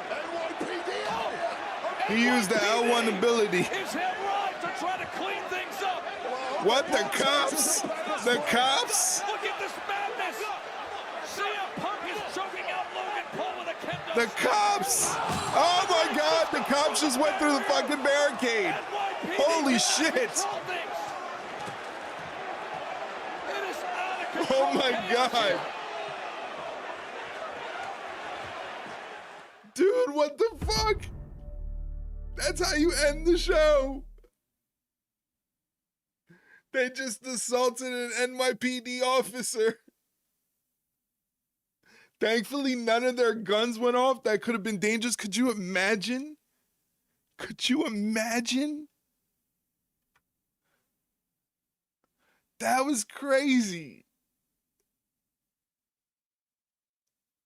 He used the L1 ability. His head rise to try to clean things up. What, the cops? The cops? Look at this madness. CM Punk is choking out Logan Paul with a kendo. The cops! Oh my God, the cops just went through the fucking barricade. Holy shit. Oh my God. Dude, what the fuck? That's how you end the show. They just assaulted an NYPD officer. Thankfully, none of their guns went off. That could have been dangerous. Could you imagine? Could you imagine? That was crazy.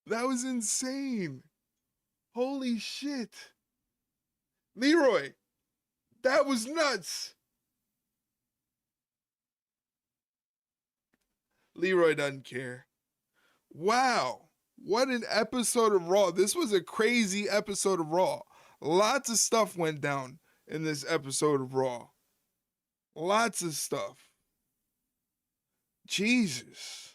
That was insane. Holy shit. Leroy, that was nuts. Leroy doesn't care. Wow. What an episode of Raw. This was a crazy episode of Raw. Lots of stuff went down in this episode of Raw. Lots of stuff. Jesus.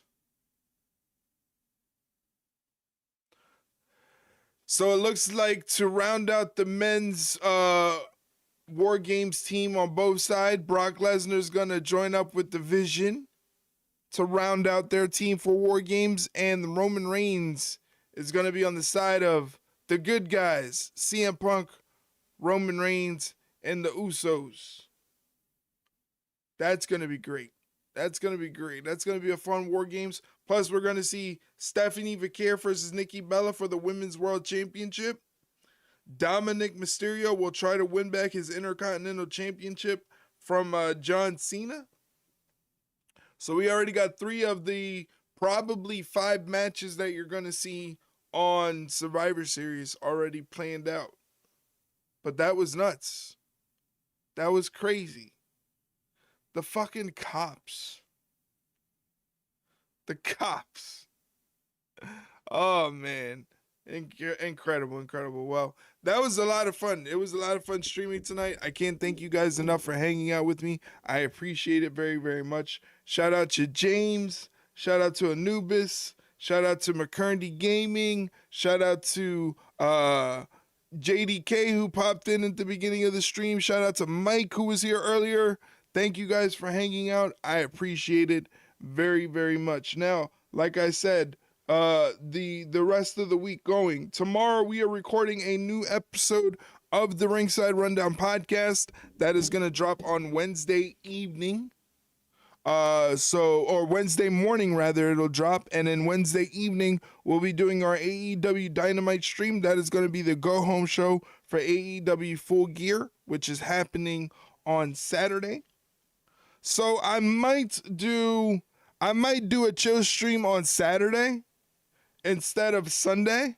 So it looks like to round out the men's War Games team on both sides, Brock Lesnar's going to join up with the Vision to round out their team for War Games, and Roman Reigns is going to be on the side of the good guys, CM Punk, Roman Reigns, and the Usos. That's going to be great. That's going to be great. That's going to be a fun War Games. Plus, we're going to see Stephanie Vaquer versus Nikki Bella for the Women's World Championship. Dominic Mysterio will try to win back his Intercontinental Championship from John Cena. So we already got 3 of the probably 5 matches that you're going to see on Survivor Series already planned out. But that was nuts. That was crazy. The fucking cops. The cops. Oh, man. Incredible. Well, that was a lot of fun. It was a lot of fun streaming tonight. I can't thank you guys enough for hanging out with me. I appreciate it very, very much. Shout out to James. Shout out to Anubis. Shout out to McCurndy Gaming. Shout out to JDK, who popped in at the beginning of the stream. Shout out to Mike, who was here earlier. Thank you guys for hanging out. I appreciate it very, very much. Now, like I said, the rest of the week going. Tomorrow we are recording a new episode of the Ringside Rundown podcast that is going to drop on Wednesday evening. Or Wednesday morning rather, it'll drop, and then Wednesday evening we'll be doing our AEW Dynamite stream. That is going to be the go home show for AEW Full Gear, which is happening on Saturday. So I might do a chill stream on Saturday instead of Sunday,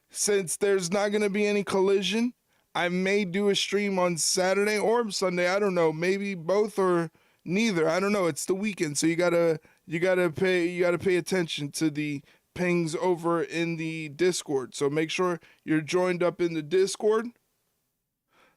since there's not going to be any Collision. I may do a stream on Saturday or Sunday. I don't know, maybe both or neither. I don't know. It's the weekend, so you gotta pay attention to the pings over in the Discord. So make sure you're joined up in the Discord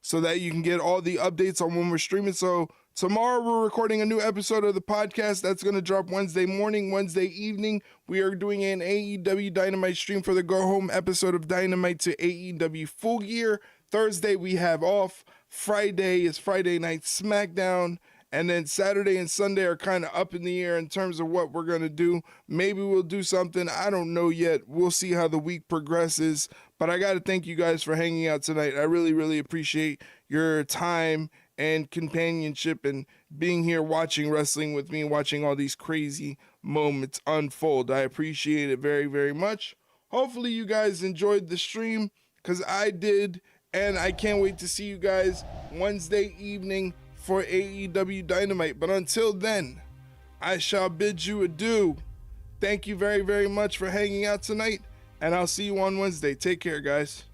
so that you can get all the updates on when we're streaming. So tomorrow we're recording a new episode of the podcast that's going to drop Wednesday morning. Wednesday evening we are doing an AEW Dynamite stream for the go home episode of Dynamite to AEW Full Gear. Thursday we have off. Friday is Friday Night SmackDown. And then Saturday and Sunday are kind of up in the air in terms of what we're going to do. Maybe we'll do something. I don't know yet. We'll see how the week progresses. But I got to thank you guys for hanging out tonight. I really, really appreciate your time and companionship and being here watching wrestling with me, watching all these crazy moments unfold. I appreciate it very, very much. Hopefully you guys enjoyed the stream, because I did. And I can't wait to see you guys Wednesday evening for AEW Dynamite. But until then, I shall bid you adieu. Thank you very, very much for hanging out tonight, and I'll see you on Wednesday. Take care, guys.